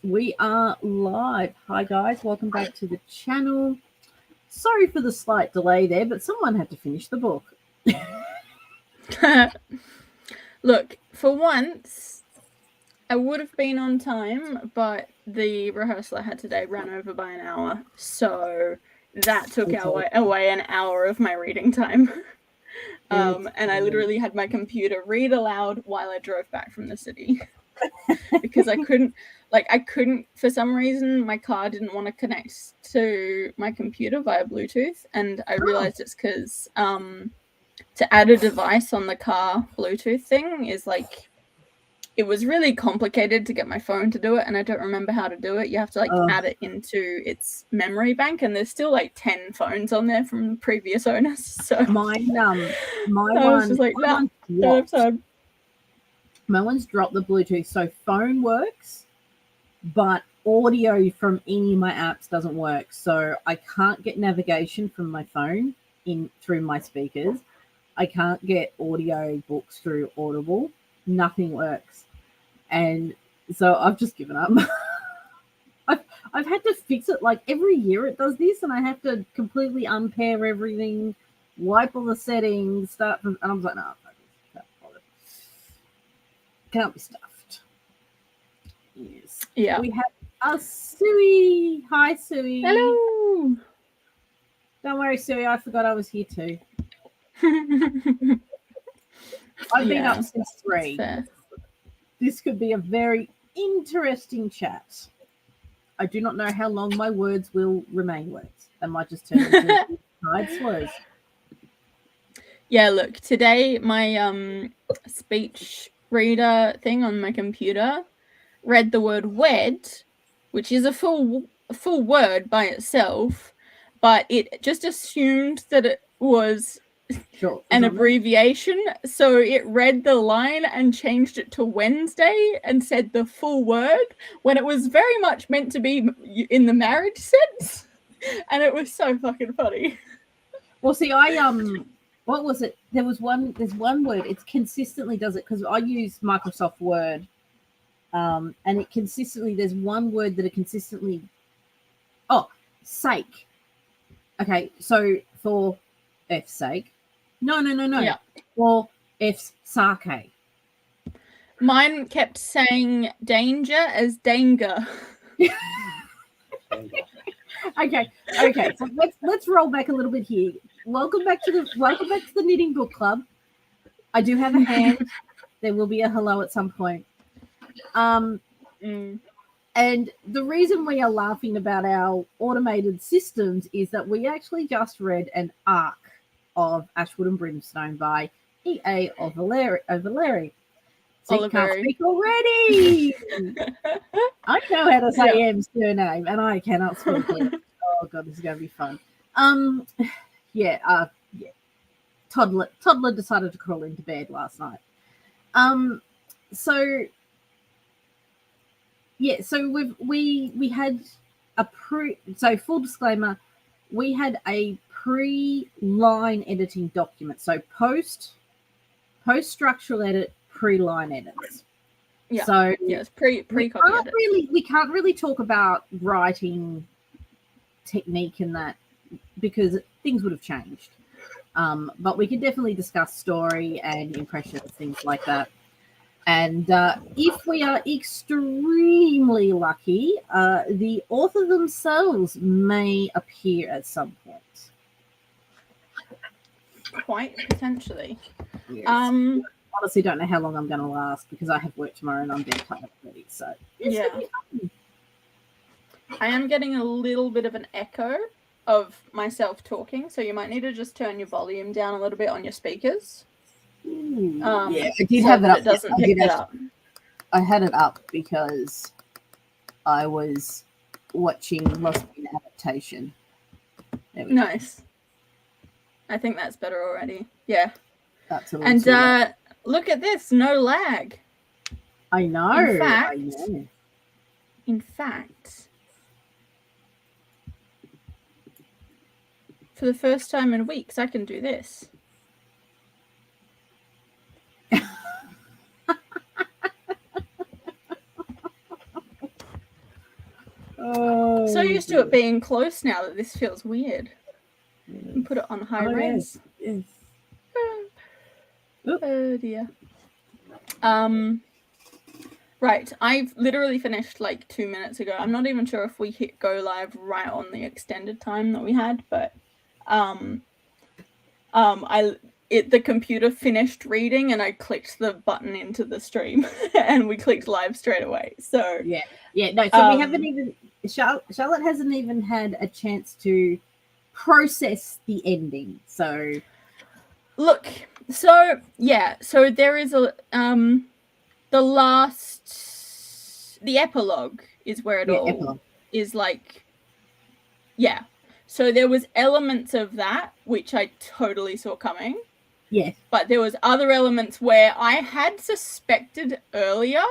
We are live. Hi guys, welcome back to the channel. Sorry for the slight delay there, but someone had to finish the book. Look, for once, I would have been on time, but the rehearsal I had today ran over by an hour, so that took away an hour of my reading time. And I literally had my computer read aloud while I drove back from the city. Because I couldn't, for some reason, my car didn't want to connect to my computer via Bluetooth, and I realized it's because to add a device on the car Bluetooth thing is it was really complicated to get my phone to do it, and I don't remember how to do it. You have to add it into its memory bank, and there's still 10 phones on there from previous owners. So my was just like, nah, don't have time. My one's dropped the Bluetooth, so phone works, but audio from any of my apps doesn't work. So I can't get navigation from my phone through my speakers. I can't get audio books through Audible. Nothing works. And so I've just given up. I've had to fix it every year it does this, and I have to completely unpair everything, wipe all the settings, start from, and I'm like, no, can't be stuffed. Yes. Yeah. We have Suey. Hi, Suey. Hello. Don't worry, Suey. I forgot I was here too. I've been up since 3. This could be a very interesting chat. I do not know how long my words will remain words. They might just turn into side slurs. Yeah, look, today my speech reader thing on my computer read the word wed, which is a full word by itself, but it just assumed that it was an abbreviation, so it read the line and changed it to Wednesday and said the full word when it was very much meant to be in the marriage sense, and it was so fucking funny. Well, see, what was it? There's one word. It consistently does it because I use Microsoft Word, and it consistently, there's one word that it consistently, sake. Okay, so for F's sake. No. Yeah. For F's sake. Mine kept saying danger as danger. Okay. So let's roll back a little bit here. Welcome back to the Knitting Book Club. I do have a hand. There will be a hello at some point. And the reason we are laughing about our automated systems is that we actually just read an arc of Ashwood and Brimstone by E.A. Olivieri. So you can't speak already. I know how to say M's surname, and I cannot speak it. Oh god, this is going to be fun. Toddler decided to crawl into bed last night. So we had so full disclaimer, we had a pre-line editing document. So post structural edit, pre-line edits. Yeah. So it's pre-copy edit. We can't really talk about writing technique and that because things would have changed. But we can definitely discuss story and impressions, things like that. And if we are extremely lucky, the author themselves may appear at some point. Quite potentially. Yes. Honestly, don't know how long I'm going to last because I have work tomorrow and I'm dead tired already. So yeah, I am getting a little bit of an echo of myself talking, so you might need to just turn your volume down a little bit on your speakers. I did have it up. It doesn't pick it up. I had it up because I was watching Lost in Adaptation. Nice. I think that's better already. Yeah. Absolutely. And look at this, no lag. I know. In fact, for the first time in weeks, I can do this. so used to it being close now that this feels weird. Yes. And put it on high res. Yes. Oh dear. Right, I've literally finished like 2 minutes ago. I'm not even sure if we hit go live right on the extended time that we had, but the computer finished reading and I clicked the button into the stream and we clicked live straight away. So no. So we haven't even Charlotte hasn't even had a chance to process the ending. So look, so there is a the epilogue is where it all is like, so there was elements of that which I totally saw coming. Yes. But there was other elements where I had suspected earlier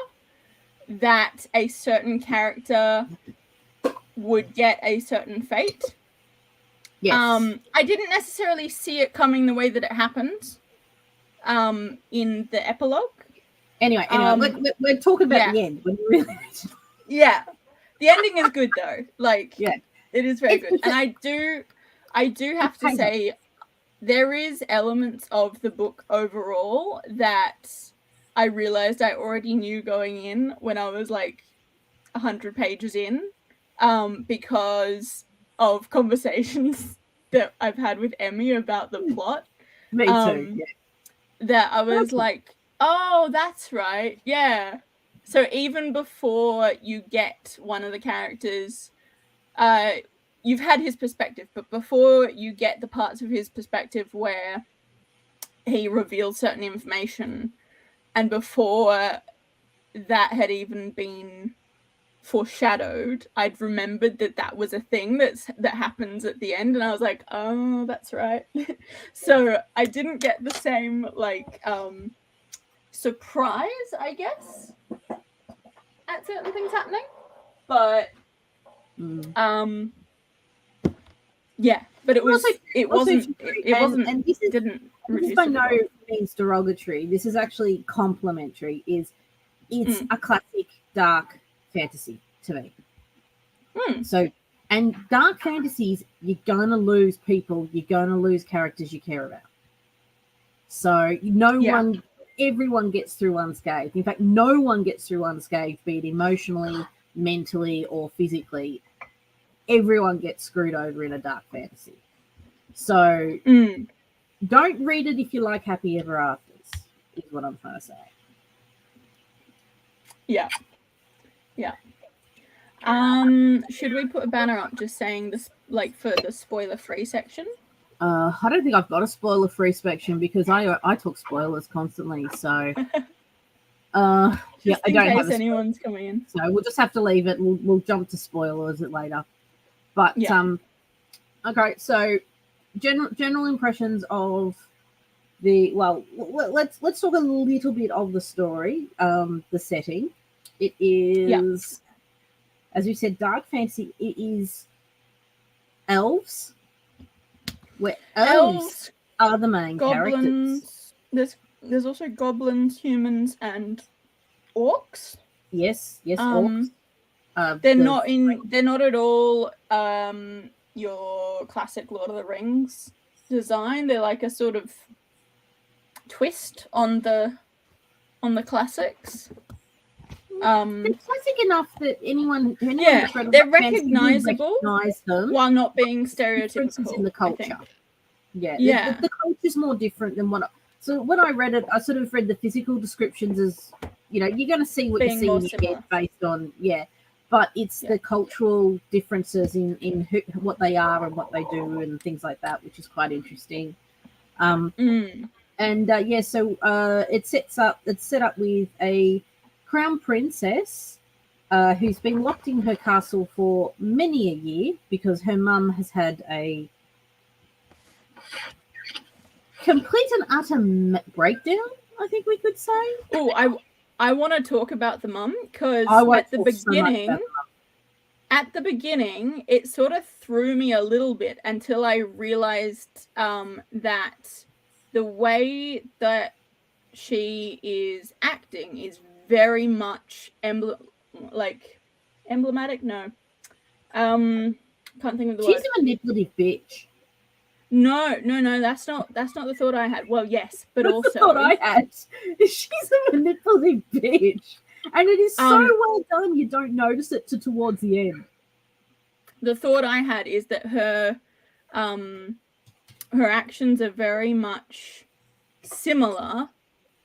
that a certain character would get a certain fate. Yes. I didn't necessarily see it coming the way that it happened in the epilogue. Anyway, we're talking about the end. Yeah. The ending is good though. Like, it is very good. And I do have to say, there is elements of the book overall that I realized I already knew going in when I was like 100 pages in, because of conversations that I've had with Emmy about the plot. Me too. That I was like, oh, that's right. Yeah. So even before you get one of the characters, you've had his perspective, but before you get the parts of his perspective where he reveals certain information, and before that had even been foreshadowed, I'd remembered that was a thing that happens at the end, and I was like, oh, that's right. So I didn't get the same like surprise, I guess, at certain things happening, but but it wasn't and this is by no means derogatory. This is actually complimentary. It's a classic dark fantasy to me. So, and dark fantasies, you're gonna lose people, you're gonna lose characters you care about. So everyone gets through unscathed. In fact, no one gets through unscathed, be it emotionally, mentally, or physically. Everyone gets screwed over in a dark fantasy. So don't read it if you like happy ever afters, is what I'm trying to say. Yeah. Should we put a banner up just saying this, like, for the spoiler-free section? I don't think I've got a spoiler-free section because I talk spoilers constantly. So I don't have anyone's coming in. So we'll just have to leave it. We'll jump to spoilers later. But okay. So general impressions of let's talk a little bit of the story, the setting. It is, as we said, dark fantasy. It is elves, where elves are the main goblins, characters. There's also goblins, humans, and orcs. Yes, orcs. They're not at all your classic Lord of the Rings design. They're like a sort of twist on the classics. They're classic enough that anyone they're recognizable recognize them while not being stereotypical in the culture. The culture's more different than so when I read it, I sort of read the physical descriptions as, you're going to see what you see in your head based on, but it's the cultural differences in what they are and what they do and things like that, which is quite interesting. So it's set up with a crown princess who's been locked in her castle for many a year because her mum has had a complete and utter breakdown, I think we could say. Oh, I want to talk about the mum because at the beginning, it sort of threw me a little bit until I realized that the way that she is acting is very much emblematic. No, Can't think of the She's word. a manipulative bitch. No, that's not the thought I had. Well, yes, but That's also the thought I had. She's a manipulative bitch. And it is so well done, you don't notice it towards the end. The thought I had is that her actions are very much similar,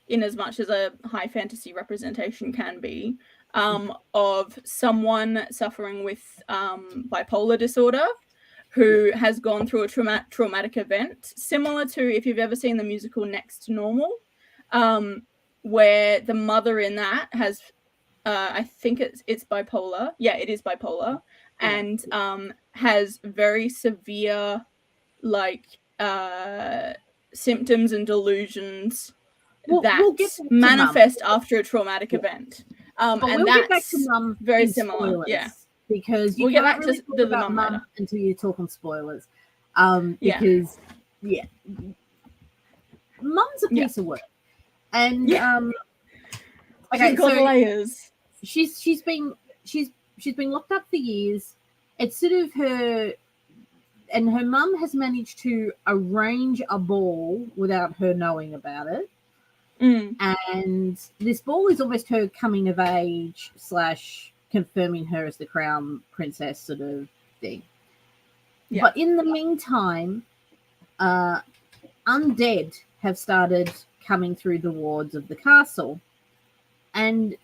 in as much as a high fantasy representation can be, of someone suffering with bipolar disorder who has gone through a traumatic event, similar to, if you've ever seen the musical Next to Normal, where the mother in that has, I think it's bipolar. Yeah, it is bipolar, and has very severe, like, symptoms and delusions that manifest after a traumatic event. But we'll get back to Mum very in similar. spoilers, Yeah, because we'll can't really talk about Mum until you talk on spoilers. Because Mum's a piece of work, and okay, she's got layers. She's been locked up for years. It's sort of her. And her mum has managed to arrange a ball without her knowing about it. And this ball is almost her coming of age / confirming her as the crown princess sort of thing. Yeah. But in the meantime, undead have started coming through the wards of the castle. And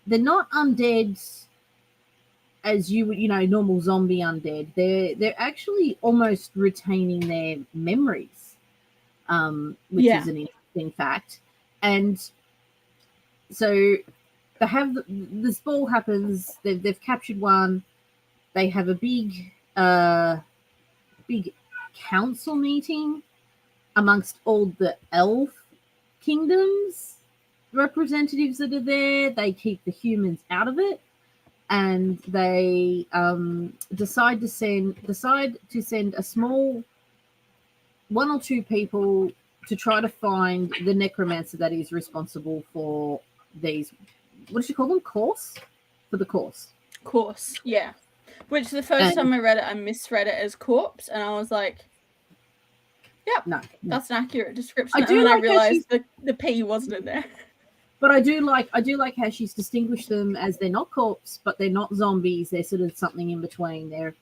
they're not undead as you would, normal zombie undead. They're actually almost retaining their memories, which is an interesting fact. And so they have this ball happens. They've captured one. They have a big council meeting amongst all the elf kingdoms representatives that are there. They keep the humans out of it. And they decide to send a small 1 or 2 people to try to find the necromancer that is responsible for these. What does she call them? Course? For the course. Course, yeah. Which the first time I read it, I misread it as corpse, and I was like, "Yep, no, that's an accurate description." And then I realized the P wasn't in there. But I do like how she's distinguished them as they're not corpse, but they're not zombies. They're sort of something in between. They're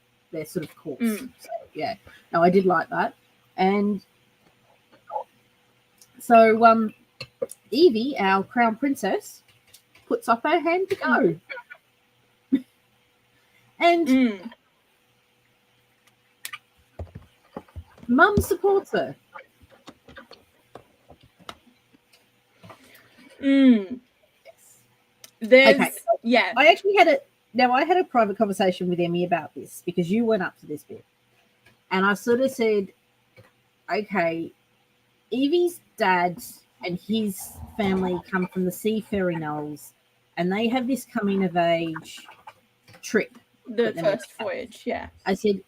sort of corpse. So, yeah. No, I did like that. And so Evie, our crown princess, puts up her hand to go. And Mum supports her. I actually had a private conversation with Emmy about this, because you went up to this bit, and I sort of said, okay, Evie's dad and his family come from the Seafaring Knolls, and they have this coming of age trip, the first voyage. I said,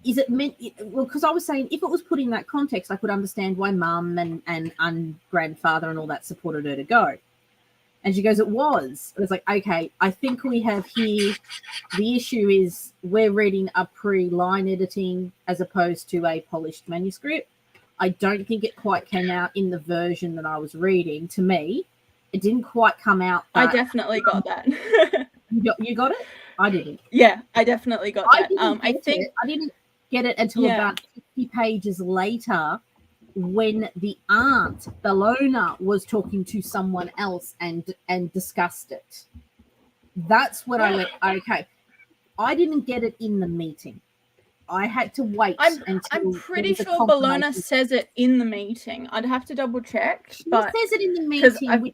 is it meant? Well, because I was saying, if it was put in that context, I could understand why Mum and grandfather and all that supported her to go. And she goes, it was. I was like, okay, I think we have here, the issue is we're reading a pre-line editing as opposed to a polished manuscript. I don't think it quite came out in the version that I was reading. To me, it didn't quite come out. I definitely got that. You got it? I didn't. Yeah, I definitely got that. I didn't get it until about 50 pages later, when the aunt Bellona was talking to someone else and discussed it. That's when I went, okay. I didn't get it in the meeting. I had to wait until I'm pretty sure Bellona says it in the meeting. I'd have to double check. She says it in the meeting,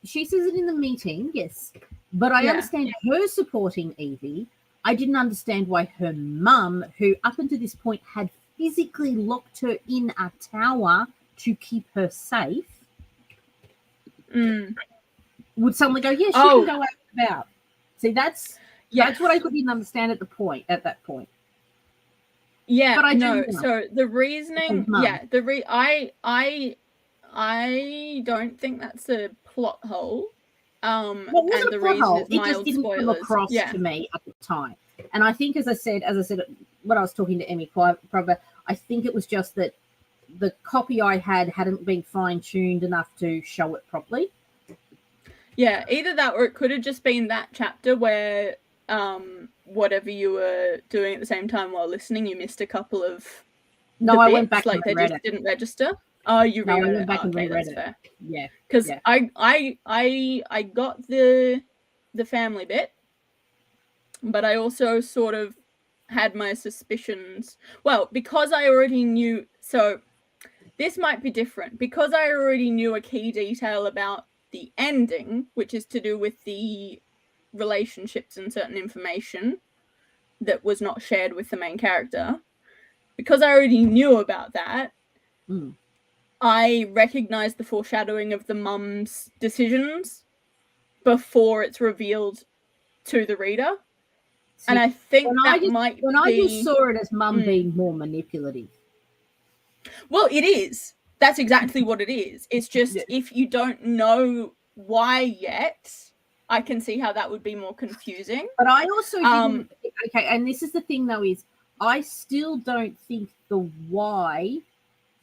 she says it in the meeting, yes. But I understand her supporting Evie. I didn't understand why her mum, who up until this point had physically locked her in a tower to keep her safe, would suddenly go, she can go out and about. See, that's what I didn't understand at that point. Yeah, but I know. So the reasoning, I don't think that's a plot hole. Well, it and wasn't the a plot reason hole. it's It just mild didn't come spoilers. across Yeah. to me at the time. And I think, as I said when I was talking to Emmy Prover, I think it was just that the copy I hadn't been fine-tuned enough to show it properly. Yeah, either that or it could have just been that chapter where whatever you were doing at the same time while listening, you missed a couple of I went back like and they read just it. didn't register. Oh, you No, I reread went it. back and Okay, reread that's it. fair. Yeah, Because yeah. I got the family bit, but I also sort of had my suspicions. Well, because I already knew. So this might be different because I already knew a key detail about the ending, which is to do with the relationships and certain information that was not shared with the main character. Because I already knew about that, I recognized the foreshadowing of the mum's decisions before it's revealed to the reader. See, and I think I just saw it as mum being more manipulative. Well, it is. That's exactly what it is. It's just if you don't know why yet, I can see how that would be more confusing. But I also didn't. Okay, and this is the thing though, is I still don't think the why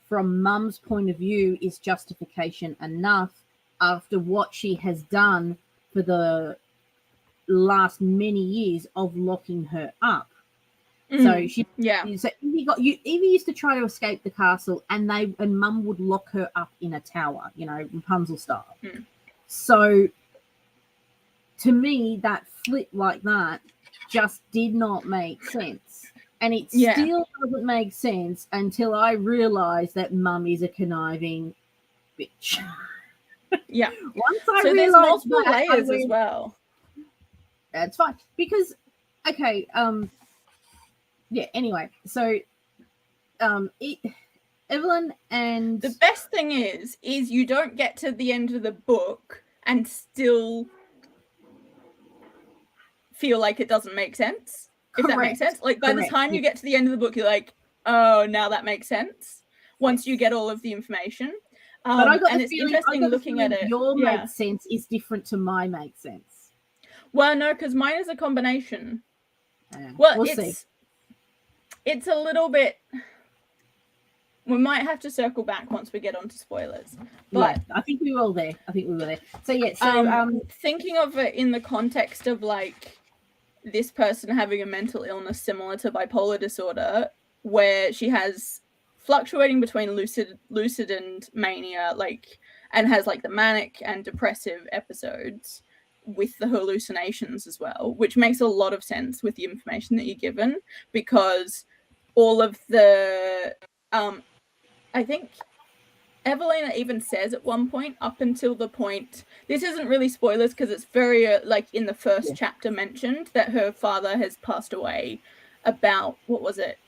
from mum's point of view is justification enough after what she has done for the last many years of locking her up. So so Evie used to try to escape the castle, and mum would lock her up in a tower, Rapunzel style. So to me, that flip like that just did not make sense. And it still doesn't make sense until I realize that mum is a conniving bitch. Yeah. Once I so there's multiple layers as well. That's fine. Because, okay, anyway, so Evelyn and... The best thing is you don't get to the end of the book and still feel like it doesn't make sense. If that makes sense. Like by the time you get to the end of the book, you're like, oh, now that makes sense. Once you get all of the information. But I got and it's interesting looking at it. Your makes sense is different to my makes sense. Well, no, because mine is a combination. We'll see. It's a little bit. We might have to circle back once we get onto spoilers. But I think we will there. So thinking of it in the context of like this person having a mental illness similar to bipolar disorder, where she has fluctuating between lucid and mania, like, and has like the manic and depressive episodes with the hallucinations as well, which makes a lot of sense with the information that you're given, because all of the I think Evelina even says at one point, up until the point, this isn't really spoilers because it's very like in the first chapter mentioned that her father has passed away about, what was it,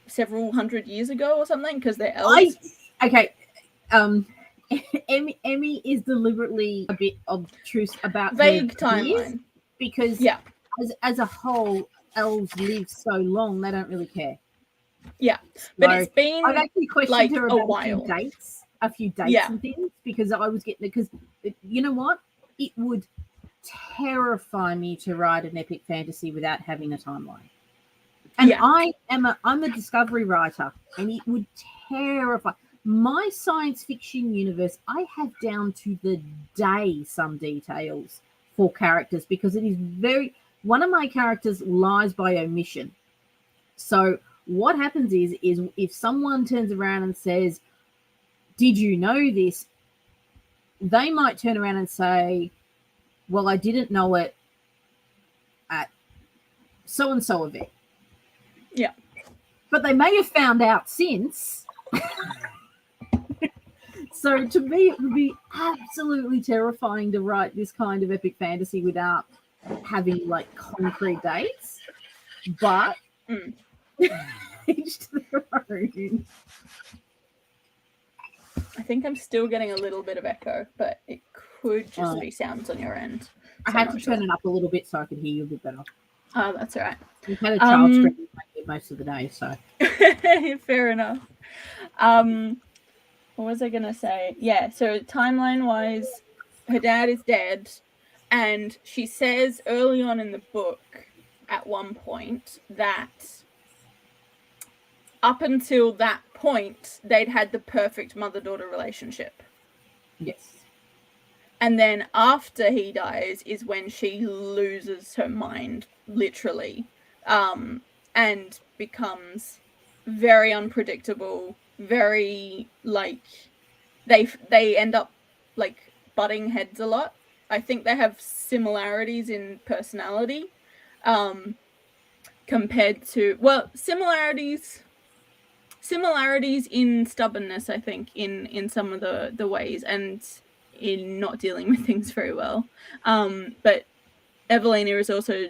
several hundred years ago or something, because they're elves. Emmy is deliberately a bit obtuse about vague timeline, because as a whole, elves live so long they don't really care. Yeah, but it's been I've actually questioned like her about a while. a few dates and things, because I was getting it. Because you know what, it would terrify me to write an epic fantasy without having a timeline. And I'm a discovery writer, and it would terrify my science fiction universe. I have down to the day some details for characters, because it is one of my characters lies by omission. So what happens is if someone turns around and says, did you know this? They might turn around and say, well, I didn't know it at so-and-so event. Yeah. But they may have found out since. So to me, it would be absolutely terrifying to write this kind of epic fantasy without having like concrete dates. But each to their own. I think I'm still getting a little bit of echo, but it could just be sounds on your end. So I had to turn it up a little bit so I could hear you a bit better. Oh, that's all right. We've had a child screaming most of the day, so. Fair enough. What was I going to say? Yeah, so timeline-wise, her dad is dead. And she says early on in the book at one point that up until that point, they'd had the perfect mother-daughter relationship. Yes. And then after he dies is when she loses her mind, literally, and becomes very unpredictable, very, like, they end up, like, butting heads a lot. I think they have similarities in personality, compared to, well, similarities in stubbornness, I think, in some of the ways, and in not dealing with things very well. But Evelina is also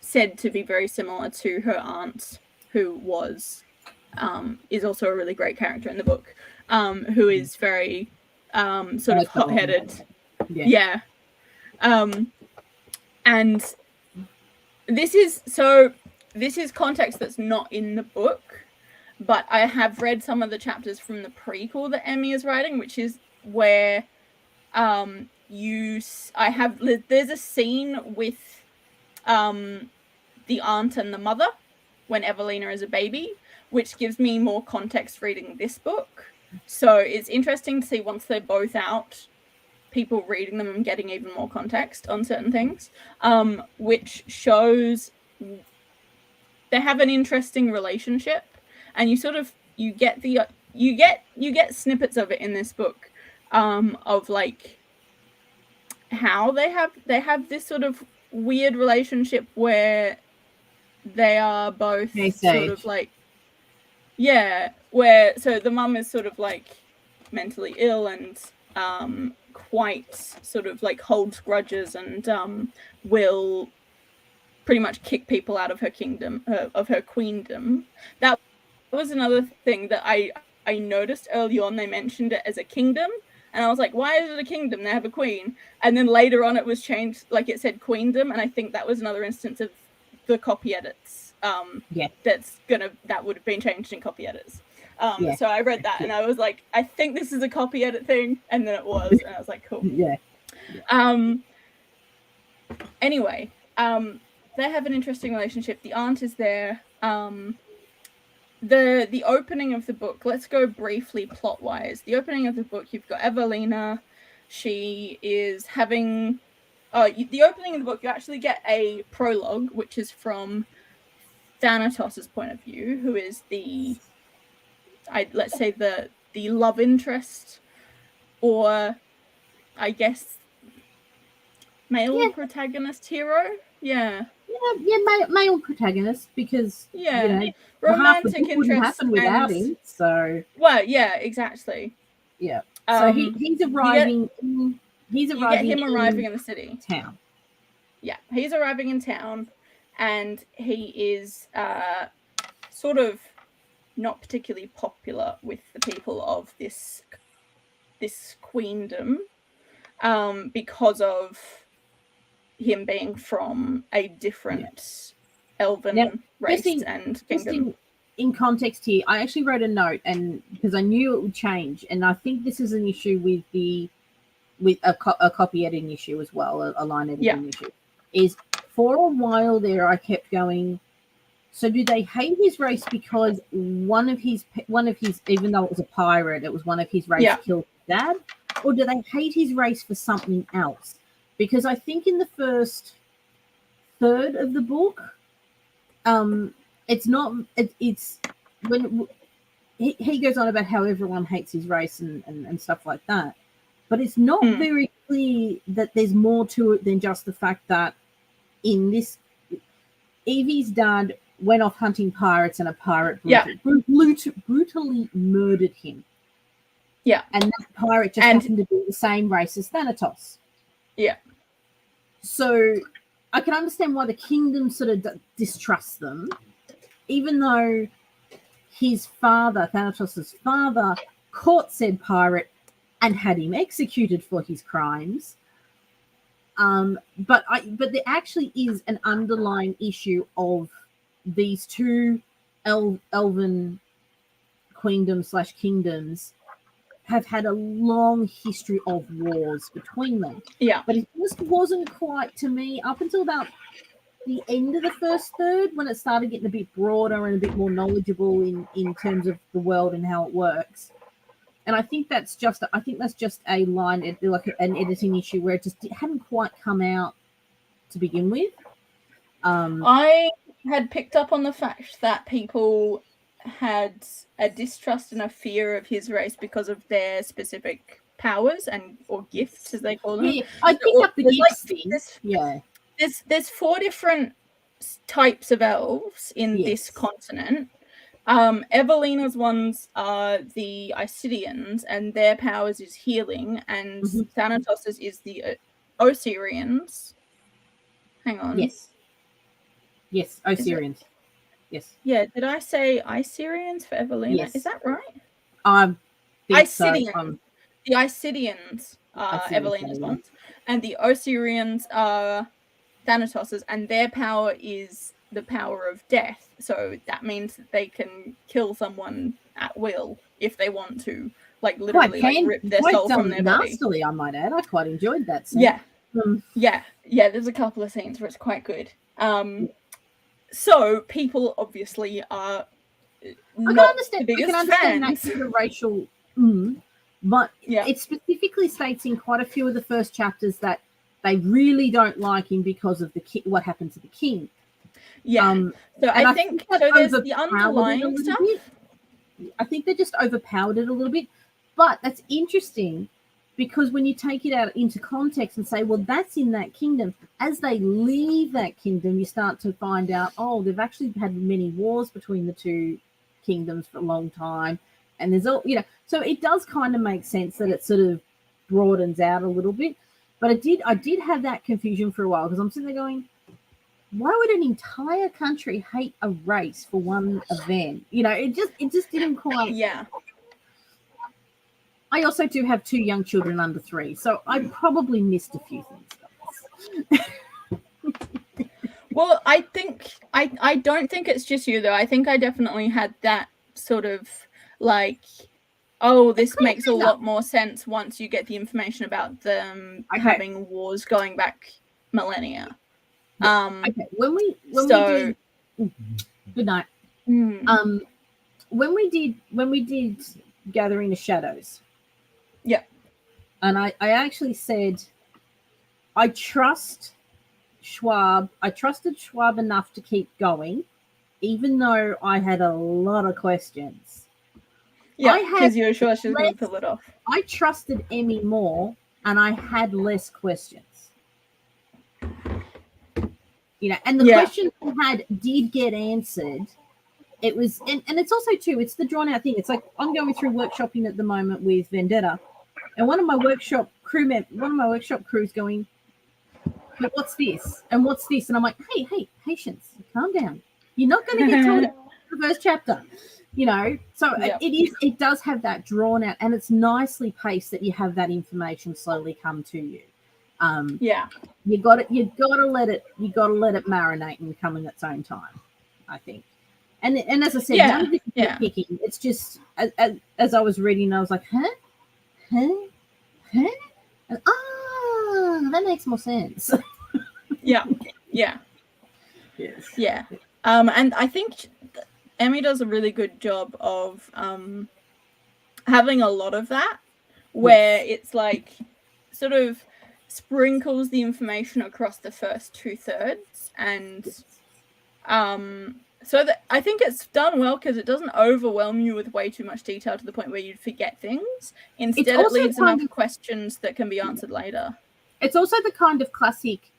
said to be very similar to her aunt, who is also a really great character in the book, who is very sort of hot-headed. Yeah. And this is context that's not in the book, but I have read some of the chapters from the prequel that Emmy is writing, which is where there's a scene with the aunt and the mother when Evelina is a baby, which gives me more context reading this book. So it's interesting to see, once they're both out, people reading them and getting even more context on certain things, which shows they have an interesting relationship, and you get snippets of it in this book, of like how they have this sort of weird relationship where they are both sort of like, so the mum is sort of like mentally ill and quite sort of like holds grudges and will pretty much kick people out of her kingdom, of her queendom. That was another thing that I noticed early on. They mentioned it as a kingdom, and I was like, why is it a kingdom? They have a queen. And then later on it was changed, like it said queendom, and I think that was another instance of the copy edits. That would have been changed in copy edits. So I read that and I was like, I think this is a copy edit thing, and then it was, and I was like, cool. Anyway, they have an interesting relationship. The aunt is there. The opening of the book, let's go briefly plot wise. The opening of the book, you've got Evelina. She is having the opening of the book, you actually get a prologue, which is from Thanatos' point of view, who is let's say the love interest, or I guess male protagonist hero. Male protagonist, because romantic interest wouldn't happen without him. So exactly. So he's arriving. You get him arriving in the city town. He's arriving in town, and he is sort of not particularly popular with the people of this queendom, because of him being from a different elven race and kingdom. In context here, I actually wrote a note, and because I knew it would change, and I think this is an issue with a copy editing issue as well, a line editing issue, is for a while there I kept going, so do they hate his race because one of his, even though it was a pirate, it was one of his race killed his dad, or do they hate his race for something else? Because I think in the first third of the book, it's when he goes on about how everyone hates his race and stuff like that, but it's not very clear that there's more to it than just the fact that in this, Evie's dad went off hunting pirates, and a pirate brutally murdered him. And that pirate just happened to be the same race as Thanatos. So I can understand why the kingdom sort of distrusts them, even though his father, Thanatos' father, caught said pirate and had him executed for his crimes. But there actually is an underlying issue of these two elven queendoms / kingdoms have had a long history of wars between them. Yeah. But it just wasn't quite, to me, up until about the end of the first third, when it started getting a bit broader and a bit more knowledgeable in terms of the world and how it works. And I think that's just a line, like an editing issue, where it hadn't quite come out to begin with. I had picked up on the fact that people had a distrust and a fear of his race because of their specific powers or gifts, as they call them. Yeah, I picked up the gifts thing. There's 4 different types of elves in this continent. Evelina's ones are the Isidians, and their powers is healing, and Thanatos's is the Osirians. Hang on. Yes, Osirians. Yes. Yeah, did I say Isirians for Evelina? Yes. Is that right? Isidians. So. The Isidians are Evelina's ones, and the Osirians are Thanatos's, and their power is the power of death. So that means that they can kill someone at will if they want to, like literally rip their soul from their body. Nastily, I might add. I quite enjoyed that scene. Yeah. There's a couple of scenes where it's quite good. So people obviously are not the biggest fans. I can understand that sort of racial, but it specifically states in quite a few of the first chapters that they really don't like him because of what happened to the king. Yeah. So I think there's the underlying stuff. I think they just overpowered it a little bit, but that's interesting. Because when you take it out into context and say, well, that's in that kingdom, as they leave that kingdom, you start to find out, they've actually had many wars between the two kingdoms for a long time. And there's all, so it does kind of make sense that it sort of broadens out a little bit. But I did have that confusion for a while, because I'm sitting there going, why would an entire country hate a race for one event? It just didn't quite. Yeah. I also do have 2 young children under 3, so I probably missed a few things. Well, I think I don't think it's just you, though. I think I definitely had that sort of like, this makes a lot more sense once you get the information about them having wars going back millennia. Okay. When we did, good night. When we did Gathering the Shadows. Yeah. And I actually said, I trusted Schwab enough to keep going, even though I had a lot of questions. Yeah, because you were sure she was going to pull it off. I trusted Emmy more, and I had less questions. And the questions I had did get answered. It was, and it's also too, it's the drawn out thing. It's like I'm going through workshopping at the moment with Vendetta, and one of my workshop crew's going, but what's this? And what's this? And I'm like, hey, patience, calm down. You're not going to get told the first chapter, So it does have that drawn out, and it's nicely paced that you have that information slowly come to you. You got to let it marinate and come in its own time, I think. And as I said, none of this is picking. It's just as I was reading, I was like, huh? And, that makes more sense. Yeah. Yes. Yeah. And I think Emmy does a really good job of having a lot of that, where it's like sort of sprinkles the information across the first 2/3, and so that I think it's done well, because it doesn't overwhelm you with way too much detail to the point where you'd forget things. Instead, it leaves enough questions that can be answered later. It's also the kind of classic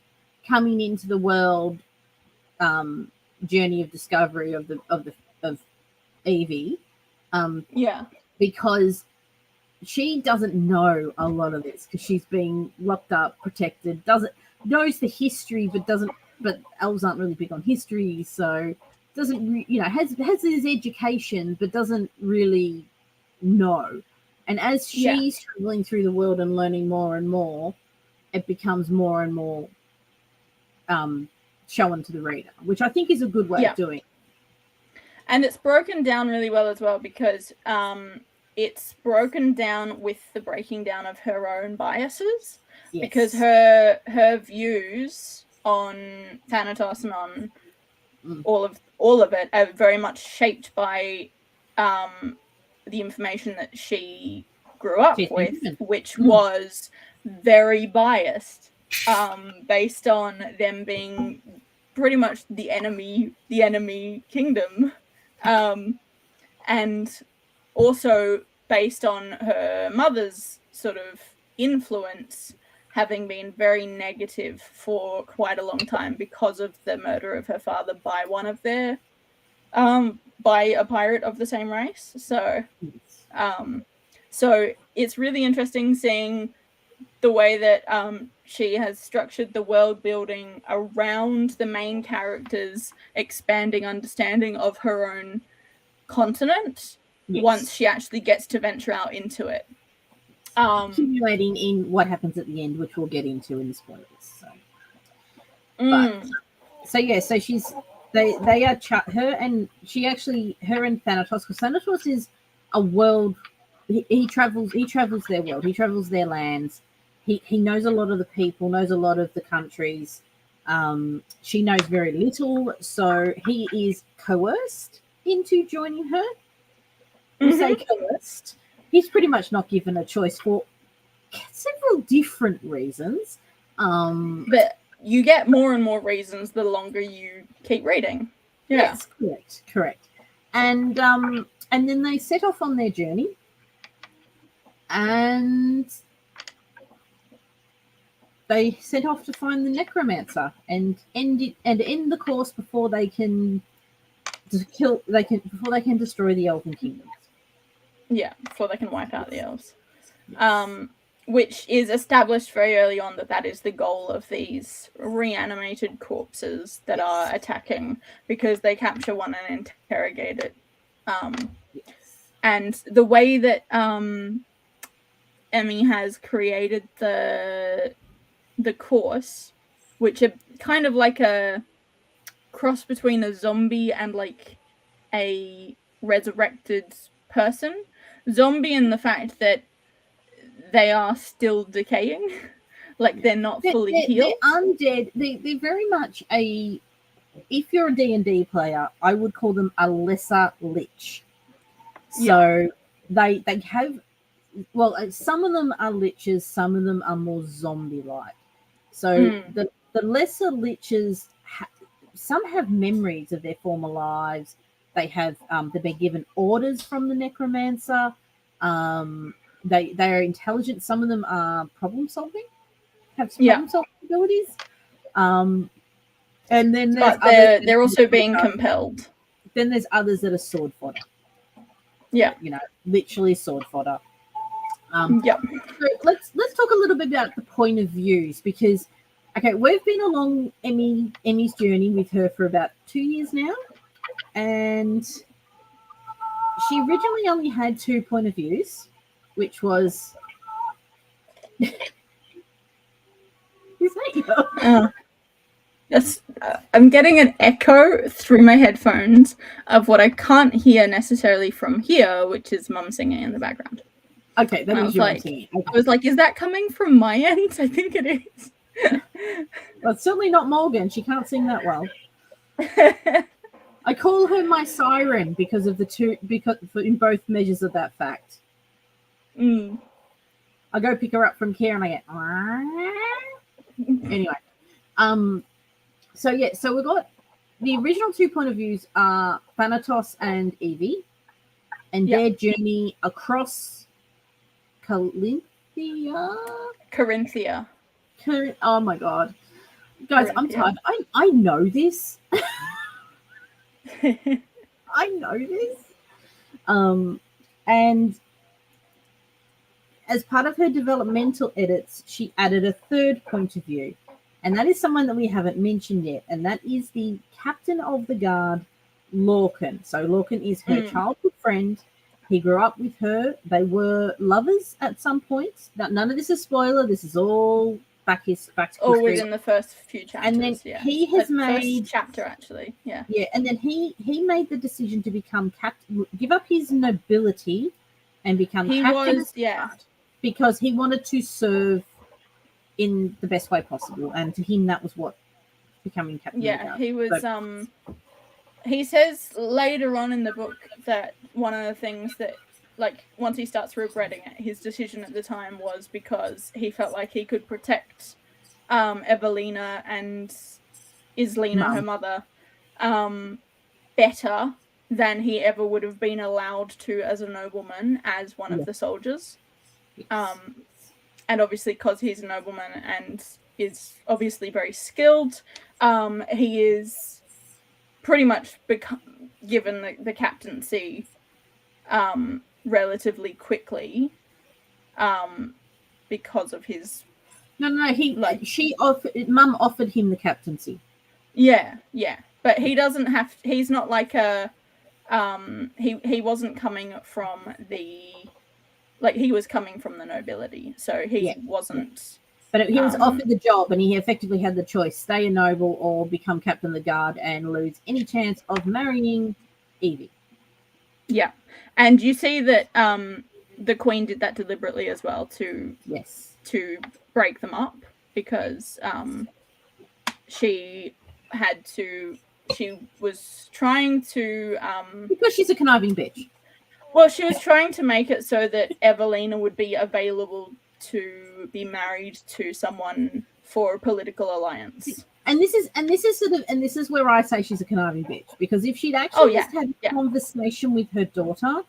coming into the world journey of discovery of Evie. Because she doesn't know a lot of this, because she's being locked up, protected, knows the history, but elves aren't really big on history, so doesn't has his education, but doesn't really know. And as she's traveling through the world and learning more and more, it becomes more and more shown to the reader, which I think is a good way of doing it. And it's broken down really well as well, because it's broken down with the breaking down of her own biases, because Yes. her views on Thanatos and on Mm. all of it are very much shaped by the information that she grew up She's with, human. which was very biased, based on them being pretty much the enemy kingdom, and also based on her mother's sort of influence having been very negative for quite a long time because of the murder of her father by one of their by a pirate of the same race. So so it's really interesting seeing the way that she has structured the world building around the main characters' expanding understanding of her own continent once she actually gets to venture out into it. Accumulating in what happens at the end, which we'll get into in the spoilers. So she's they are her and Thanatos, because Thanatos is a world. He travels their world. He travels their lands. He knows a lot of the people, knows a lot of the countries. She knows very little, so he is coerced into joining her. We'll say coerced. He's pretty much not given a choice for several different reasons. But you get more and more reasons the longer you keep reading. Yeah. Yes, correct. And then they set off on their journey, and they set off to find the necromancer and end the course before they can destroy the Elven Kingdoms. Yeah, before they can wipe out the elves. Yes. Which is established very early on that is the goal of these reanimated corpses that are attacking, because they capture one and interrogate it. And the way that Emmy has created the course, which are kind of like a cross between a zombie and like a resurrected person. Zombie in the fact that they are still decaying, like they're not fully healed. They're undead. They're very much a. If you're a D&D player, I would call them a lesser lich. So they have. Well, some of them are liches. Some of them are more zombie-like. So the lesser liches, some have memories of their former lives. They have. They've been given orders from the necromancer. They are intelligent. Some of them are problem solving, have problem solving abilities. And then they're also being compelled. Then there's others that are sword fodder. Yeah, literally sword fodder. So let's talk a little bit about the point of views, because we've been along Emmy's journey with her for about 2 years now, and she originally only had 2 point of views, which was I'm getting an echo through my headphones of what I can't hear necessarily from here, which is Mum singing in the background. Okay, that was your singing. I was like, is that coming from my end? I think it is. Well, it's certainly not Morgan. She can't sing that well. I call her my siren because of the two, in both measures of that fact. I go pick her up from care and I get anyway. So we've got the original 2 point of views are Thanatos and Evie, and their journey across Corinthia. Oh my god, guys, I'm tired. I know this. I know this. And as part of her developmental edits, she added a 3rd point of view. And that is someone that we haven't mentioned yet. And that is the captain of the guard, Lorcan. So Lorcan is her childhood friend. He grew up with her. They were lovers at some point. None of this is spoiler. This is all back to all within the first few chapters. And then he has made first chapter actually. And then he made the decision to become captain, give up his nobility, and become He captain was, yeah. because he wanted to serve in the best way possible, and to him that was what becoming captain of the guard. He was So, he says later on in the book that one of the things that, like, once he starts regretting it, his decision at the time was because he felt like he could protect Evelina and Islena, her mother, better than he ever would have been allowed to as a nobleman, as one of the soldiers. And obviously, because he's a nobleman and is obviously very skilled, he is pretty much given the captaincy relatively quickly because of his. No. Mum offered him the captaincy. Yeah, but he doesn't have. He's not like a. He wasn't coming from the. Like, he was coming from the nobility, so he wasn't. But he was offered the job, and he effectively had the choice: stay a noble or become captain of the guard and lose any chance of marrying Evie. Yeah, and you see that the Queen did that deliberately as well to break them up, because she was trying to because she's a conniving bitch. Well, she was trying to make it so that Evelina would be available to be married to someone for a political alliance. And this is where I say she's a conniving bitch, because if she'd actually just had a conversation with her daughter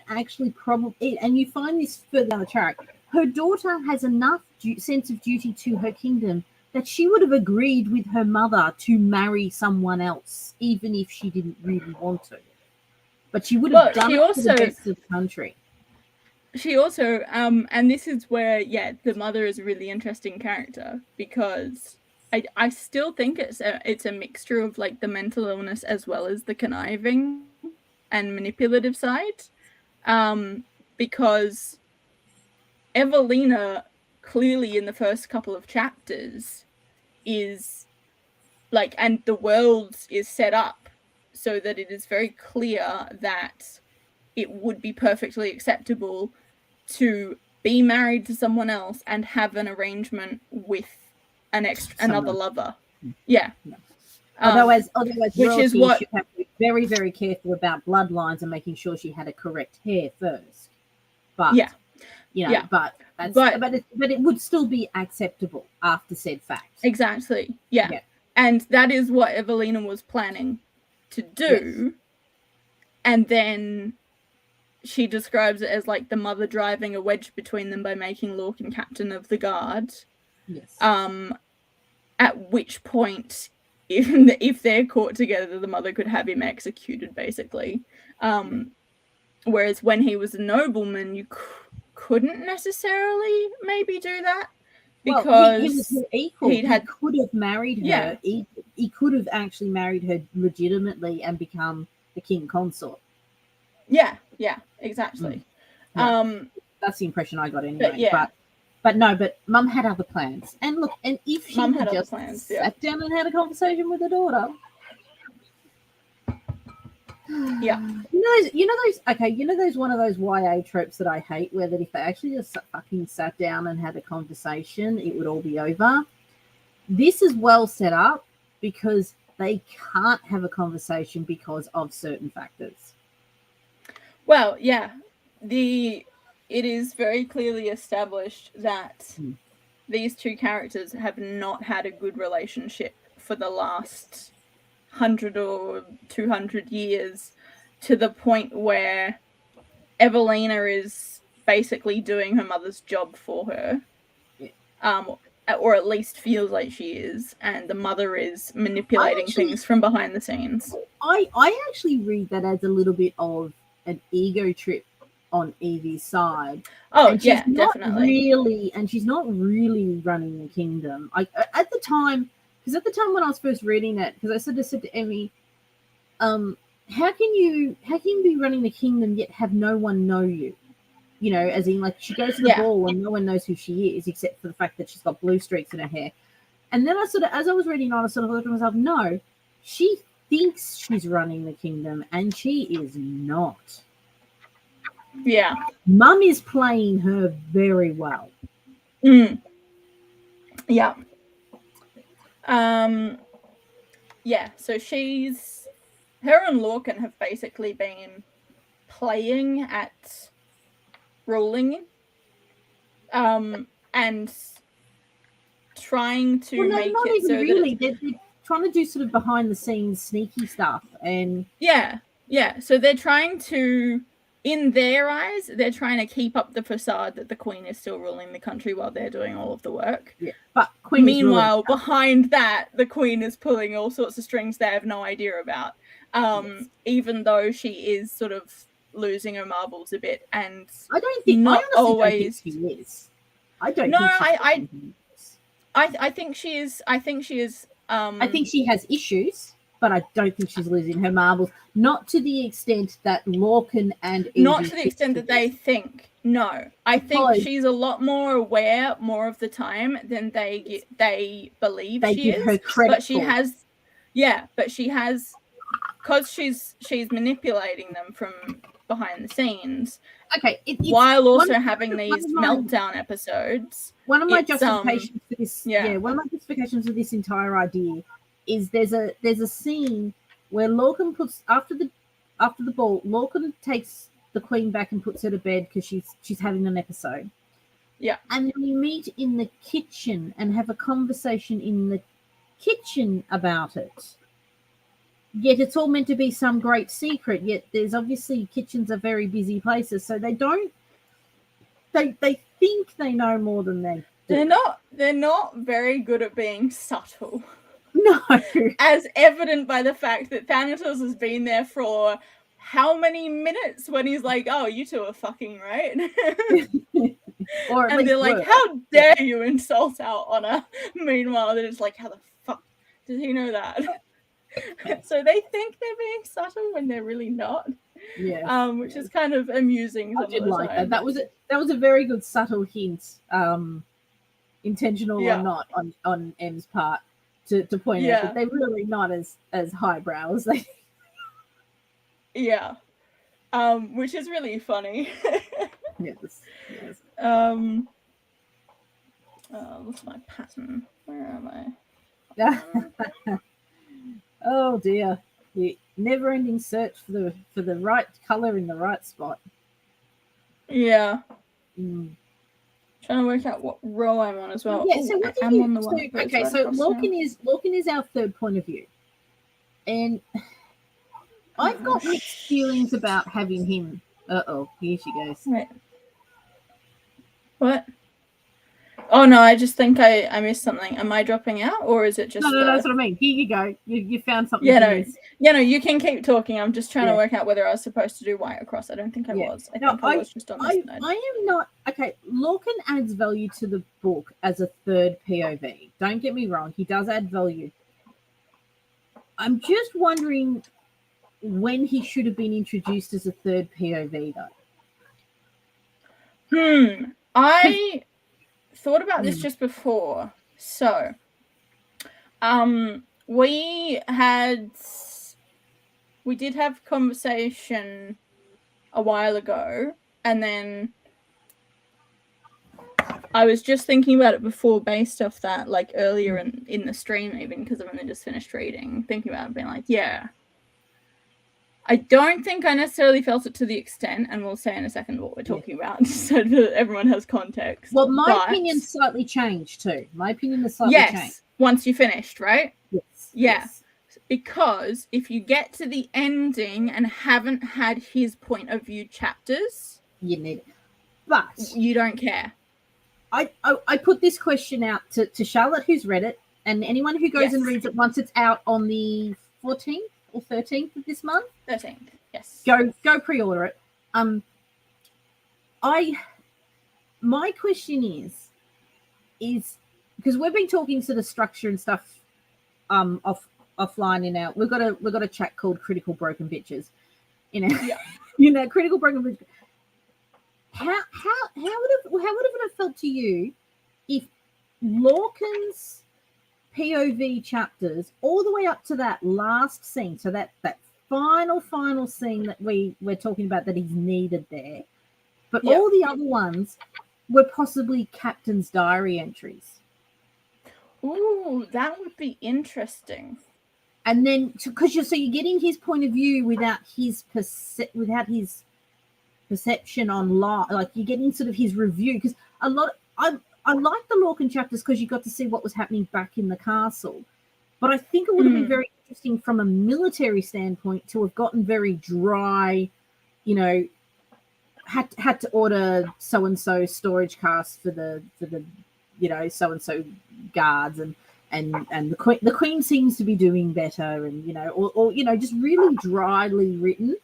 actually probably, and you find this further down the track, her daughter has enough sense of duty to her kingdom that she would have agreed with her mother to marry someone else, even if she didn't really want to. But she would have done it for the best of the country. She also, and this is where, the mother is a really interesting character, because I still think it's a mixture of, like, the mental illness as well as the conniving and manipulative side, because Evelina clearly in the first couple of chapters is, like, and the world is set up so that it is very clear that it would be perfectly acceptable to be married to someone else and have an arrangement with another lover. Yeah. Otherwise, which is what should have to be very, very careful about bloodlines and making sure she had a correct hair first. But but it would still be acceptable after said fact. Exactly. Yeah. And that is what Evelina was planning to do. And then she describes it as, like, the mother driving a wedge between them by making Lorcan captain of the guard. Yes. At which point, if they're caught together, the mother could have him executed, basically. Whereas when he was a nobleman, you couldn't necessarily maybe do that, because he was her equal. He could have married her. Yeah. He could have actually married her legitimately and become the king consort. Yeah, exactly. That's the impression I got anyway. But Mum had other plans. And look, and if she had just sat down and had a conversation with her daughter. Yeah. You know those one of those YA tropes that I hate, where that if they actually just fucking sat down and had a conversation, it would all be over. This is well set up because they can't have a conversation because of certain factors. Well, yeah. It is very clearly established that these two characters have not had a good relationship for the last 100 or 200 years, to the point where Evelina is basically doing her mother's job for her, or at least feels like she is, and the mother is manipulating things from behind the scenes. I actually read that as a little bit of an ego trip on Evie's side. Oh, yeah, definitely. And she's not really running the kingdom. At the time when I was first reading it, because I sort of said to Emmy, how can you be running the kingdom yet have no one know you? You know, as in, like, she goes to the ball and no one knows who she is except for the fact that she's got blue streaks in her hair. And then as I was reading on, I sort of thought to myself, no, she thinks she's running the kingdom and she is not. Yeah. Mum is playing her very well. Yeah. Yeah, so her and Lorcan have basically been playing at ruling, and trying to make not it even so really. that They're trying to do sort of behind the scenes sneaky stuff, and yeah. So they're trying to, in their eyes, they're trying to keep up the facade that the Queen is still ruling the country while they're doing all of the work. yeah. But Queen Meanwhile, behind that, the Queen is pulling all sorts of strings they have no idea about. Yes. Even though she is sort of losing her marbles a bit, and I don't think. not I honestly always. don't think she is. I don't. No, think I think she is. I think she is. I think she has issues, but I don't think she's losing her marbles. Not to the extent that Lorcan and Evie not to the extent that they think. No, I think she's a lot more aware more of the time than they believe they she give is. her credit, but she has, because she's manipulating them from behind the scenes. Okay, while also having these meltdown episodes. One of my justifications for this, one of my justifications for this entire idea is there's a scene where Lorcan puts after the ball, Lorcan takes the Queen back and puts her to bed because she's having an episode. Yeah. And then we meet in the kitchen and have a conversation in the kitchen about it. Yet it's all meant to be some great secret. Yet there's obviously kitchens are very busy places, so they think they know more than they do. They're not very good at being subtle. No. As evident by the fact that Thanatos has been there for how many minutes when he's like, oh, you two are fucking, right? And they're like, how dare you insult our honor? Meanwhile, they're just like, how the fuck does he know that? So they think they're being subtle when they're really not. Yeah. Which is kind of amusing. I did like that. That was a very good subtle hint, intentional or not, on M's part to point out that they're really not as highbrow as they. Yeah. Which is really funny. Yes. What's my pattern? Where am I? Oh dear. The never-ending search for the right color in the right spot. Yeah. Trying to work out what row I'm on as well. Yeah, so what did you do? Okay, so Lorcan is our third point of view. And I've got mixed feelings about having him. Here she goes. Right. What? Oh no, I just think I missed something. Am I dropping out, or is it just? No, that's what I mean. Here you go. You found something. No, you can keep talking. I'm just trying to work out whether I was supposed to do white across. I don't think I was. I think I was just on this side. I am not. Okay, Lorcan adds value to the book as a third POV. Don't get me wrong. He does add value. I'm just wondering when he should have been introduced as a third POV, though. I thought about this just before. So, we did have conversation a while ago, and then I was just thinking about it before based off that, like earlier in the stream, even because I've only just finished reading, thinking about it, being like, yeah. I don't think I necessarily felt it to the extent, and we'll say in a second what we're talking about, so that everyone has context. Well, my opinion slightly changed too. My opinion is slightly changed. Once you finished, right? Yes. Yeah. Yes. Because if you get to the ending and haven't had his point of view chapters, you need it. But you don't care. I put this question out to Charlotte, who's read it, and anyone who goes and reads it once it's out on the 14th or 13th of this month. 13th, yes. Go pre-order it. My question is because we've been talking sort of structure and stuff offline in our we've got a chat called Critical Broken Bitches. Critical Broken Bitches. How would it have felt to you if Lorcan's POV chapters all the way up to that last scene, so that final scene that we're talking about that he's needed there, But Yeah. all the other ones were possibly Captain's diary entries. Ooh, that would be interesting. And then, because you're getting his point of view without his perception on life. Like you're getting sort of his review, because I like the Lorcan chapters because you got to see what was happening back in the castle. But I think it would have been very interesting from a military standpoint to have gotten very dry, you know, had to order so and so storage casks for the you know, so and so guards, and the queen seems to be doing better, and you know, or you know, just really dryly written.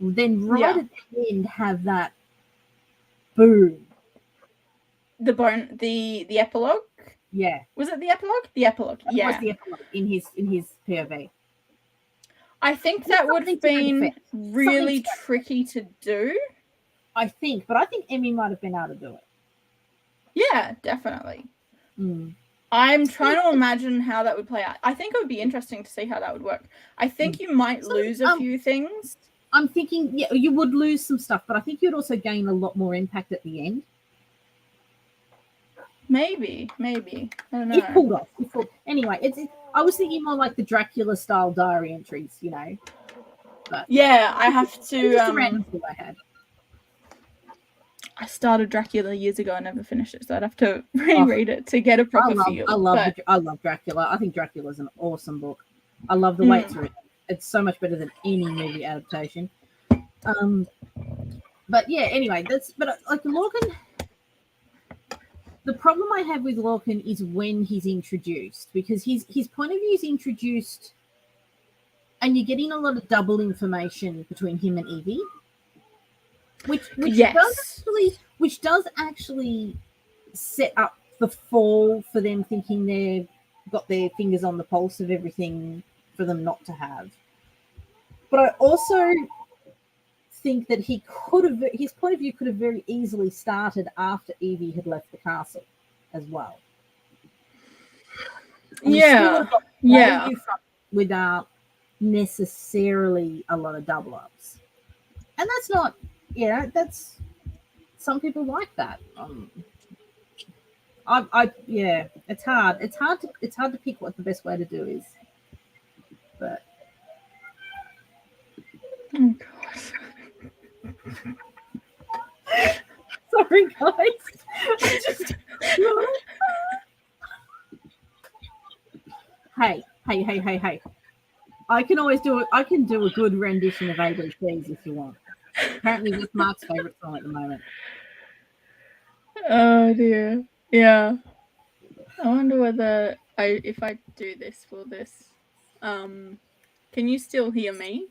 Then at the end have that boom. The epilogue. Yeah. Was it the epilogue? The epilogue. Yeah. It was the epilogue in his POV. I think that would have been really tricky to do. I think, but I think Emmy might have been able to do it. Yeah, definitely. I'm trying to imagine how that would play out. I think it would be interesting to see how that would work. I think you might lose a few things. I'm thinking, yeah, you would lose some stuff, but I think you'd also gain a lot more impact at the end. Maybe. I don't know. It pulled off. Anyway, I was thinking more like the Dracula style diary entries, you know. But yeah, I have to. I had. I started Dracula years ago. I never finished it, so I'd have to reread it to get a proper feel. I love Dracula. I think Dracula's an awesome book. I love the way it's written. It's so much better than any movie adaptation. But yeah, anyway, like Lorcan. The problem I have with Lorcan is when he's introduced, because his point of view is introduced, and you're getting a lot of double information between him and Evie, which does actually set up the fall for them thinking they've got their fingers on the pulse of everything for them not to have. But I also think that his point of view could have very easily started after Evie had left the castle as well. And yeah. Without necessarily a lot of double ups, and that's not, that's some people like that. It's hard to pick what the best way to do is, but oh god. Sorry guys. Hey. I can do a good rendition of ABCs if you want. Apparently that's Mark's favourite song at the moment. Oh dear. Yeah. I wonder whether if I do this for this. Can you still hear me?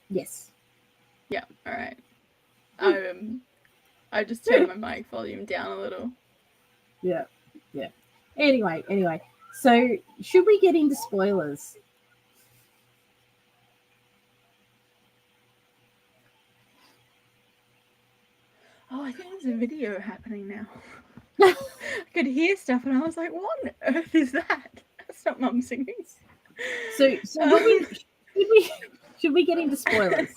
Yes. Yeah, alright. I just turned my mic volume down a little. Yeah. Anyway. So should we get into spoilers? Oh, I think there's a video happening now. I could hear stuff and I was like, what on earth is that? That's not Mum singing. So should we get into spoilers?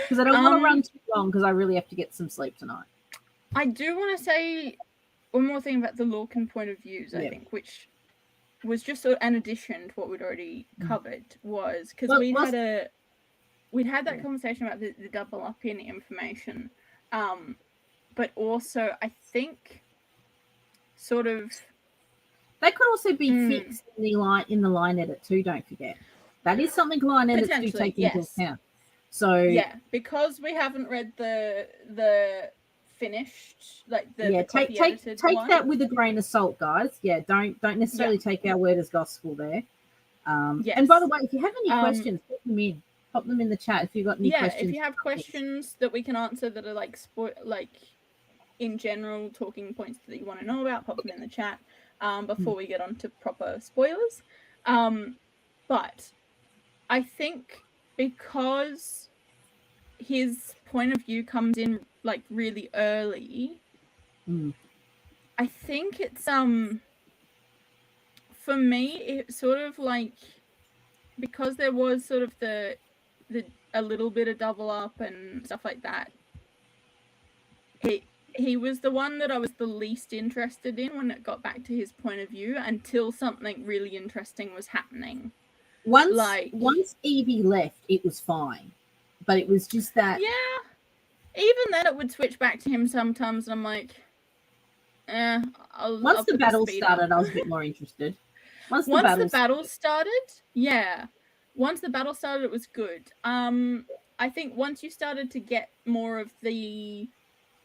Because I don't want to run too long because I really have to get some sleep tonight. I do want to say one more thing about the Lorcan point of views, I think, which was just an addition to what we'd already covered, was because we'd had that conversation about the double up in information, but also I think sort of that could also be fixed in the line edit too. Don't forget that is something line edits do take into account. So yeah, because we haven't read the finished, like the take that with a grain of salt, guys. Yeah, don't necessarily take our word as gospel there. And by the way, if you have any questions, pop them in the chat if you've got any questions. If you have questions that we can answer that are like in general talking points that you want to know about, pop them in the chat before we get on to proper spoilers. But I think because his point of view comes in like really early, I think it's for me it's sort of like, because there was sort of the a little bit of double up and stuff like that, he was the one that I was the least interested in when it got back to his point of view until something really interesting was happening. Once Evie left, it was fine, but it was just that. Yeah, even then it would switch back to him sometimes, and I'm like, Once the battle started, up. I was a bit more interested. Once the battle started, yeah. Once the battle started, it was good. I think once you started to get more of the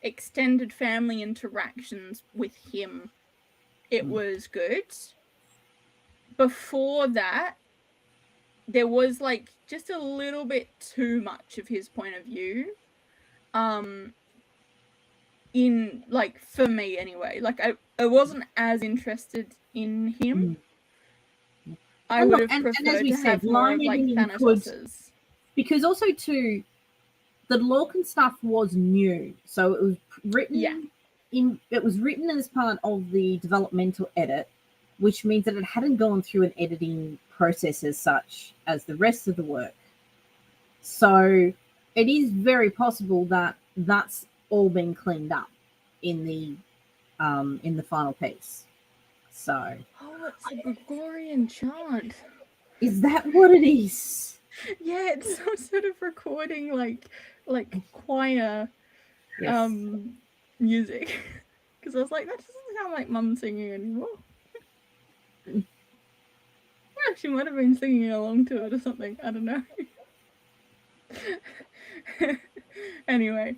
extended family interactions with him, it was good. Before that, there was like just a little bit too much of his point of view. In like, for me anyway, like I wasn't as interested in him. I would have preferred to have more of like Thanatos's. Because also too, the Lorcan stuff was new, so it was written it was written as part of the developmental edit, which means that it hadn't gone through an editing process as such as the rest of the work. So it is very possible that that's all been cleaned up in the final piece. So it's a Gregorian chant. Is that what it is? Yeah, it's some sort of recording like choir music. Because I was like, that doesn't sound like Mum singing anymore. Yeah, she might have been singing along to it or something. I don't know. Anyway,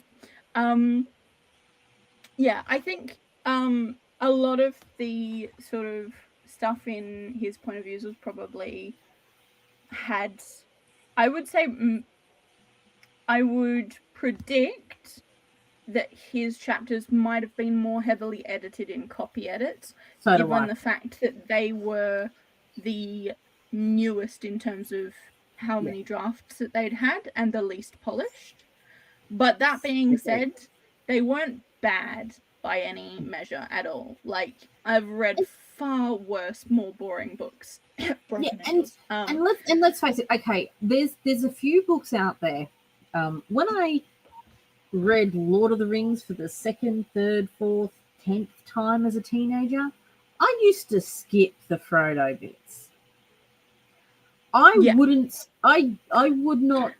yeah, I think a lot of the sort of stuff in his point of views was probably had, I would say, I would predict that his chapters might have been more heavily edited in copy edits, given the fact that they were the newest in terms of how many drafts that they'd had and the least polished. But that being said, they weren't bad by any measure at all. Like, I've read far worse, more boring books. And let's face it. Okay, there's a few books out there. When I read Lord of the Rings for the second, third, fourth, 10th time as a teenager, I used to skip the Frodo bits. I would not.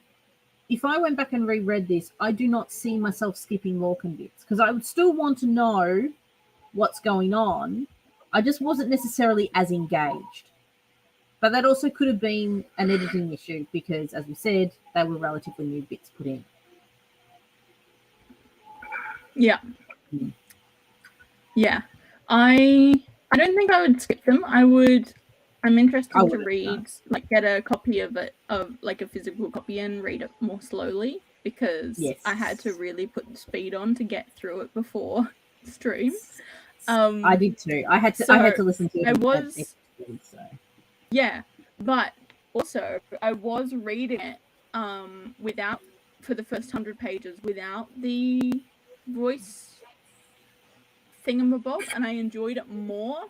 If I went back and reread this, I do not see myself skipping Lorcan bits because I would still want to know what's going on. I just wasn't necessarily as engaged. But that also could have been an editing issue because, as we said, they were relatively new bits put in. Yeah. Yeah. I don't think I would skip them. I'm interested to read, like, get a copy of it, of like a physical copy, and read it more slowly because I had to really put the speed on to get through it before stream. I did too. I had to listen to it. Yeah, but also I was reading it without, for the first 100 pages, without the voice thingamabob, and I enjoyed it more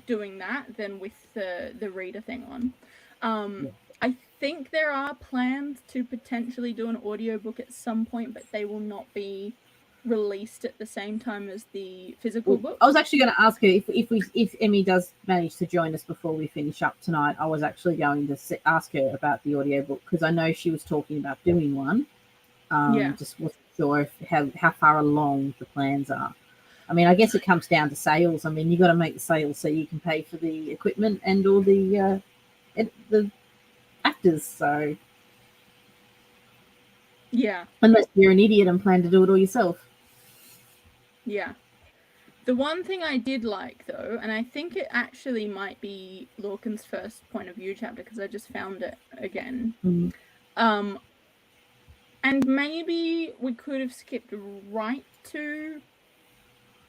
doing that than with the reader thing on. I think there are plans to potentially do an audiobook at some point, but they will not be released at the same time as the physical book. I was actually going to ask her if Emmy does manage to join us before we finish up tonight. I was actually going to ask her about the audiobook because I know she was talking about doing one. Just wasn't sure how far along the plans are. I mean, I guess it comes down to sales. I mean, you got to make the sales so you can pay for the equipment and all the actors. So yeah, unless you're an idiot and plan to do it all yourself. Yeah. The one thing I did like, though, and I think it actually might be Lorcan's first point of view chapter because I just found it again. And maybe we could have skipped right to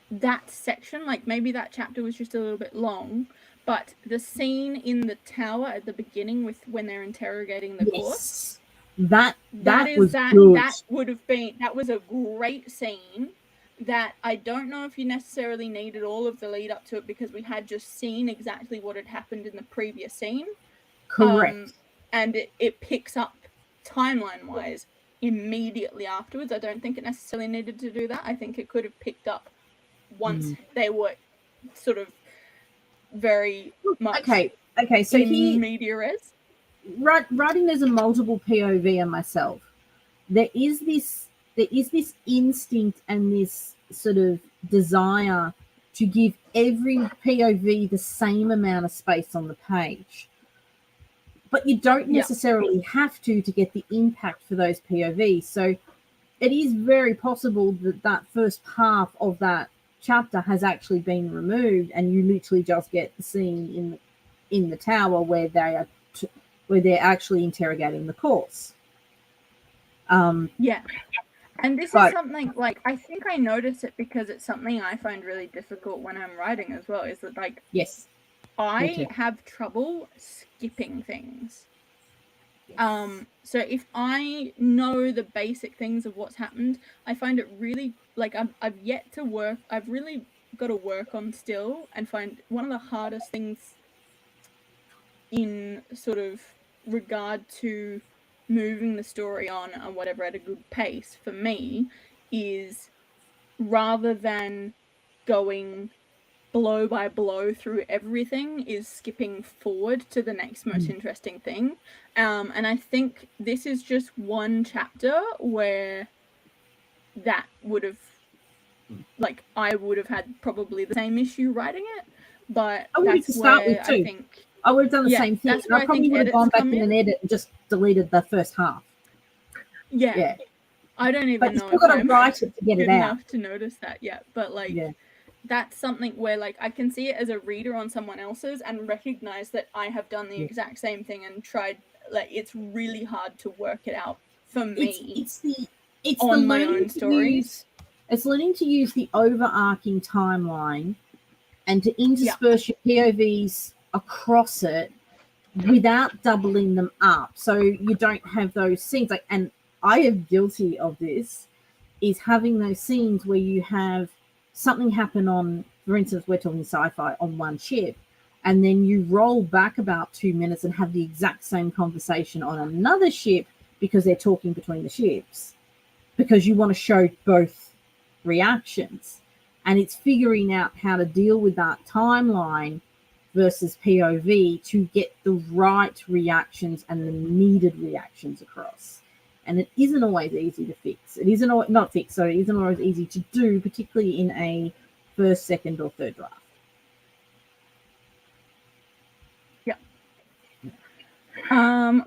that section. Like, maybe that chapter was just a little bit long. But the scene in the tower at the beginning with when they're interrogating the corpse. That was good. That was a great scene. That I don't know if you necessarily needed all of the lead up to it because we had just seen exactly what had happened in the previous scene. Correct. And it picks up timeline wise immediately afterwards. I don't think it necessarily needed to do that. I think it could have picked up once they were sort of very much Okay. So in media res. Writing as a multiple POV on myself, there is this instinct and this sort of desire to give every POV the same amount of space on the page. But you don't necessarily have to get the impact for those POVs. So it is very possible that first half of that chapter has actually been removed, and you literally just get the scene in the tower where they're actually interrogating the course. And this is something, like, I think I notice it because it's something I find really difficult when I'm writing as well, is that, like, yes, I have trouble skipping things. So if I know the basic things of what's happened, I find it really, like, I've really got to work on still, and find one of the hardest things in sort of regard to moving the story on and whatever at a good pace for me is, rather than going blow by blow through everything, is skipping forward to the next most interesting thing. And I think this is just one chapter where that would have, like, I would have had probably the same issue writing it, but that's where I think I would have done the same thing. I probably would have gone back in and edit and just deleted the first half. Yeah. I don't even know if I'm write it to get good it out enough to notice that yet. But like, that's something where, like, I can see it as a reader on someone else's and recognize that I have done the exact same thing and tried. Like, it's really hard to work it out for me. It's on my own stories. It's learning to use the overarching timeline and to intersperse your POVs across it without doubling them up, so you don't have those scenes. Like, and I am guilty of this, is having those scenes where you have something happen on, for instance, we're talking sci-fi, on one ship, and then you roll back about 2 minutes and have the exact same conversation on another ship because they're talking between the ships, because you want to show both reactions. And it's figuring out how to deal with that timeline versus POV to get the right reactions and the needed reactions across. And it isn't always easy to fix. It isn't always easy to do, particularly in a first, second, or third draft.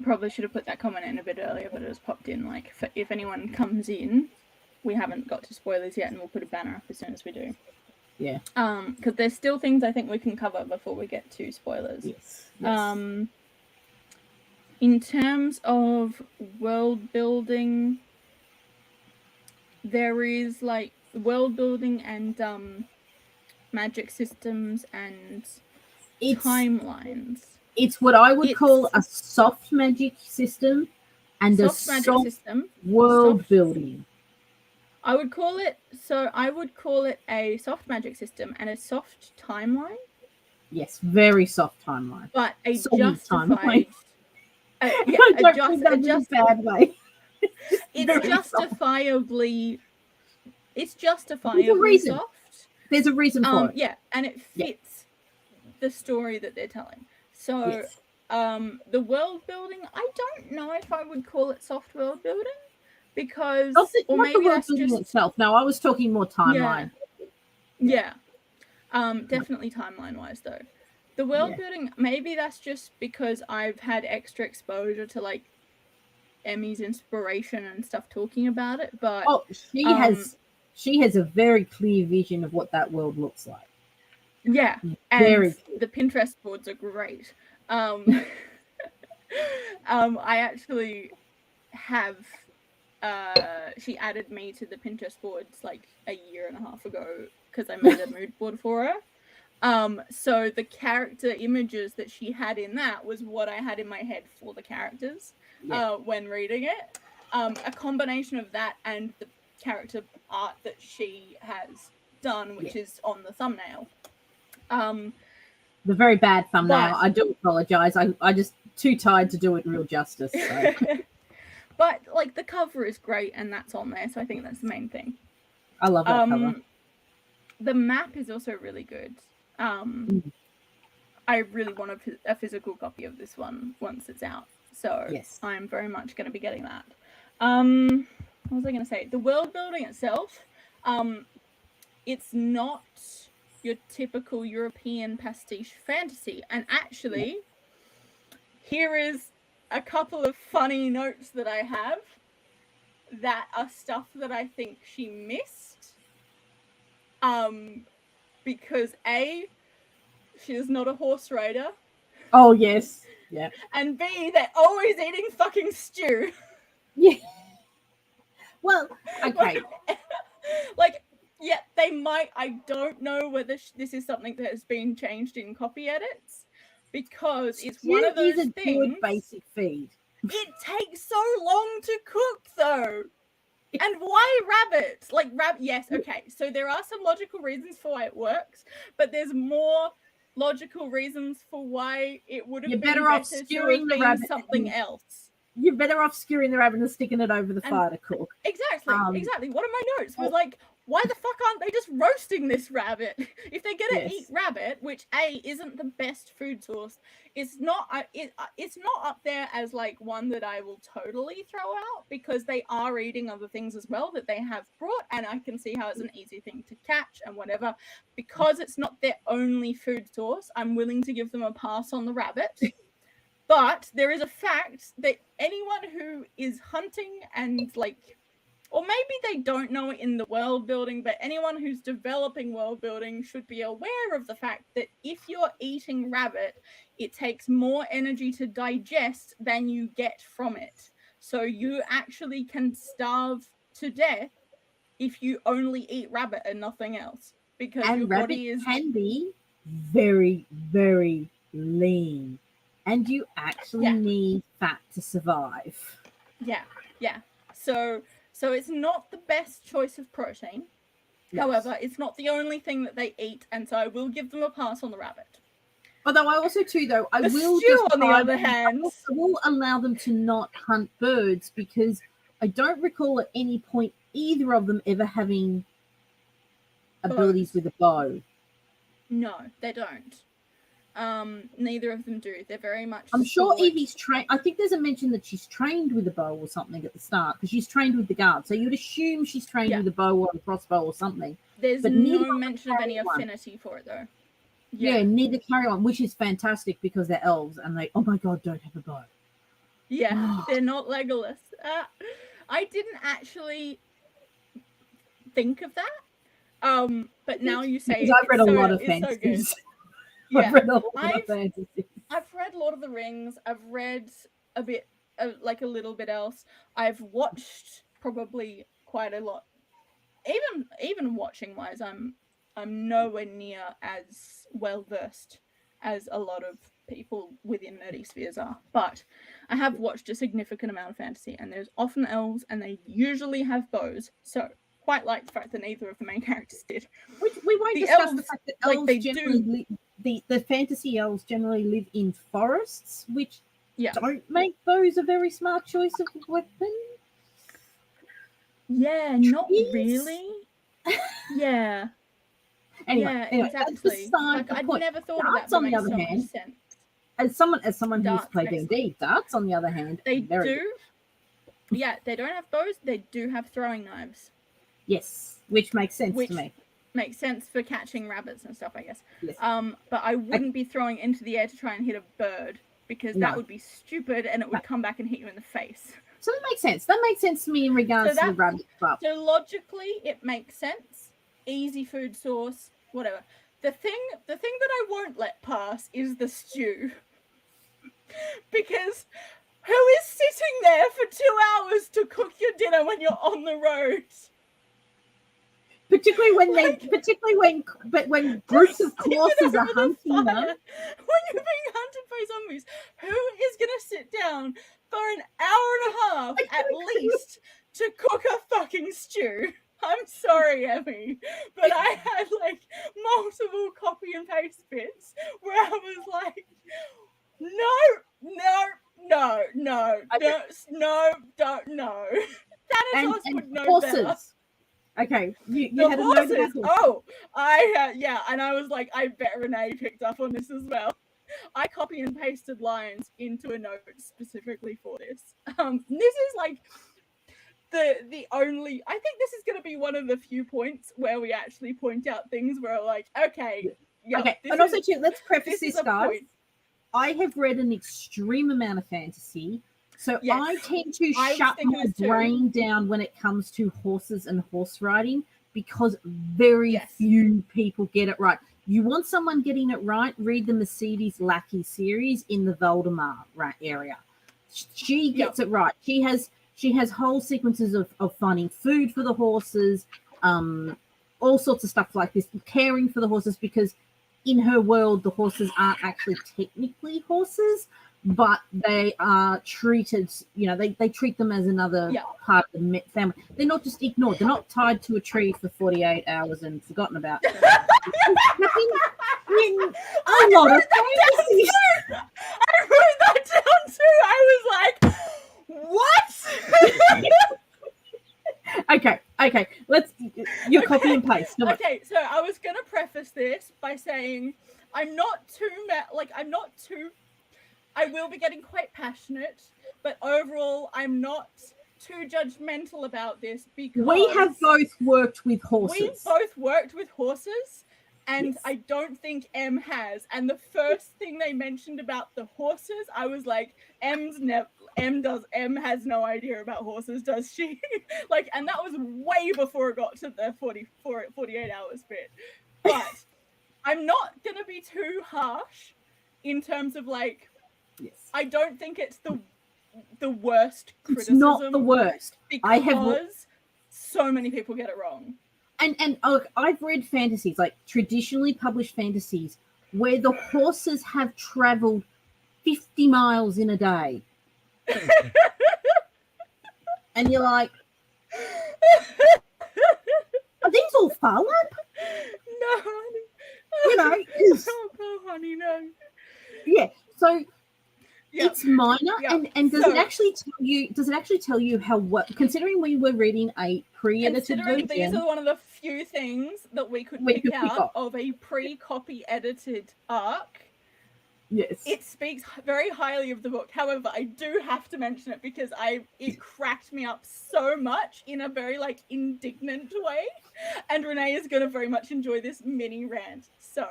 Probably should have put that comment in a bit earlier, but it has popped in. Like, if anyone comes in, we haven't got to spoilers yet, and we'll put a banner up as soon as we do. Yeah. Because there's still things I think we can cover before we get to spoilers. Yes. In terms of world building, there is, like, world building and magic systems and timelines. It's what I would call a soft magic system and a soft world building. I would call it a soft magic system and a soft timeline. Yes, very soft timeline. But a justified timeline. Bad way. It's justifiably soft. There's a reason for it. Yeah, and it fits the story that they're telling. So, the world building, I don't know if I would call it soft world building, because or maybe that's just itself. No, I was talking more timeline. Yeah. Definitely timeline wise though. The world building, maybe that's just because I've had extra exposure to, like, Emmy's inspiration and stuff talking about it, but she has a very clear vision of what that world looks like. Yeah, and the Pinterest boards are great. I actually have. She added me to the Pinterest boards like a year and a half ago because I made a mood board for her. So the character images that she had in that was what I had in my head for the characters when reading it. A combination of that and the character art that she has done, which is on the thumbnail. The very bad thumbnail. I do apologize. I just too tired to do it real justice. So. But like the cover is great, and that's on there, so I think that's the main thing. I love that cover. The map is also really good. I really want a physical copy of this one once it's out, so Yes. I'm very much going to be getting that. What was I going to say? The world building itself, it's not your typical European pastiche fantasy, and actually, here is a couple of funny notes that I have that are stuff that I think she missed. Because A, she is not a horse rider. Oh, yes. Yeah. And B, they're always eating fucking stew. Yeah. Well, okay. Like, yeah, they might. I don't know whether this is something that has been changed in copy edits, because it's one of those things. Good basic feed. It takes so long to cook, though. And why rabbit? Like, yes, okay. So there are some logical reasons for why it works, but there's more logical reasons for why it would have been better off skewering the rabbit something else. You're better off skewering the rabbit and sticking it over the fire to cook. Exactly. One of my notes was like, why the fuck aren't they just roasting this rabbit? If they're gonna eat rabbit, which A, isn't the best food source, it's not up there as like one that I will totally throw out, because they are eating other things as well that they have brought, and I can see how it's an easy thing to catch and whatever. Because it's not their only food source, I'm willing to give them a pass on the rabbit. But there is a fact that anyone who is hunting and like, or maybe they don't know it in the world building, but anyone who's developing world building should be aware of the fact that if you're eating rabbit, it takes more energy to digest than you get from it. So you actually can starve to death if you only eat rabbit and nothing else, because your body can be very, very lean, and you actually need fat to survive. Yeah. So it's not the best choice of protein. Yes. However, it's not the only thing that they eat, and so I will give them a pass on the rabbit. Although I also too, though, I will allow them to not hunt birds, because I don't recall at any point either of them ever having abilities with a bow. No, they don't. Neither of them do. They're very much. I'm sure Evie's trained. I think there's a mention that she's trained with a bow or something at the start, because she's trained with the guard. So you'd assume she's trained with a bow or a crossbow or something. There's no mention of any affinity for it, though. Yeah, neither carry on, which is fantastic because they're elves and they, oh my god, don't have a bow. Yeah, they're not Legolas. I didn't actually think of that. But now you say I've read a lot of fantasies. Yeah, I've read a lot of fantasies. I've read Lord of the Rings. I've read a bit, like a little bit else. I've watched probably quite a lot. Even watching wise, I'm nowhere near as well versed as a lot of people within nerdy spheres are. But I have watched a significant amount of fantasy, and there's often elves, and they usually have bows. So quite like the fact that neither of the main characters did. We won't discuss the fact that elves generally the fantasy elves generally live in forests, which don't make bows a very smart choice of weapon. Yeah, not really. Yeah. Anyway, exactly. That's beside the point. I'd never thought darts, of that. On the other hand, as someone who's played D&D, darts, on the other hand, they do. Yeah, they don't have bows. They do have throwing knives. Yes, which makes sense to me. Makes sense for catching rabbits and stuff, I guess. Yes. But I wouldn't be throwing into the air to try and hit a bird, because that would be stupid and it would come back and hit you in the face. So that makes sense. That makes sense to me in regards to the rabbit club. So logically, it makes sense. Easy food source, whatever. The thing that I won't let pass is the stew. Because who is sitting there for 2 hours to cook your dinner when you're on the road? Particularly when groups of horses are hunting them. When you're being hunted by zombies, who is going to sit down for an hour and a half at least to cook a fucking stew? I'm sorry, Emmy, but I had like multiple copy and paste bits where I was like, no, no, don't know. Thanatos would know horses. better. Okay, you The had a horses. note about horses. Oh, and I was like, I bet Renee picked up on this as well. I copy and pasted lines into a note specifically for this. This is like the only. I think this is going to be one of the few points where we actually point out things where we're like, okay, yeah. Okay, and also too, let's preface this, guys. I have read an extreme amount of fantasy, so Yes. I tend to shut my brain down when it comes to horses and horse riding because very few people get it right. You want someone getting it right, read the Mercedes Lackey series in the Valdemar area. She gets it right. She has whole sequences of finding food for the horses, all sorts of stuff like this, caring for the horses, because in her world, the horses aren't actually technically horses, but they are treated, they treat them as another part of the family. They're not just ignored. They're not tied to a tree for 48 hours and forgotten about. I wrote that down too. I was like, what? Okay. You're copy and paste. Okay, so I was going to preface this by saying I will be getting quite passionate, but overall I'm not too judgmental about this because we have both worked with horses. We've both worked with horses, and I don't think Em has. And the first thing they mentioned about the horses, I was like, Em has no idea about horses, does she? And that was way before it got to the 48 hours bit. But I'm not gonna be too harsh in terms of I don't think it's the worst criticism. It's not the worst. Because so many people get it wrong. And I've read fantasies, like traditionally published fantasies, where the horses have traveled 50 miles in a day. And you're like, are these all Farlap? No, honey. Oh, honey, no. Yeah, so it's minor, and does it actually tell you how considering we were reading a pre-edited version? These are one of the few things that we could pick out of a pre-copy edited arc. Yes. It speaks very highly of the book. However, I do have to mention it because it cracked me up so much in a very indignant way. And Renee is going to very much enjoy this mini rant. So,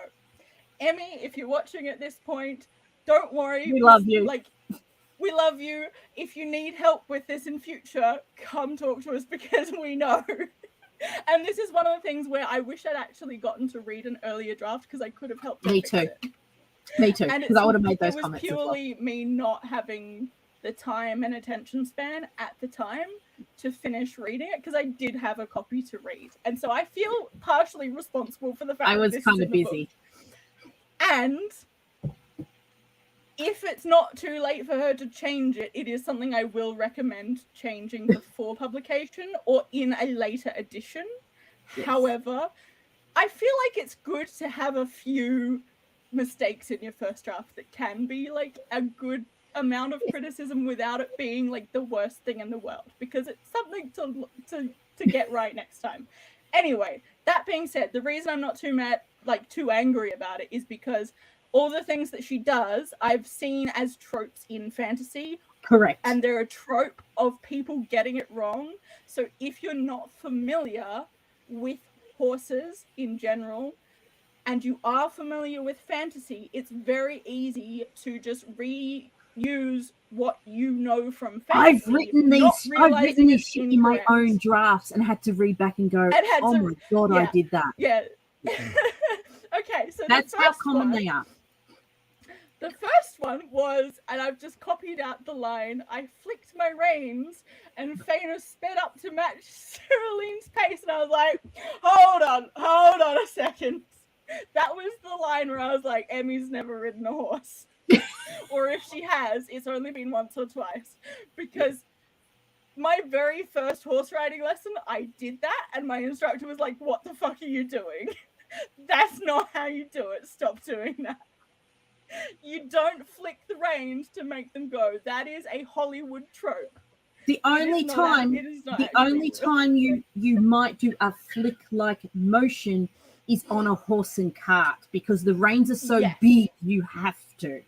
Emmy, if you're watching at this point, don't worry. We love you. We love you. If you need help with this in future, come talk to us because we know. And this is one of the things where I wish I'd actually gotten to read an earlier draft because I could have helped. Me too. Because I would have made those comments. It was purely me not having the time and attention span at the time to finish reading it because I did have a copy to read. And so I feel partially responsible for the fact I was kind of busy. And if it's not too late for her to change it, it is something I will recommend changing before publication or in a later edition. Yes. However, I feel like it's good to have a few mistakes in your first draft that can be a good amount of criticism without it being the worst thing in the world, because it's something to get right next time. Anyway, that being said, the reason I'm not too angry about it is because all the things that she does, I've seen as tropes in fantasy. Correct. And they're a trope of people getting it wrong. So if you're not familiar with horses in general, and you are familiar with fantasy, it's very easy to just reuse what you know from fantasy. I've written this shit in my own drafts and had to read back and go, oh my God, I did that. Yeah. Okay, so that's how common they are. The first one was, and I've just copied out the line, I flicked my reins and Faina sped up to match Cyrilline's pace. And I was like, hold on a second. That was the line where I was like, Emmy's never ridden a horse. Or if she has, it's only been once or twice. Because my very first horse riding lesson, I did that. And my instructor was like, what the fuck are you doing? That's not how you do it. Stop doing that. You don't flick the reins to make them go. That is a Hollywood trope. The only time you might do a flick-like motion is on a horse and cart, because the reins are so big you have to.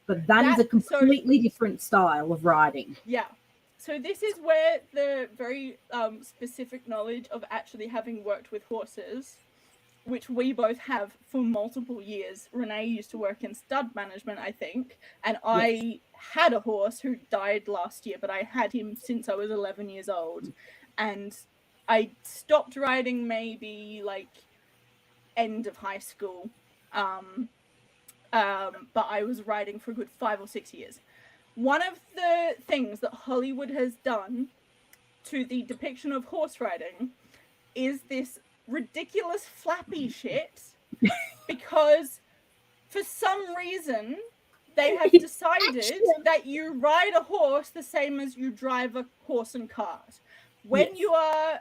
But that is a completely different style of riding. Yeah. So this is where the very specific knowledge of actually having worked with horses, which we both have for multiple years. Renee used to work in stud management, I think, and I had a horse who died last year, but I had him since I was 11 years old, and I stopped riding maybe like end of high school, but I was riding for a good 5 or 6 years. One of the things that Hollywood has done to the depiction of horse riding is this ridiculous flappy shit, because for some reason they have decided that you ride a horse the same as you drive a horse and cart. When you are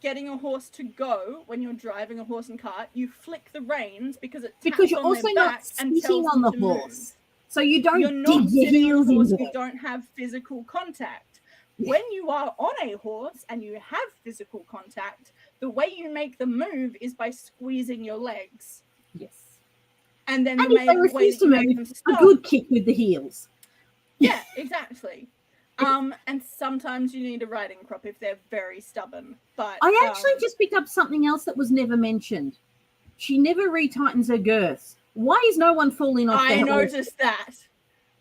getting a horse to go, when you're driving a horse and cart, you flick the reins because you're also not sitting on the horse, so you don't. You're not sitting on a horse. You don't have physical contact. When you are on a horse and you have physical contact, the way you make them move is by squeezing your legs. Yes. And then if they refuse to move, a good kick with the heels. Yeah, exactly. And sometimes you need a riding crop if they're very stubborn. But I actually just picked up something else that was never mentioned. She never retightens her girths. Why is no one falling off their horse?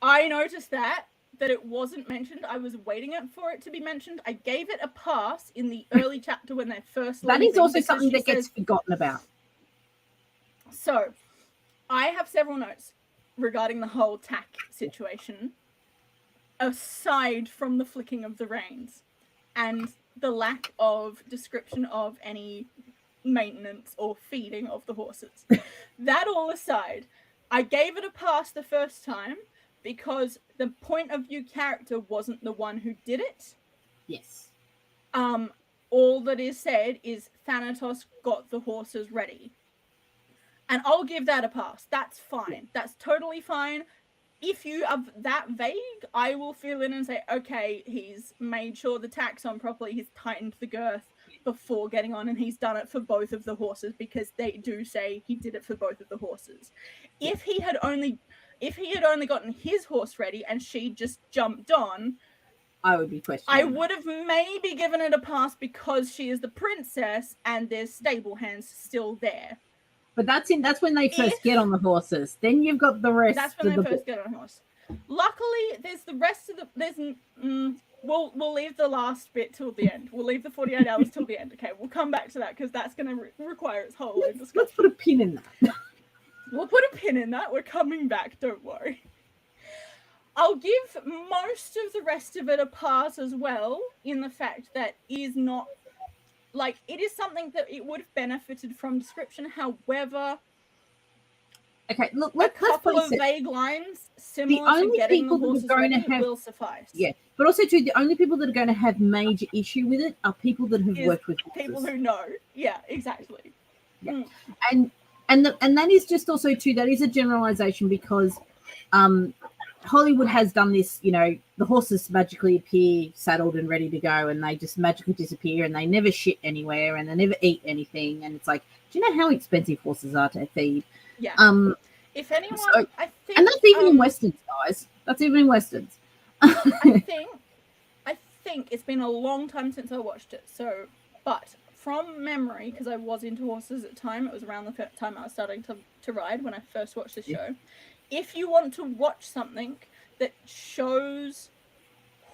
I noticed that it wasn't mentioned. I was waiting for it to be mentioned. I gave it a pass in the early chapter when they first That is also something that gets forgotten about. So, I have several notes regarding the whole tack situation, aside from the flicking of the reins and the lack of description of any maintenance or feeding of the horses. That all aside, I gave it a pass the first time because the point of view character wasn't the one who did it. Yes. All that is said is Thanatos got the horses ready. And I'll give that a pass. That's fine. Yeah. That's totally fine. If you are that vague, I will fill in and say, okay, he's made sure the tack's on properly, he's tightened the girth before getting on, and he's done it for both of the horses, because they do say he did it for both of the horses. If he had only gotten his horse ready and she just jumped on, I would be questioning. I would have maybe given it a pass because she is the princess and there's stable hands still there. But that's when they first get on the horses. Then you've got the rest. That's when they first get on the horse. Luckily, there's the rest of the. We'll leave the last bit till the end. We'll leave the 48 hours till the end. Okay, we'll come back to that because that's going to require its whole own discussion. Let's put a pin in that. We'll put a pin in that. We're coming back. Don't worry. I'll give most of the rest of it a pass as well, in the fact that is not. Like, it is something that it would have benefited from description. However, okay, look, a couple of vague lines similar to getting the horses ready will suffice. Yeah, but also, too, the only people that are going to have major issue with it are people that have worked with horses. People who know. Yeah, exactly. Yeah. And that is just also, too, that is a generalization because Hollywood has done this, you know, the horses magically appear saddled and ready to go, and they just magically disappear, and they never shit anywhere, and they never eat anything. And it's like, do you know how expensive horses are to feed? Yeah. If anyone, I think, and that's even in westerns, guys. That's even in westerns. I think it's been a long time since I watched it. So, but from memory, because I was into horses at the time, it was around the time I was starting to ride when I first watched the show. If you want to watch something that shows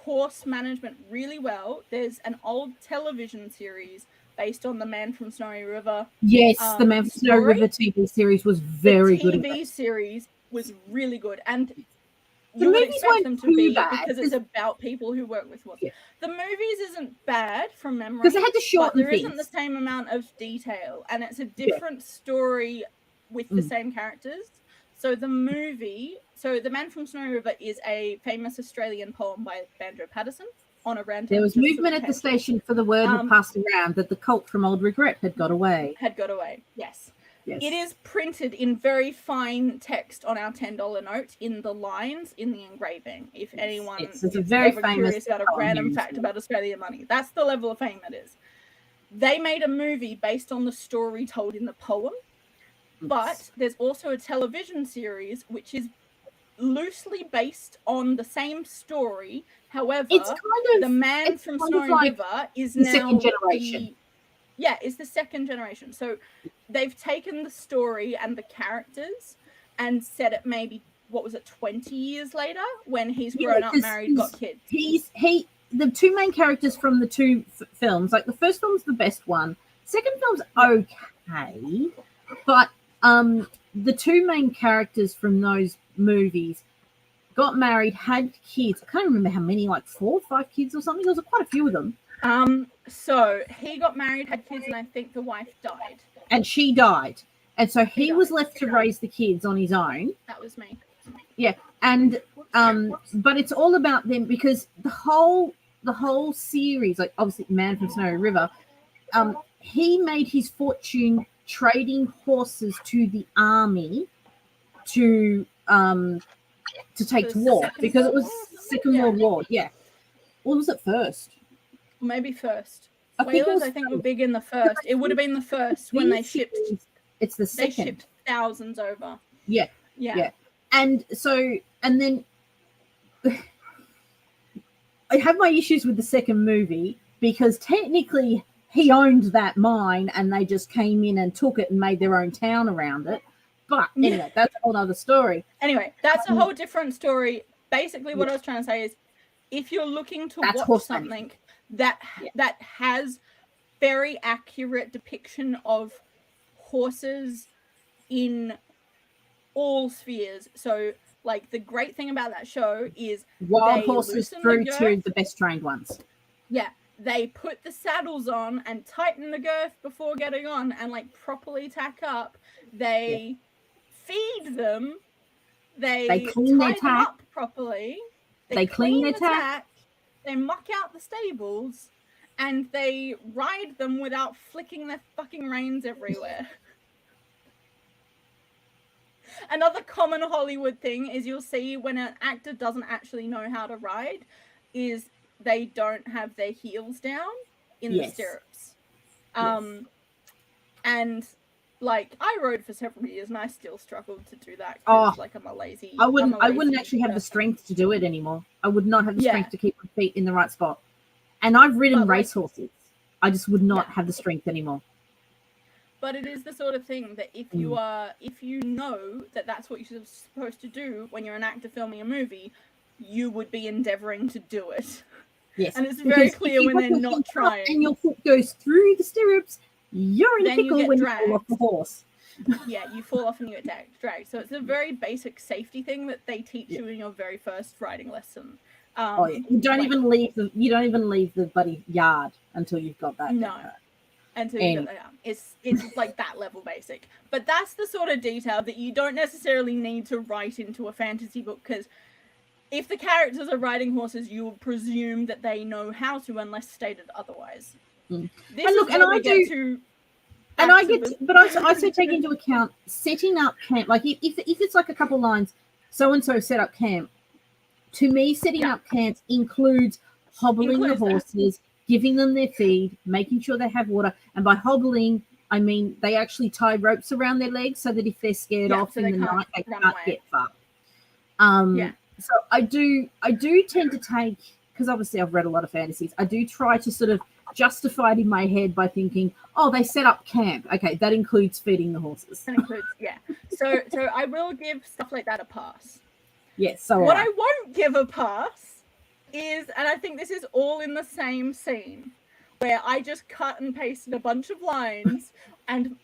horse management really well, there's an old television series based on The Man from Snowy River. Yes, The Man from Snowy River TV series was very good. The TV series was really good. And you would expect them to be because it's about people who work with horses. Yeah. The movies isn't bad from memory. Because they had to shorten things. There isn't the same amount of detail. And it's a different story with the same characters. So the Man from Snowy River is a famous Australian poem by Banjo Paterson on a random. There was movement at the station for the word had passed around that the cult from Old Regret had got away. Yes. Yes. It is printed in very fine text on our $10 note in the lines in the engraving. If anyone It's a is very ever famous curious about a poem random here in fact about Australian money, that's the level of fame it is. They made a movie based on the story told in the poem, but there's also a television series which is loosely based on the same story. However, it's kind of the man it's from kind of Snowy like River is the now second generation. it's the second generation. So they've taken the story and the characters and set it maybe, what was it, 20 years later when he's grown up, married, got kids. The two main characters from the two films, like the first film's the best one. Second film's okay, but the two main characters from those movies got married, had kids. I can't remember how many, like 4 or 5 kids or something. There was quite a few of them. So he got married, had kids, and I think the wife died. And she died. And so he was left to raise the kids on his own. That was me. Yeah. And but it's all about them, because the whole series, like obviously Man from Snowy River, he made his fortune trading horses to the army to take to war, because it was Second World War. Yeah. Or was it first? Maybe first. Whalers, I think, were big in the first. It would have been the first when they shipped. It's the second. They shipped thousands over. Yeah. And so, and then I have my issues with the second movie, because technically he owned that mine and they just came in and took it and made their own town around it. But anyway, that's a whole other story. Anyway, that's a whole different story. Basically, what I was trying to say is, if you're looking to watch something that has very accurate depiction of horses in all spheres. So, like, the great thing about that show is wild horses through to the best trained ones. Yeah, they put the saddles on and tighten the girth before getting on and, like, properly tack up. They feed them. They clean their tie them up properly. They clean their tack. They muck out the stables, and they ride them without flicking their fucking reins everywhere. Another common Hollywood thing is, you'll see when an actor doesn't actually know how to ride, is they don't have their heels down in the stirrups. And like, I rode for several years and I still struggled to do that. Like, I'm a lazy. I wouldn't actually have the strength to do it anymore. I would not have the strength to keep my feet in the right spot. And I've ridden racehorses. I just would not have the strength anymore. But it is the sort of thing that if you know that that's what you're supposed to do when you're an actor filming a movie, you would be endeavoring to do it. Yes. And it's very clear when they're not trying. And your foot goes through the stirrups, you're in a pickle when you fall off the horse. Yeah, you fall off and you get dragged. So it's a very basic safety thing that they teach you in your very first riding lesson. You don't even leave the bloody yard until you've got that. No. Until you get that. It's like that level basic. But that's the sort of detail that you don't necessarily need to write into a fantasy book, because if the characters are riding horses, you will presume that they know how to, unless stated otherwise. This but I also take into account setting up camp. Like, if it's like a couple lines, so and so set up camp. To me, setting up camps includes hobbling the horses, giving them their feed, making sure they have water. And by hobbling, I mean they actually tie ropes around their legs so that if they're scared off in the night, they can't get far. So I do tend to take, because obviously I've read a lot of fantasies, I do try to sort of justify it in my head by thinking, oh, they set up camp. Okay, that includes feeding the horses. That includes, So I will give stuff like that a pass. Yes. So what I won't give a pass is, and I think this is all in the same scene, where I just cut and pasted a bunch of lines, and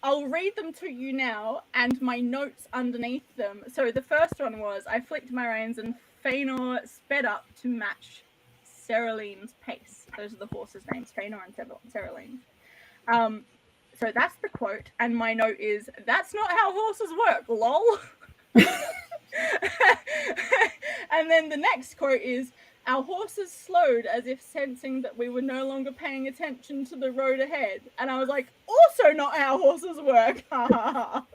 I'll read them to you now, and my notes underneath them. So the first one was, I flicked my reins and Fëanor sped up to match Ceraline's pace. Those are the horses' names, Fëanor and Ceraline. So that's the quote, and my note is, that's not how horses work, lol. And then the next quote is, Our horses slowed as if sensing that we were no longer paying attention to the road ahead. And I was like, also not how horses work. I'm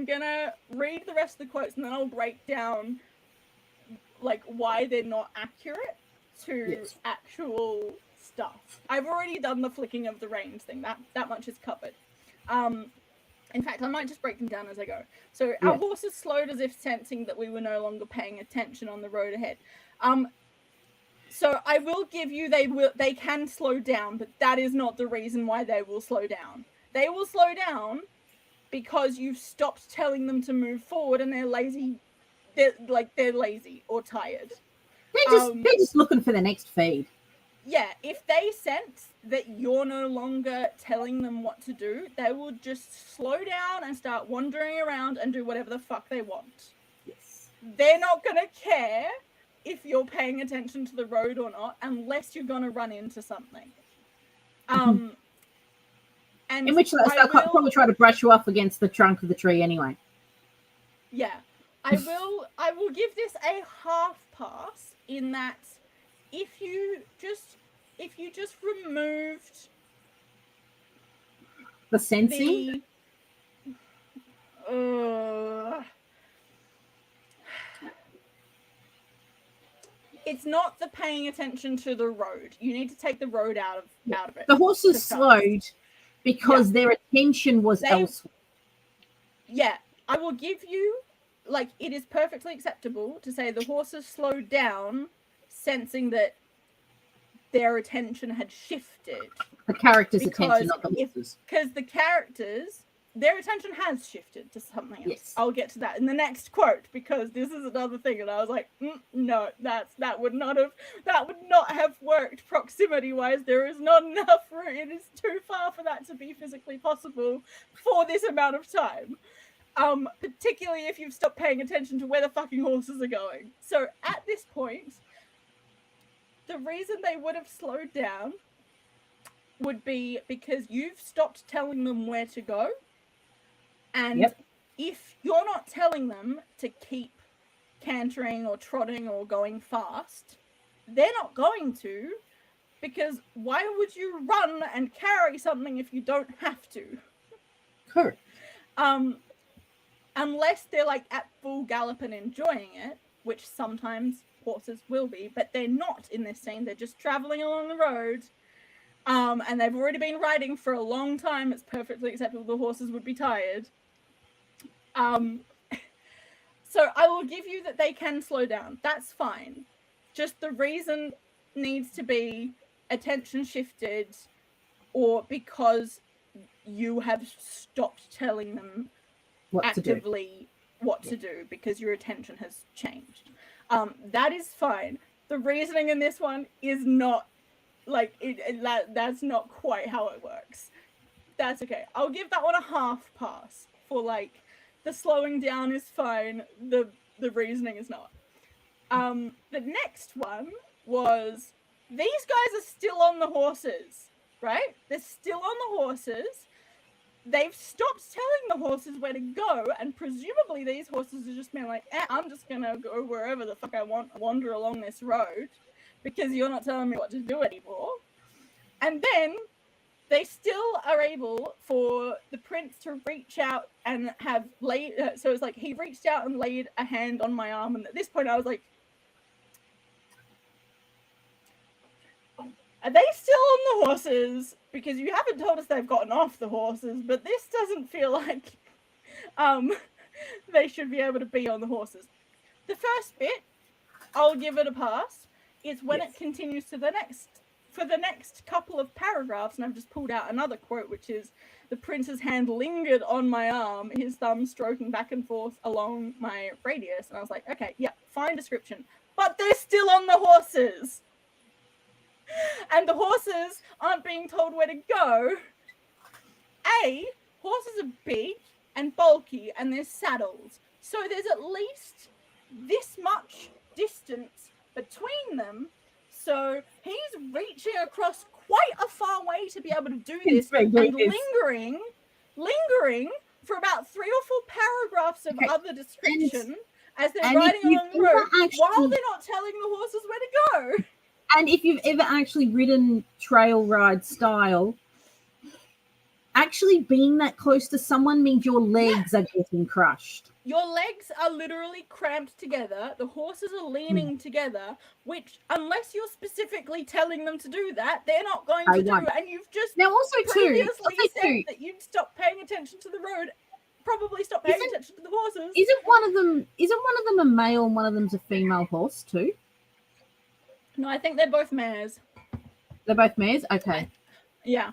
gonna read the rest of the quotes and then I'll break down like why they're not accurate to actual stuff. I've already done the flicking of the reins thing. That much is covered. In fact, I might just break them down as I go. So our horses slowed as if sensing that we were no longer paying attention on the road ahead. So I will give you they can slow down, but that is not the reason why they will slow down. They will slow down because you've stopped telling them to move forward and they're lazy. They're lazy or tired. They're just looking for the next feed. Yeah, if they sense that you're no longer telling them what to do, they will just slow down and start wandering around and do whatever the fuck they want. Yes. They're not going to care if you're paying attention to the road or not, unless you're going to run into something. And in which case, they'll probably try to brush you off against the trunk of the tree anyway. Yeah. I will give this a half pass in that if you just removed the sensing, it's not the paying attention to the road. You need to take the road out of it. The horses slowed because their attention was elsewhere. Yeah, I will give you, like, it is perfectly acceptable to say the horses slowed down, sensing that their attention had shifted. The characters' attention, not the horses. Because the characters, their attention has shifted to something else. Yes. I'll get to that in the next quote, because this is another thing, and I was like, no, that would not have worked proximity-wise. There is not enough room. It is too far for that to be physically possible for this amount of time. Particularly if you've stopped paying attention to where the fucking horses are going. So at this point, the reason they would have slowed down would be because you've stopped telling them where to go. And if you're not telling them to keep cantering or trotting or going fast, they're not going to, because why would you run and carry something if you don't have to? Correct. Unless they're like at full gallop and enjoying it, which sometimes horses will be, but they're not in this scene. They're just traveling along the road, and they've already been riding for a long time. It's perfectly acceptable the horses would be tired. So I will give you that they can slow down. That's fine. Just the reason needs to be attention shifted, or because you have stopped telling them what to do because your attention has changed. That is fine. The reasoning in this one is not like that's not quite how it works. That's okay. I'll give that one a half pass for like the slowing down is fine, the reasoning is not. The next one was these guys are still on the horses, right? They're still on the horses. They've stopped telling the horses where to go, and presumably these horses are just being like, I'm just going to go wherever the fuck I want, wander along this road, because you're not telling me what to do anymore. And then they still are able for the prince to reach out and have laid, so it's like he reached out and laid a hand on my arm, and at this point I was like, are they still on the horses? Because you haven't told us they've gotten off the horses, but this doesn't feel like they should be able to be on the horses. The first bit, I'll give it a pass. It's when it continues to the next couple of paragraphs, and I've just pulled out another quote, which is, the prince's hand lingered on my arm, his thumb stroking back and forth along my radius. And I was like, okay, yeah, fine description. But they're still on the horses. And the horses aren't being told where to go. Horses are big and bulky, and there's saddles. So there's at least this much distance between them. So he's reaching across quite a far way to be able to do this, and lingering for about 3 or 4 paragraphs of other description as they're And riding if you've along the road ever while actually- they're not telling the horses where to go. And if you've ever actually ridden trail ride style, actually being that close to someone means your legs are getting crushed. Your legs are literally cramped together. The horses are leaning together, which, unless you're specifically telling them to do that, they're not going to do. And you've just Now, also previously said too, that you'd stop paying attention to the road, probably stop paying attention to the horses. Isn't one of them a male and one of them's a female horse too? No, I think they're both mares. They're both mares? Okay. Yeah.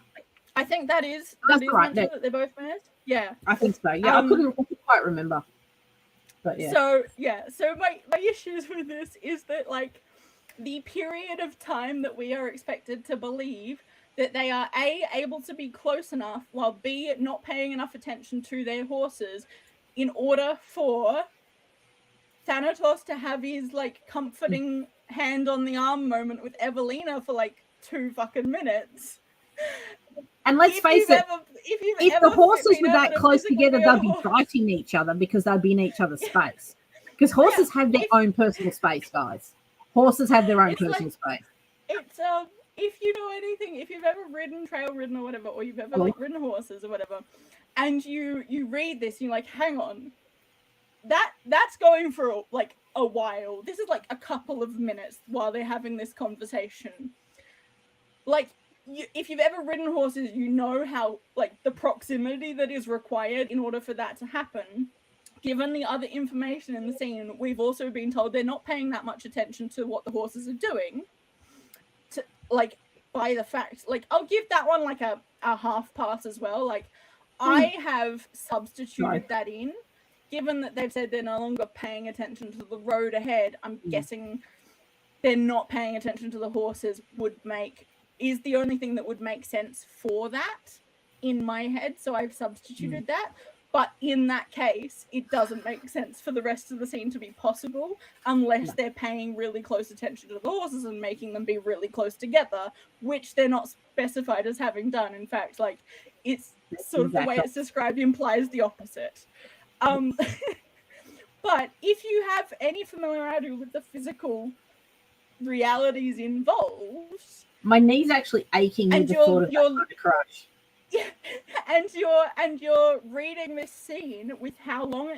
I think that is right. mentioned that they're both mares. Yeah. I think so. Yeah, I couldn't quite remember. But yeah. So my issues with this is that, like, the period of time that we are expected to believe that they are A, able to be close enough, while B, not paying enough attention to their horses in order for Thanatos to have his, like, comforting hand on the arm moment with Evelina for, like, 2 fucking minutes. And let's face it, if the horses were that close together, they'd be fighting each other because they'd be in each other's space. Because horses have their own personal space, guys. Horses have their own personal space. It's if you know anything, if you've ever trail ridden or whatever, or you've ever like ridden horses or whatever, and you read this, and you're like, hang on, that's going for like a while. This is like a couple of minutes while they're having this conversation. Like, if you've ever ridden horses, you know how, like, the proximity that is required in order for that to happen. Given the other information in the scene, we've also been told they're not paying that much attention to what the horses are doing. To, like, by the fact, like, I'll give that one like a half pass as well. Like, I have substituted that in, given that they've said they're no longer paying attention to the road ahead. I'm guessing they're not paying attention to the horses is the only thing that would make sense for that in my head. So I've substituted that. But in that case, it doesn't make sense for the rest of the scene to be possible unless they're paying really close attention to the horses and making them be really close together, which they're not specified as having done. In fact, like, it's sort of the way it's described implies the opposite. But if you have any familiarity with the physical realities involved, my knee's actually aching with the thought of that crush. Yeah, and you're reading this scene with how long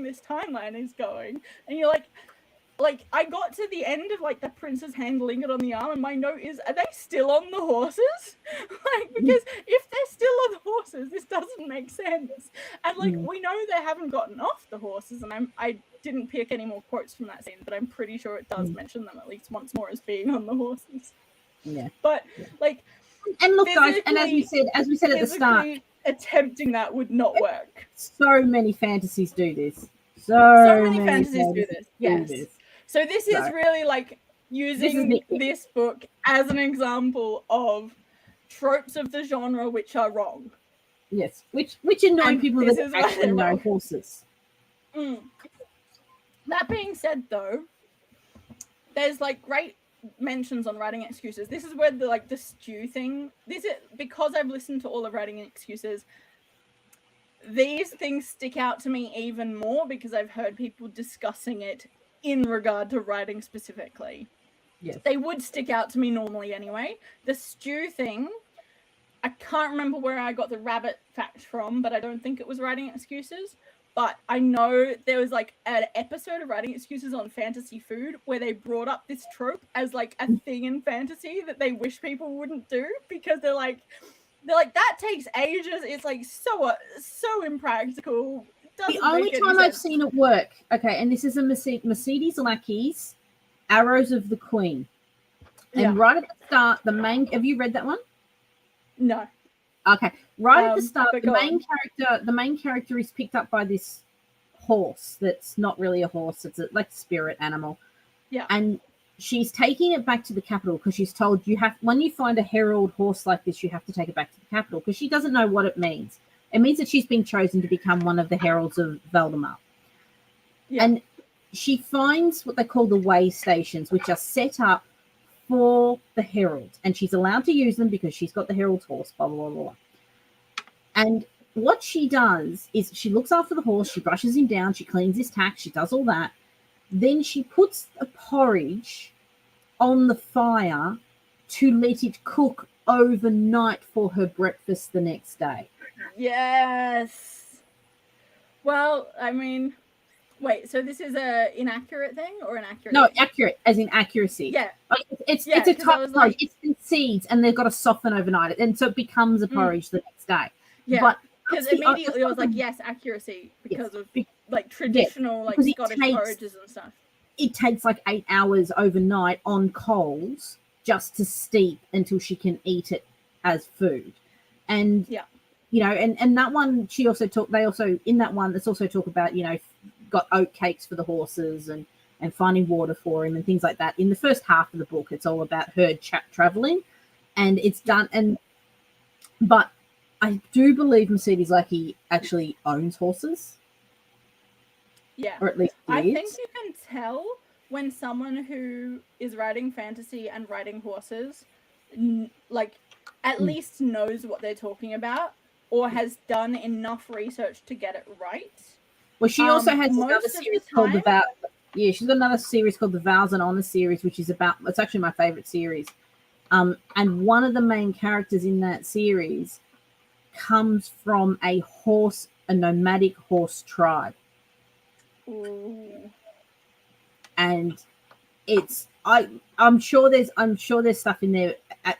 this timeline is going, and you're like I got to the end of like the princess handling it on the arm, and my note is, are they still on the horses? Like, because if they're still on the horses, this doesn't make sense. And like we know they haven't gotten off the horses, and I didn't pick any more quotes from that scene, but I'm pretty sure it does mention them at least once more as being on the horses. Yeah. But like, and look, guys, and as we said at the start, attempting that would not work. So many fantasies do this. So many fantasies do this. Yes. So this is really like using this book as an example of tropes of the genre which are wrong. Yes, which annoy people that actually know horses. That being said, though, there's like great mentions on writing excuses. This is where the stew thing. This is because I've listened to all of writing excuses. These things stick out to me even more because I've heard people discussing it in regard to writing specifically. Yes. They would stick out to me normally anyway. The stew thing, I can't remember where I got the rabbit fact from, but I don't think it was writing excuses. But I know there was like an episode of Writing Excuses on fantasy food where they brought up this trope as like a thing in fantasy that they wish people wouldn't do, because they're like that takes ages. It's like so impractical. The only time I've seen it work, okay, and this is a Mercedes Lackey's Arrows of the Queen, and right at the start, have you read that one? No. Okay, right at the start, the main character is picked up by this horse that's not really a horse; it's like a spirit animal. Yeah, and she's taking it back to the capital because she's told when you find a herald horse like this, you have to take it back to the capital, because she doesn't know what it means. It means that she's been chosen to become one of the heralds of Valdemar. Yeah. And she finds what they call the way stations, which are set up for the herald, and she's allowed to use them because she's got the herald's horse, blah, blah, blah, blah. And what she does is she looks after the horse, she brushes him down, she cleans his tack, she does all that. Then she puts a porridge on the fire to let it cook overnight for her breakfast the next day. Yes. Well, I mean, wait, so this is a inaccurate thing or an accurate No, thing? accurate, as in accuracy. Yeah. Like, it's Yeah, a 'cause I type was of porridge. like- It's in seeds, and they've got to soften overnight, and so it becomes a porridge the next day. Yeah, But because that's the- immediately I was like, yes, accuracy, because of like traditional like because it Scottish takes- porridges and stuff. it takes like 8 hours overnight on coals just to steep until she can eat it as food. And Yeah. you know, and that one she also they also in that one there's also talk about, you know, got oat cakes for the horses and finding water for him and things like that. In the first half of the book, it's all about her traveling, and it's done. But I do believe Mercedes Lackey actually owns horses. Yeah. Or at least I think you can tell when someone who is writing fantasy and writing horses, like, at least knows what they're talking about or has done enough research to get it right. Well, she also has most another of the series called time- she's got another series called the Vows and Honor series, which is about, it's actually my favorite series. And one of the main characters in that series comes from a nomadic horse tribe. Ooh. And it's I'm sure there's stuff in there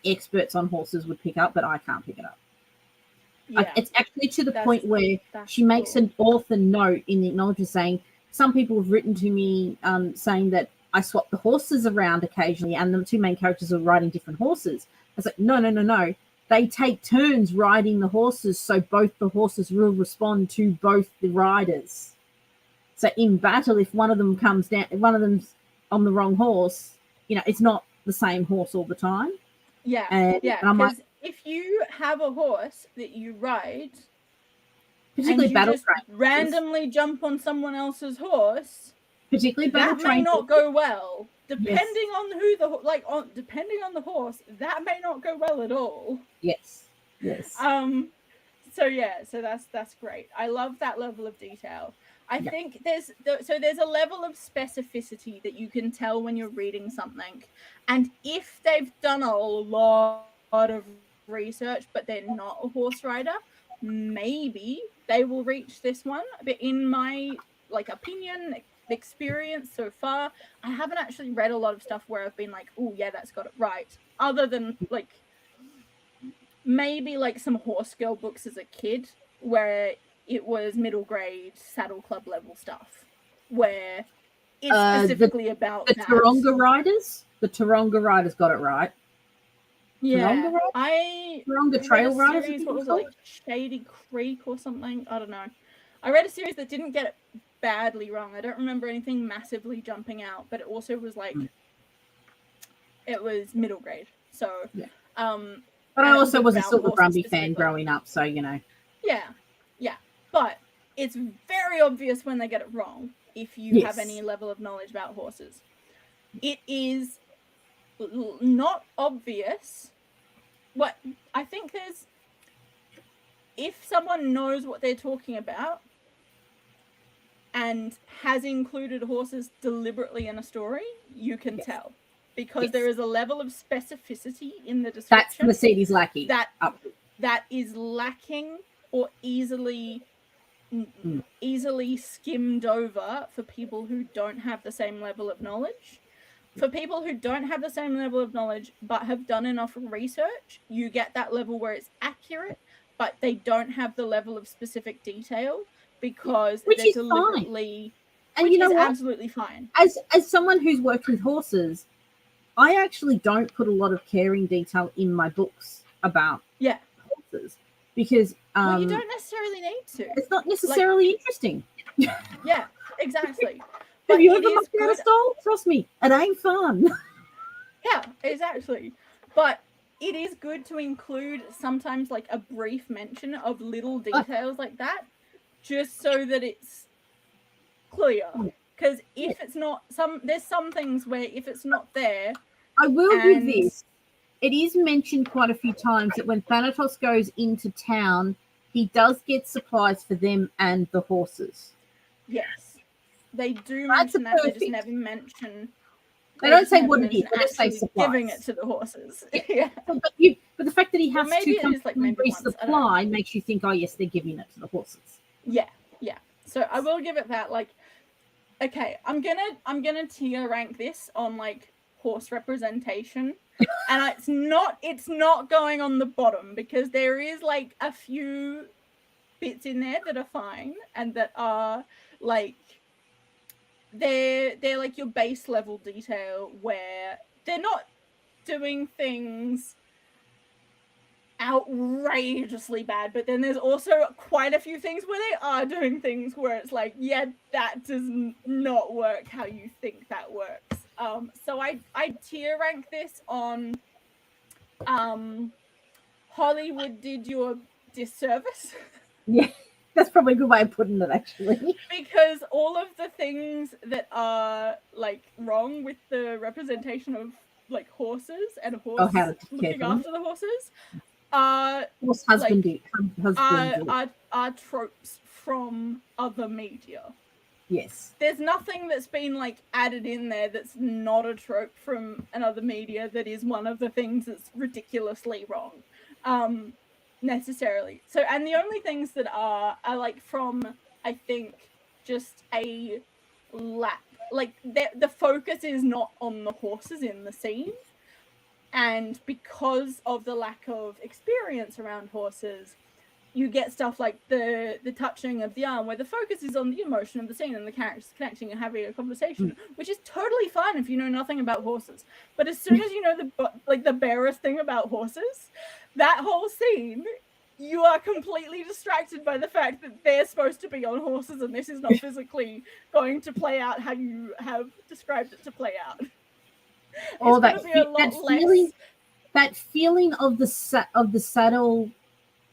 experts on horses would pick up, but I can't pick it up. Yeah. It's actually to the point where that's she makes cool. an author note in the acknowledgement saying, some people have written to me saying that I swap the horses around occasionally, and the two main characters are riding different horses. I was like, no. They take turns riding the horses, so both the horses will respond to both the riders. So in battle, if one of them comes down, if one of them's on the wrong horse, you know, it's not the same horse all the time. Yeah. And I'm like, Because if you have a horse that you ride, particularly and you battle just trained, randomly jump on someone else's horse, particularly battle that may trained, not go well. Depending on who depending on the horse, that may not go well at all. Yes. So yeah, so that's great. I love that level of detail. I think there's a level of specificity that you can tell when you're reading something, and if they've done a lot of research but they're not a horse rider, maybe they will reach this one. But in my opinion, experience so far, I haven't actually read a lot of stuff where I've been like, oh yeah, that's got it right, other than maybe some horse girl books as a kid where it was middle grade saddle club level stuff where it's specifically about the that. Taronga Riders. The Taronga Riders got it right. Yeah, Taronga Trail Riders. Series, what was it, Shady Creek or something? I don't know. I read a series that didn't get it badly wrong. I don't remember anything massively jumping out, but it also was it was middle grade. So but I also was a Silver Brumby fan growing up, so you know. Yeah. But it's very obvious when they get it wrong if you have any level of knowledge about horses. It is not obvious. What I think there's, if someone knows what they're talking about and has included horses deliberately in a story, you can tell. Because there is a level of specificity in the description. That's Mercedes Lackey. That is lacking or easily skimmed over for people who don't have the same level of knowledge. For people who don't have the same level of knowledge but have done enough research, you get that level where it's accurate, but they don't have the level of specific detail because which they're is deliberately fine. And which you know is what? Absolutely fine. As someone who's worked with horses, I actually don't put a lot of caring detail in my books about horses because you don't necessarily need to. It's not necessarily interesting. Yeah, exactly. Have you ever looked at a stall? Trust me, it ain't fun. Yeah, exactly. But it is good to include sometimes a brief mention of little details like that, just so that it's clear. Because if it's not, there's some things where if it's not there, I will give this. It is mentioned quite a few times that when Thanatos goes into town he does get supplies for them and the horses. Yes. They do That's mention that, they just perfect. never mention... They don't say what it is. They just say actually supplies. giving it to the horses. Yeah. Yeah. But the fact that he has maybe to come it is, like, and maybe once, I don't know. resupply makes you think, oh yes, they're giving it to the horses. Yeah. So I will give it that. Like, okay, I'm gonna tier rank this on like horse representation, and it's not going on the bottom because there is like a few bits in there that are fine and that are like they're like your base level detail where they're not doing things outrageously bad, but then there's also quite a few things where they are doing things where it's like, yeah, that does not work how you think that works. So I tier rank this on Hollywood did you a disservice. Yeah, that's probably a good way of putting it, actually. Because all of the things that are like wrong with the representation of like horses and looking after the horses horse husbandry, are tropes from other media. Yes. There's nothing that's been like added in there that's not a trope from another media that is one of the things that's ridiculously wrong. Necessarily. So, and the only things that are like from, I think, just a lack, like the focus is not on the horses in the scene. And because of the lack of experience around horses, you get stuff like the touching of the arm, where the focus is on the emotion of the scene and the characters connecting and having a conversation, which is totally fine if you know nothing about horses. But as soon as you know the barest thing about horses, that whole scene, you are completely distracted by the fact that they're supposed to be on horses and this is not physically going to play out how you have described it to play out. Or that feeling of the saddle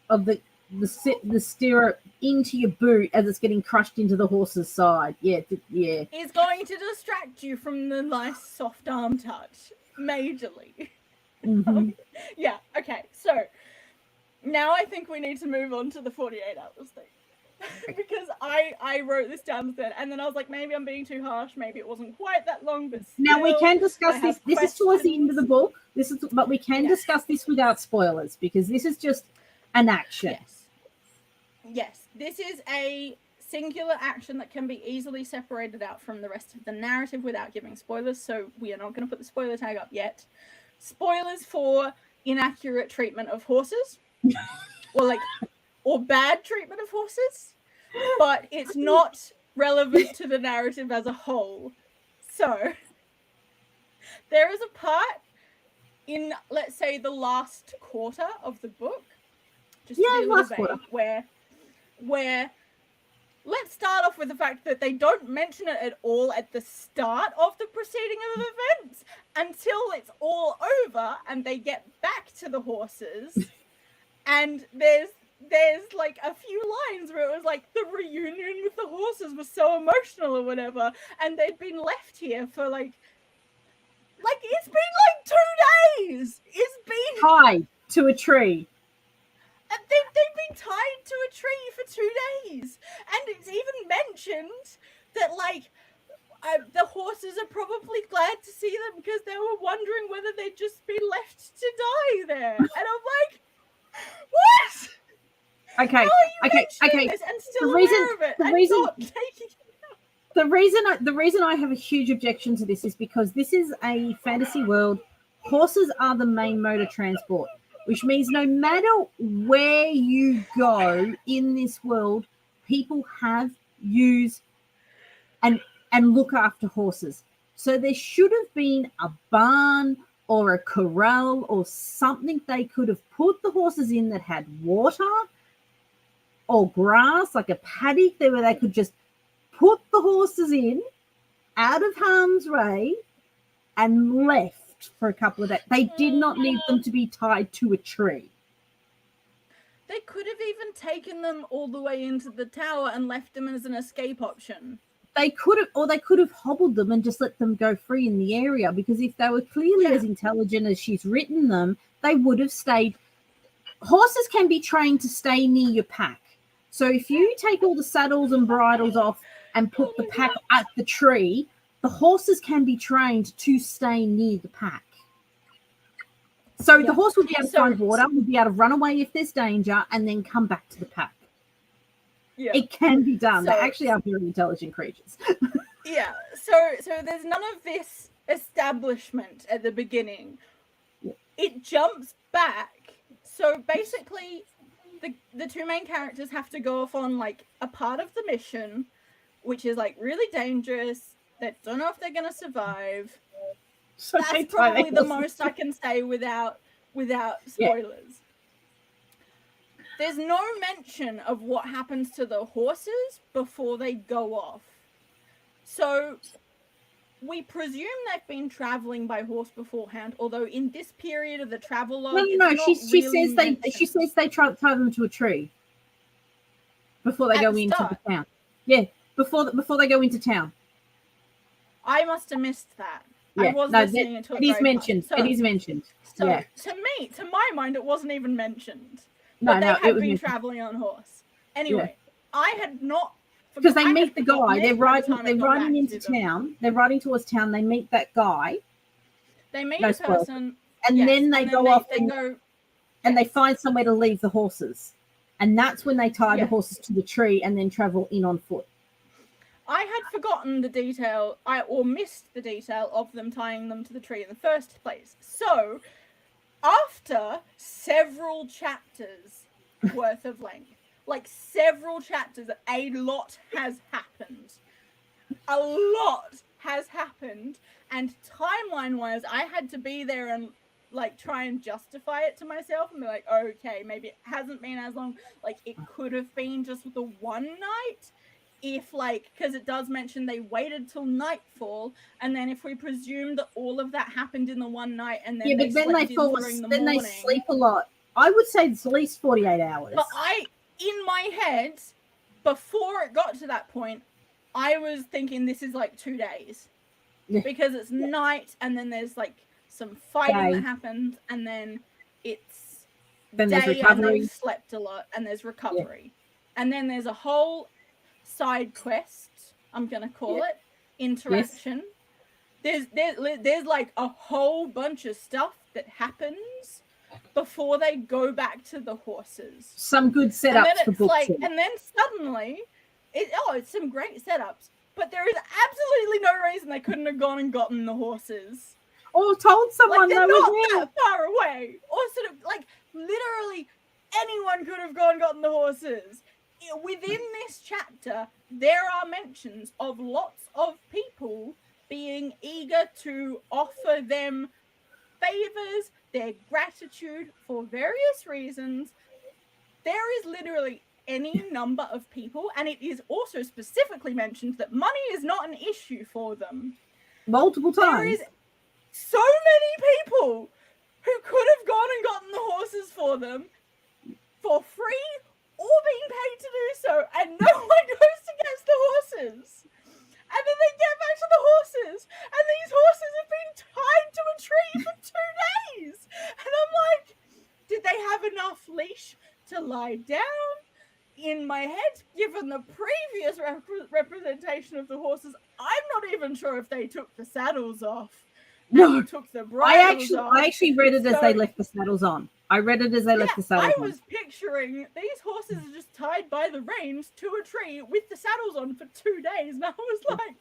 of the stirrup into your boot as it's getting crushed into the horse's side. Yeah. Is going to distract you from the nice soft arm touch majorly. Mm-hmm. Yeah. Okay. So now I think we need to move on to the 48 hours thing. Because I wrote this down then, and then I was like, maybe I'm being too harsh. Maybe it wasn't quite that long, but still, now we can discuss this. This is towards the end of the book. But we can discuss this without spoilers because this is just an action. Yes. This is a singular action that can be easily separated out from the rest of the narrative without giving spoilers. So we are not going to put the spoiler tag up yet. Spoilers for inaccurate treatment of horses, or bad treatment of horses, but it's not relevant to the narrative as a whole. So there is a part in, let's say, the last quarter of the book, just to be a little vague, where let's start off with the fact that they don't mention it at all at the start of the proceeding of events until it's all over and they get back to the horses, and there's like a few lines where it was like the reunion with the horses was so emotional or whatever, and they'd been left here for like it's been like 2 days. It's been tied to a tree. And they've been tied to a tree for 2 days, and it's even mentioned that like the horses are probably glad to see them because they were wondering whether they'd just been left to die there. And I'm like, what? Okay. This and still aware of it and not taking it out. The reason I have a huge objection to this is because this is a fantasy world. Horses are the main mode of transport, which means no matter where you go in this world, people have, use, and look after horses. So there should have been a barn or a corral or something they could have put the horses in that had water or grass, like a paddock there where they could just put the horses in out of harm's way and left for a couple of days. They did not need them to be tied to a tree. They could have even taken them all the way into the tower and left them as an escape option. They could have hobbled them and just let them go free in the area, because if they were clearly as intelligent as she's written them, they would have stayed. horses can be trained to stay near your pack. So if you take all the saddles and bridles off and put the pack at the tree, the horses can be trained to stay near the pack. So the horse would be able to find water, would be able to run away if there's danger, and then come back to the pack. Yeah. It can be done. They actually are very intelligent creatures. Yeah. So there's none of this establishment at the beginning. Yeah. It jumps back. So basically, the two main characters have to go off on like a part of the mission, which is like really dangerous. They don't know if they're gonna survive. So that's probably the most I can say without spoilers. Yeah. There's no mention of what happens to the horses before they go off. So we presume they've been traveling by horse beforehand, although in this period of the travel log, she says they tie them to a tree before they go into the town. Yeah, before they go into town. I must have missed that. Yeah, I was listening until it is mentioned. It is mentioned. So yeah. To my mind, it wasn't even mentioned. But they had been traveling on horse. Anyway, I had not, because they meet the guy. They're riding into town. They're riding towards town. They meet that guy. They meet a person, and then they go off and they find somewhere to leave the horses, and that's when they tie the horses to the tree and then travel in on foot. I had forgotten the detail, or missed the detail of them tying them to the tree in the first place. So, after several chapters worth of length, like several chapters, a lot has happened. A lot has happened, and timeline-wise, I had to be there and like try and justify it to myself and be like, okay, maybe it hasn't been as long. Like, it could have been just the one night. If because it does mention they waited till nightfall, and then if we presume that all of that happened in the one night, and then they sleep a lot. I would say it's at least 48 hours. But in my head, before it got to that point, I was thinking this is like 2 days, because it's night, and then there's like some fighting that happened, and then it's day, and they've slept a lot, and there's recovery, and then there's a whole side quest, I'm gonna call it, interaction. There's like a whole bunch of stuff that happens before they go back to the horses. Some good setups for books. And then suddenly, it's some great setups, but there is absolutely no reason they couldn't have gone and gotten the horses. Or told someone they're not that far away. Or sort of literally anyone could have gone and gotten the horses. Within this chapter, there are mentions of lots of people being eager to offer them favors, their gratitude for various reasons. There is literally any number of people, and it is also specifically mentioned that money is not an issue for them. Multiple times. There is so many people who could have gone and gotten the horses for them for free, or being paid to do so, and no one goes to get the horses. And then they get back to the horses, and these horses have been tied to a tree for 2 days. And I'm like, did they have enough leash to lie down? In my head, given the previous representation of the horses, I'm not even sure if they took the saddles off. No, took the bridles off. I actually read it as they left the saddles on. I read it as they left the saddles on. I was picturing these horses are just tied by the reins to a tree with the saddles on for 2 days, and I was like,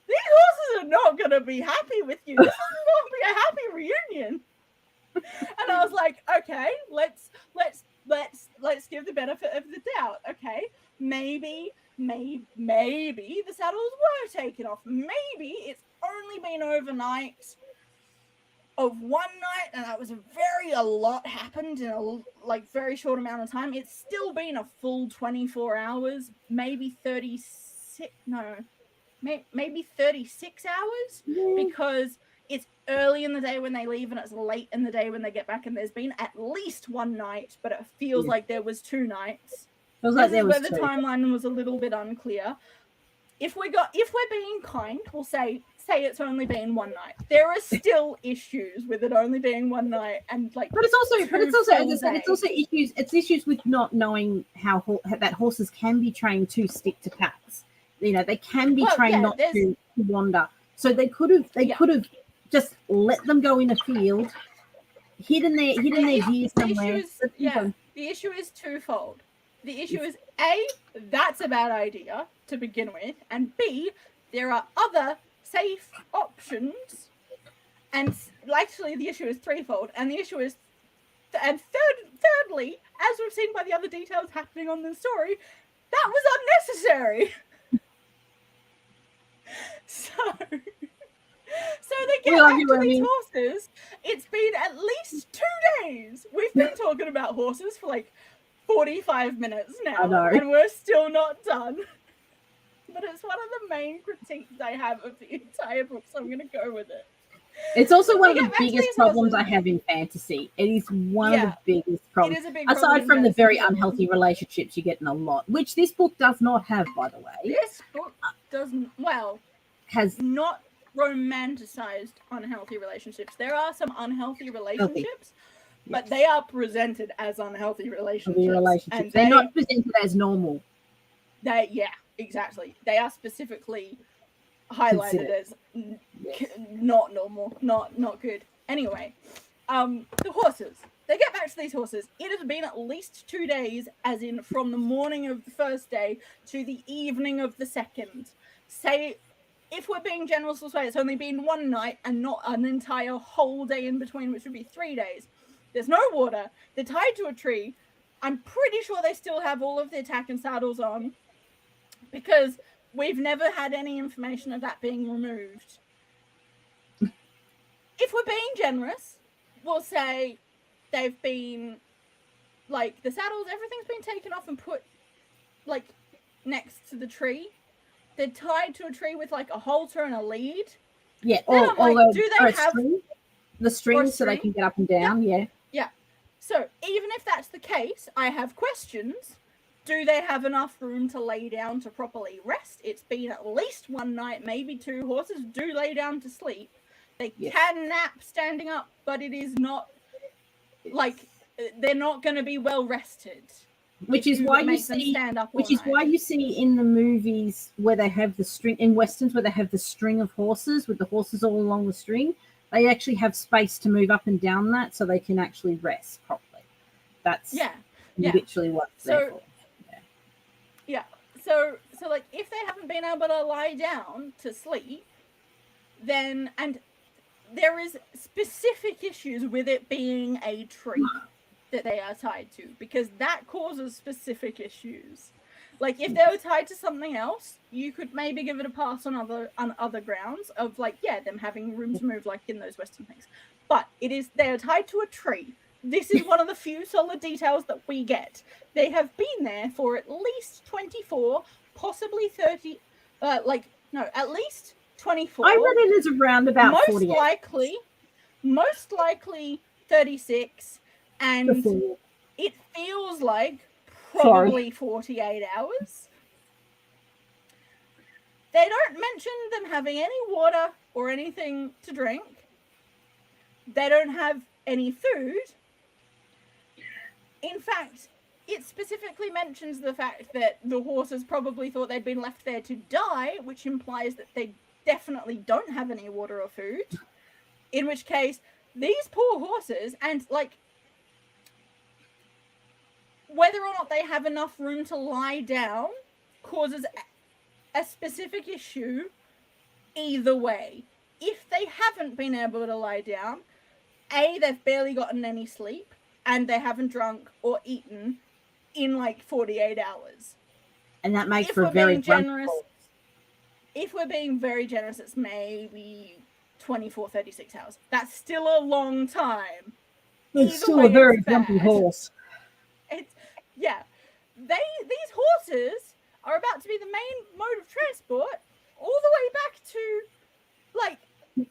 these horses are not going to be happy with you. This is going to be a happy reunion. And I was like, okay, let's give the benefit of the doubt. Okay, maybe the saddles were taken off. Maybe it's only been overnight of one night, and that was a lot happened in a very short amount of time. It's still been a full 24 hours, maybe 36 hours, because it's early in the day when they leave and it's late in the day when they get back, and there's been at least one night, but it feels like there was 2 nights. Feels like this is where the timeline was a little bit unclear. if we're being kind, we'll say it's only been one night. There are still issues with it only being one night, and like. But it's also issues. It's issues with not knowing how that horses can be trained to stick to packs. You know, they can be trained not to wander. So they could have just let them go in a field, hidden their gear somewhere. The issue is twofold. The issue is A, that's a bad idea to begin with, and B, there are other safe options. And actually, the issue is threefold. And the issue is, thirdly, as we've seen by the other details happening on the story, that was unnecessary. So they get back to these horses. It's been at least 2 days. We've been talking about horses for like 45 minutes now, and we're still not done. But it's one of the main critiques I have of the entire book, so I'm going to go with it. It's also one of the biggest problems I have in fantasy. It is one of the biggest problems. It is a big problem. Aside from the very unhealthy relationships you get in a lot, which this book does not have, by the way. This book has not romanticized unhealthy relationships. There are some unhealthy relationships, but they are presented as unhealthy relationships. And they're not presented as normal. Exactly. They are specifically highlighted as not normal, not good. Anyway, the horses. They get back to these horses. It has been at least 2 days, as in from the morning of the first day to the evening of the second. Say, if we're being generous, we'll say it's only been one night and not an entire whole day in between, which would be 3 days. There's no water. They're tied to a tree. I'm pretty sure they still have all of their tack and saddles on, because we've never had any information of that being removed. If we're being generous, we'll say they've been, like, the saddles, everything's been taken off and put, like, next to the tree. They're tied to a tree with, like, a halter and a lead. Yeah, do they have the string so they can get up and down? Yeah. So even if that's the case, I have questions. Do they have enough room to lay down to properly rest? It's been at least one night, maybe two. Horses do lay down to sleep. They can nap standing up, but it is not like they're not going to be well rested. Which is why you see. Why you see in the movies where they have the string, in westerns where they have the string of horses with the horses all along the string. They actually have space to move up and down that, so they can actually rest properly. That's literally what they're for. So like, if they haven't been able to lie down to sleep, then, and there is specific issues with it being a tree that they are tied to, because that causes specific issues. Like, if they were tied to something else, you could maybe give it a pass on other grounds of, like, them having room to move, like in those Western things. But they are tied to a tree. This is one of the few solid details that we get. They have been there for at least 24, possibly 30, at least 24. I read it as around about 48. Most likely 36, and it feels like probably 48 hours. They don't mention them having any water or anything to drink. They don't have any food. In fact, it specifically mentions the fact that the horses probably thought they'd been left there to die, which implies that they definitely don't have any water or food. In which case, these poor horses, and like, whether or not they have enough room to lie down causes a specific issue either way. If they haven't been able to lie down, they've barely gotten any sleep, and they haven't drunk or eaten in like 48 hours. And that makes for very generous. If we're being very generous, it's maybe 24, 36 hours. That's still a long time. It's still a very grumpy horse. These horses are about to be the main mode of transport all the way back to, like,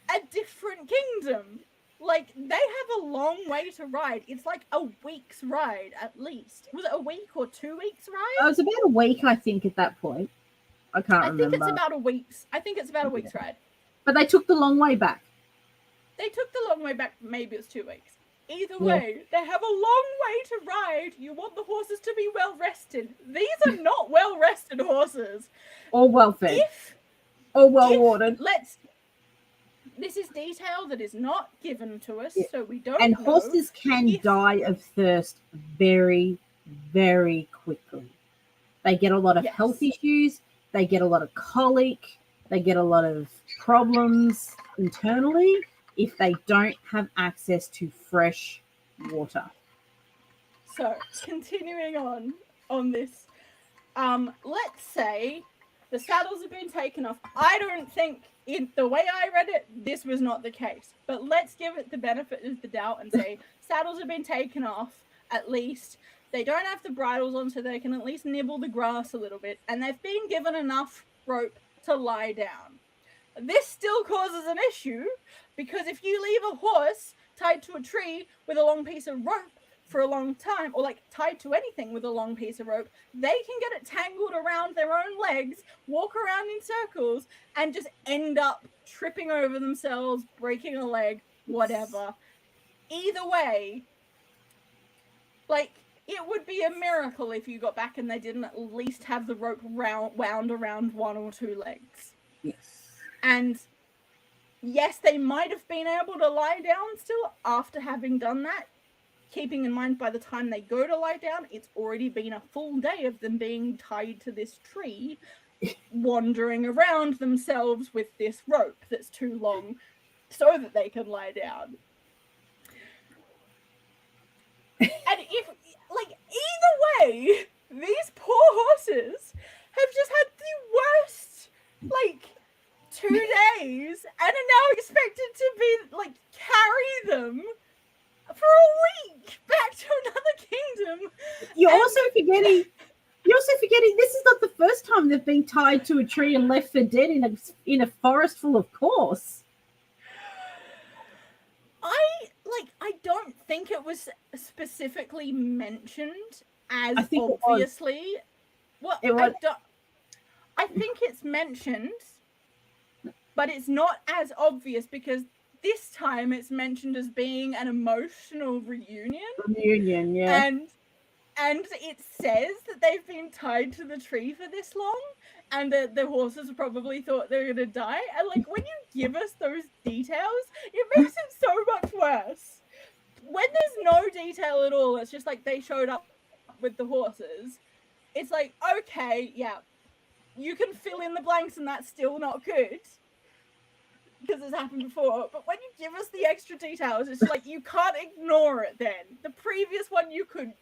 a different kingdom. Like, they have a long way to ride. It's like a week's ride, at least. Was it a week or 2 weeks ride? It was about a week, I think, at that point. I can't I remember. think it's about a week's. I think it's about a week's ride. But they took the long way back. They took the long way back. Maybe it's 2 weeks. Either way, they have a long way to ride. You want the horses to be well rested. These are not well rested horses. Or well fed. Or well watered. This is detail that is not given to us, so we don't And know. horses can die of thirst very, very quickly. They get a lot of health issues. They get a lot of colic. They get a lot of problems internally if they don't have access to fresh water. So, continuing on this, let's say the saddles have been taken off. I don't think, in the way I read it, this was not the case. But let's give it the benefit of the doubt and say saddles have been taken off, at least. They don't have the bridles on, so they can at least nibble the grass a little bit. And they've been given enough rope to lie down. This still causes an issue, because if you leave a horse tied to a tree with a long piece of rope for a long time, or like tied to anything with a long piece of rope, they can get it tangled around their own legs, walk around in circles, and just end up tripping over themselves, breaking a leg, whatever. Either way, like, it would be a miracle if you got back and they didn't at least have the rope wound around one or two legs. Yes. And yes, they might have been able to lie down still after having done that, keeping in mind by the time they go to lie down, it's already been a full day of them being tied to this tree, wandering around themselves with this rope that's too long so that they can lie down. And if, like, either way, these poor horses have just had the worst, like, 2 days and are now expected to be, like, carry them for a week back to another kingdom. You're also forgetting this is not the first time they've been tied to a tree and left for dead in a forest full of gorse. I don't think it was specifically mentioned as I think obviously. Well, I think it's mentioned, but it's not as obvious because this time it's mentioned as being an emotional reunion. Reunion, yeah. And it says that they've been tied to the tree for this long, and that the horses probably thought they were going to die. And, like, when you give us those details, it makes it so much worse. When there's no detail at all, it's just like they showed up with the horses. It's like, okay, yeah, you can fill in the blanks and that's still not good, because it's happened before. But when you give us the extra details, it's like you can't ignore it then. The previous one, you could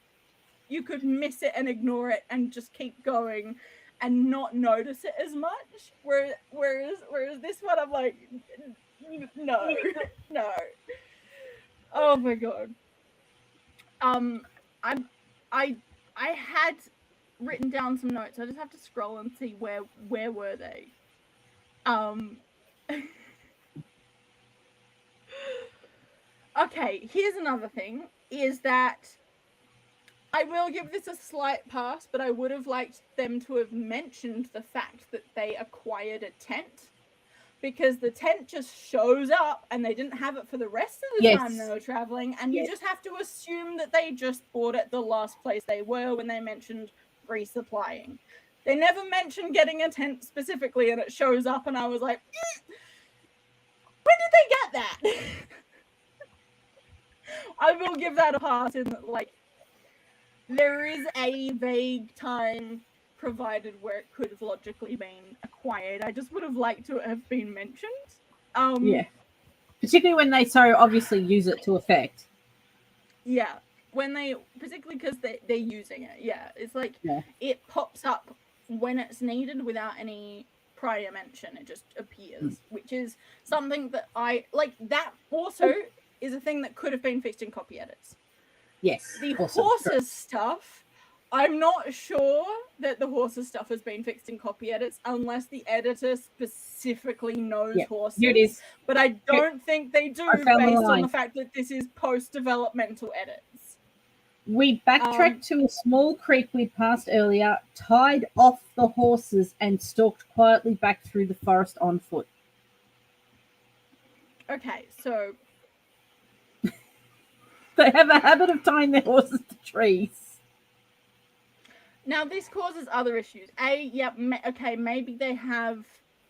miss it and ignore it and just keep going and not notice it as much. Whereas this one, I'm like, no. Oh my god. I had written down some notes. I just have to scroll and see where were they. Okay, here's another thing, is that I will give this a slight pass, but I would have liked them to have mentioned the fact that they acquired a tent, because the tent just shows up and they didn't have it for the rest of the time they were traveling, and you just have to assume that they just bought it the last place they were when they mentioned resupplying. They never mentioned getting a tent specifically, and it shows up and I was like, when did they get that? I will give that a pass in that, like, there is a vague time provided where it could have logically been acquired. I just would have liked to have been mentioned. Yeah. Particularly when they so obviously use it to effect. Yeah. Particularly because they're using it. Yeah. It's like it pops up when it's needed without any prior mention. It just appears, which is something that I like. That also is a thing that could have been fixed in copy edits. Yes. The horses stuff, I'm not sure that the horses stuff has been fixed in copy edits unless the editor specifically knows horses. Here it is. But I don't think they do, based on the fact that this is post-developmental edits. We backtracked to a small creek we passed earlier, tied off the horses, and stalked quietly back through the forest on foot. Okay, so They have a habit of tying their horses to trees. now this causes other issues. Okay, maybe they have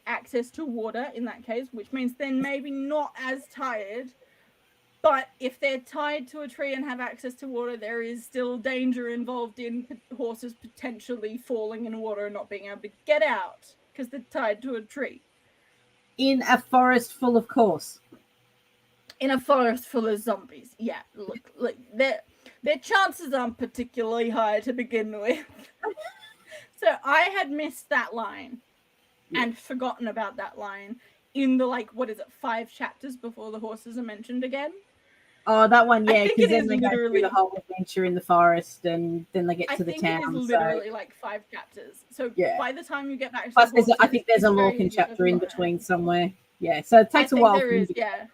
access to water in that case, which means they're maybe not as tired. But if they're tied to a tree and have access to water, there is still danger involved in horses potentially falling in water and not being able to get out because they're tied to a tree. In a forest full of course. In a forest full of zombies. Yeah, look, their chances aren't particularly high to begin with. So I had missed that line and forgotten about that line in the 5 chapters before the horses are mentioned again. Oh, that one, yeah, because then they go through the whole adventure in the forest and then they get to the town. It is literally 5 chapters. So by the time you get back to plus the horses, I think there's a Lorcan chapter in between somewhere. Yeah, so it takes a while. There is, yeah.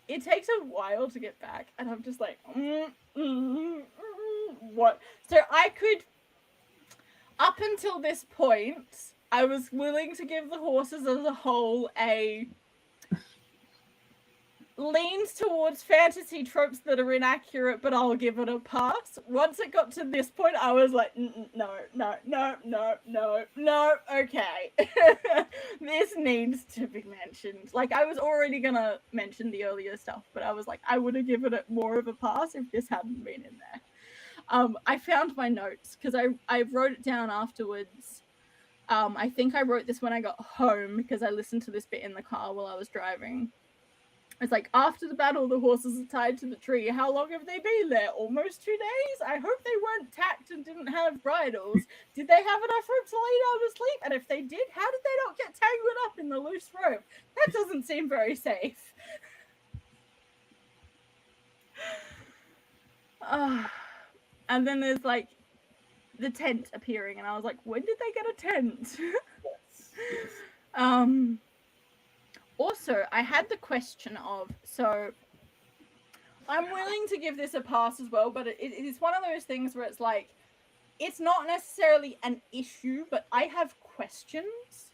It takes a while to get back, and I'm just like, what? So I could, up until this point, I was willing to give the horses as a whole a leans towards fantasy tropes that are inaccurate, but I'll give it a pass. Once it got to this point, I was like, no, okay. This needs to be mentioned. I was already gonna mention the earlier stuff, but I was like, I would have given it more of a pass if this hadn't been in there. I found my notes, because I wrote it down afterwards. I think I wrote this when I got home, because I listened to this bit in the car while I was driving. It's like, after the battle, the horses are tied to the tree. How long have they been there? Almost 2 days? I hope they weren't tacked and didn't have bridles. Did they have enough rope to lay down to sleep? And if they did, how did they not get tangled up in the loose rope? That doesn't seem very safe. And then there's the tent appearing, and I was like, when did they get a tent? Also, I had the question of, so I'm willing to give this a pass as well, but it is one of those things where it's not necessarily an issue, but I have questions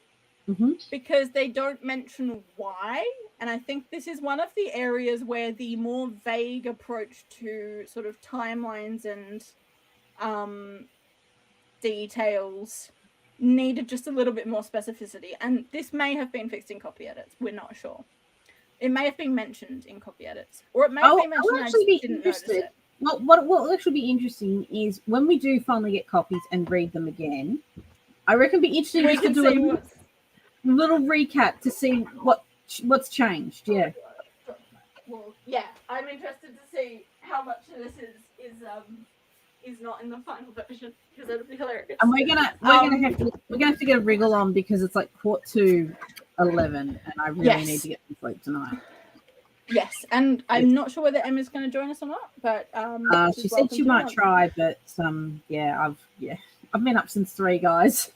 because they don't mention why. And I think this is one of the areas where the more vague approach to sort of timelines and details needed just a little bit more specificity, and this may have been fixed in copy edits. We're not sure. It may have been mentioned in copy edits, or it may have been mentioned. I just didn't notice it. Well, what will actually be interesting is when we do finally get copies and read them again. I reckon it'd be interesting to do a little recap to see what's changed. Yeah. Well, yeah, I'm interested to see how much of this is not in the final version, because it'll be hilarious. And we're gonna have to get a wriggle on, because it's 11:15, and I really need to get some sleep tonight. Yes, and I'm not sure whether Emma's going to join us or not, but she said she might try, but I've been up since 3, guys.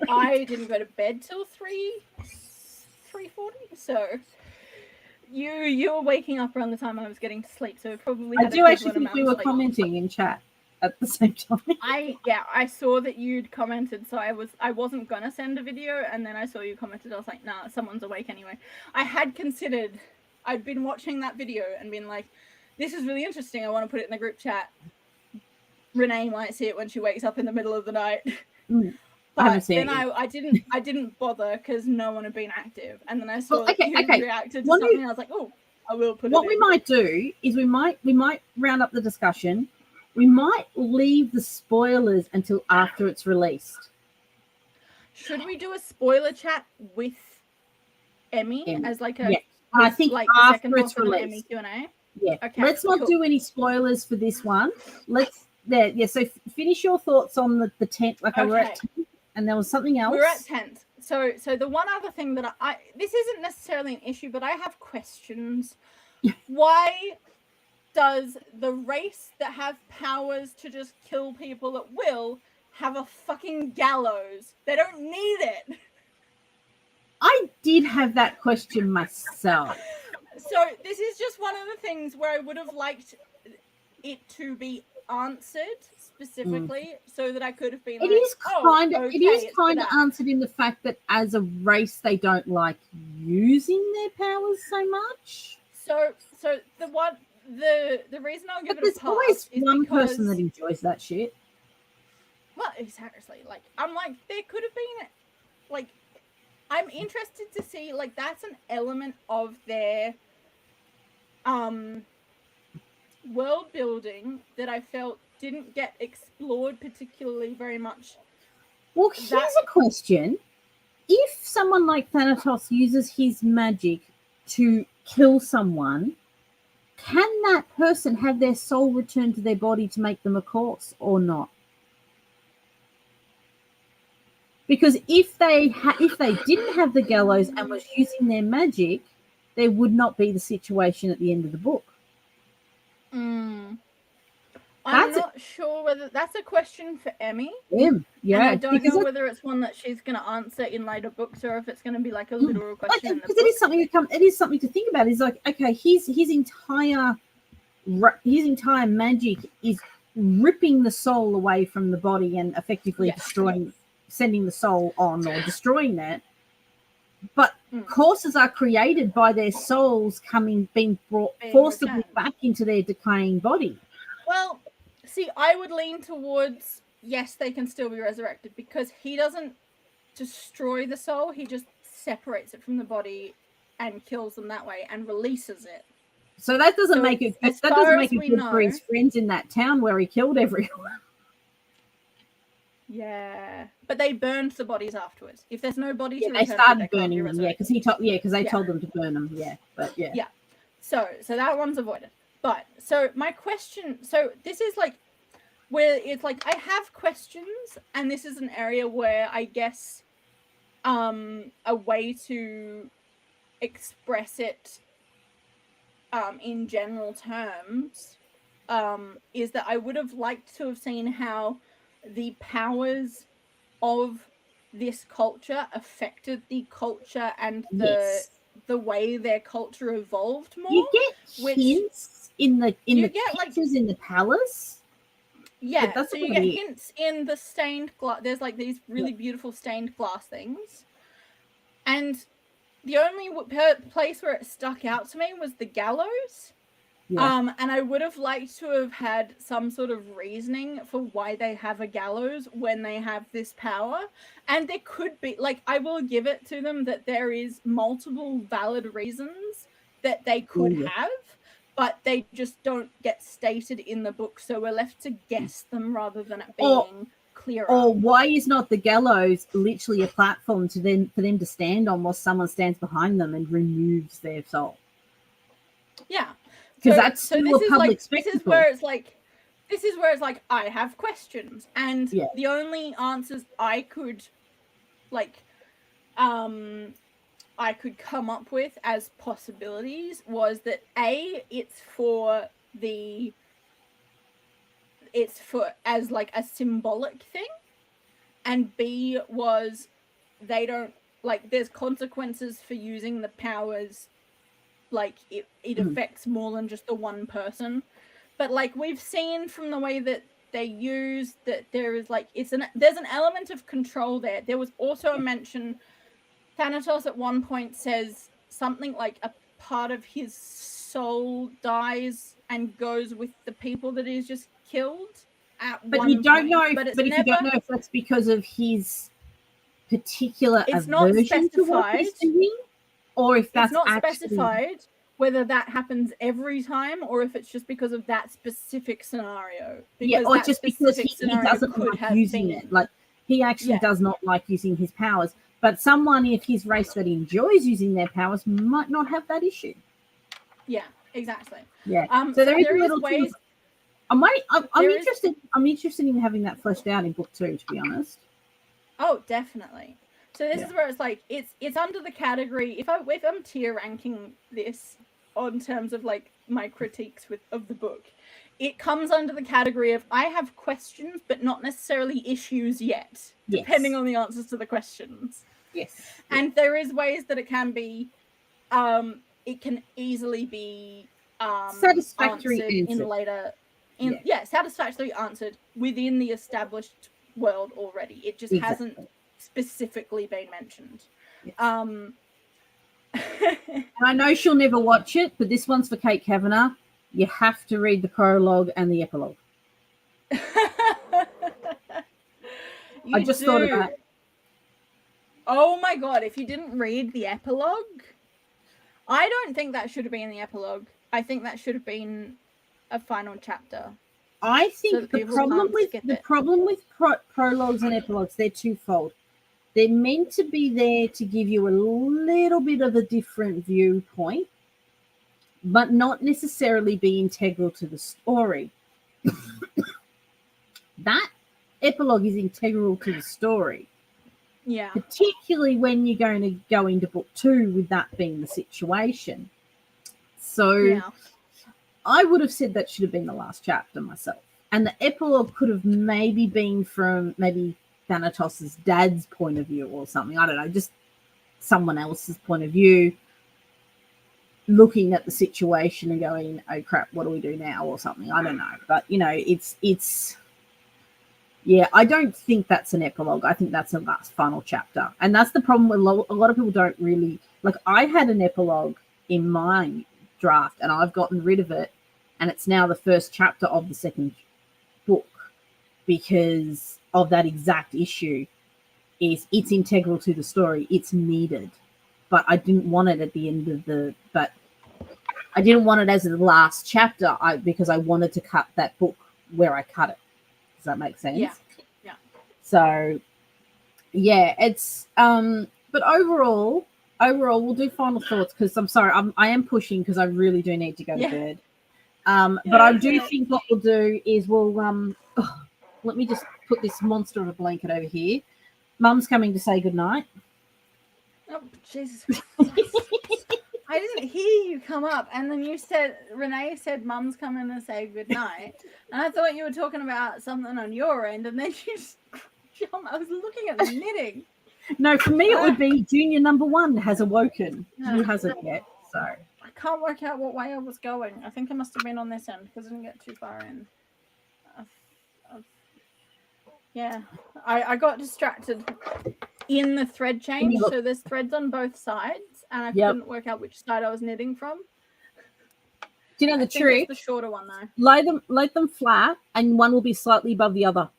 I didn't go to bed till 3:40, so. You were waking up around the time I was getting to sleep, so probably. I do actually think we were commenting in chat at the same time. I saw that you'd commented, so I wasn't gonna send a video, and then I saw you commented. I was like, nah, someone's awake anyway. I had considered. I'd been watching that video and been like, this is really interesting. I want to put it in the group chat. Renee might see it when she wakes up in the middle of the night. But then I didn't bother because no one had been active, and then I saw that you reacted to something. And I was like, oh, I will put it in. What we might do is we might round up the discussion. We might leave the spoilers until after it's released. Should we do a spoiler chat with Emmy as a? Yeah. I think after it's released. Emmy Q&A? Yeah. Okay, let's not do any spoilers for this one. So finish your thoughts on the tent. We're at 10. And there was something else. We're at 10th. So the one other thing that this isn't necessarily an issue, but I have questions. Why does the race that have powers to just kill people at will have a fucking gallows? They don't need it. I did have that question myself. So this is just one of the things where I would have liked it to be answered specifically so that I could have been It like, is kind of okay, it is it's for kind of that. answered in the fact that as a race they don't like using their powers so much. So the reason I'll give But it there's a always pass is one because person that enjoys that shit. well, exactly. Like I'm like there could have been like I'm interested to see like that's an element of their world building that I felt didn't get explored particularly very much. Well, here's a question. If someone like Thanatos uses his magic to kill someone, can that person have their soul returned to their body to make them a corpse or not? Because if they didn't have the gallows and was using their magic, there would not be the situation at the end of the book. I'm not sure whether that's a question for Emmy. Yeah, and I don't know whether it's one that she's going to answer in later books or if it's going to be like a literal question. Because it is something to think about. Is like, okay, his entire magic is ripping the soul away from the body and effectively destroying, sending the soul on or destroying that. But corpses are created by their souls being brought forcibly back into their decaying body. Well, see, I would lean towards yes, they can still be resurrected because he doesn't destroy the soul; he just separates it from the body and kills them that way and releases it. So that doesn't make it. That doesn't make it good for his friends in that town where he killed everyone. Yeah, but they burned the bodies afterwards. If there's no body to return, they started burning them. Yeah, because they told them to burn them. Yeah, but yeah. Yeah, so that one's avoided. But so my question, so this is like where it's like I have questions, and this is an area where I guess a way to express it in general terms is that I would have liked to have seen how the powers of this culture affected the culture and the way their culture evolved more. You get hints in the pictures in the palace. Yeah, so you get hints in the stained glass. There's like these really beautiful stained glass things. And the only place where it stuck out to me was the gallows. Yeah. And I would have liked to have had some sort of reasoning for why they have a gallows when they have this power. And there could be, like, I will give it to them that there is multiple valid reasons that they could have, but they just don't get stated in the book. So we're left to guess them rather than it being clearer. Or why is not the gallows literally a platform for them to stand on while someone stands behind them and removes their soul? Yeah. Because that's still a public spectacle. This is where it's like I have questions, and the only answers I could come up with as possibilities was that it's as like a symbolic thing, and B was they don't there's consequences for using the powers. Like it affects more than just the one person, but like we've seen from the way that they use that there is there's an element of control there. There was also a mention. Thanatos at one point says something like a part of his soul dies and goes with the people that he's just killed. But you don't know. But if you don't know if that's because of his particular aversion to what he's doing. Or if that's not specified whether that happens every time or if it's just because of that specific scenario. Because or just because he doesn't like using it. Like he actually does not like using his powers. But someone of his race that enjoys using their powers might not have that issue. Yeah, exactly. Yeah. So there is little ways. I'm interested. I'm interested in having that fleshed out in book 2. To be honest. Oh, definitely. So this is where it's like it's under the category. If I'm tier ranking this on terms of like my critiques of the book, it comes under the category of I have questions but not necessarily issues yet, depending on the answers to the questions. Yes. And there is ways that it can be, it can easily be satisfactory in satisfactorily answered within the established world already. It just hasn't specifically been mentioned. Yes. And I know she'll never watch it, but this one's for Kate Kavanagh. You have to read the prologue and the epilogue. I just thought of that. Oh my god, if you didn't read the epilogue, I don't think that should have been the epilogue. I think that should have been a final chapter. I think the problem with prologues and epilogues, they're twofold. They're meant to be there to give you a little bit of a different viewpoint, but not necessarily be integral to the story. That epilogue is integral to the story. Yeah. Particularly when you're going to go into book 2 with that being the situation. So I would have said that should have been the last chapter myself. And the epilogue could have maybe been from Thanatos's dad's point of view or something. I don't know, just someone else's point of view, looking at the situation and going, oh crap, what do we do now or something. I don't know. But, it's I don't think that's an epilogue. I think that's a last final chapter. And that's the problem with a lot of people don't really, like, I had an epilogue in my draft and I've gotten rid of it. And it's now the first chapter of the second book because of that exact issue. It's integral to the story. It's needed. But I didn't want it at the end of I didn't want it as the last chapter because I wanted to cut that book where I cut it. Does that make sense? Yeah. So, it's but overall, we'll do final thoughts because I'm sorry, I am pushing because I really do need to go to bed. But I do think what we'll do is we'll let me just put this monster of a blanket over here. Mum's coming to say goodnight. Oh, Jesus Christ. I didn't hear you come up, and then Renee said Mum's coming to say goodnight, and I thought you were talking about something on your end, and then you just jumped. I was looking at the knitting. No, for me it would be Junior number 1 has awoken. Who hasn't yet, so. I can't work out what way I was going. I think I must have been on this end because I didn't get too far in. I got distracted in the thread change, so there's threads on both sides, and I couldn't work out which side I was knitting from. Do you know the trick? It's the shorter one though. Lay them flat, and one will be slightly above the other.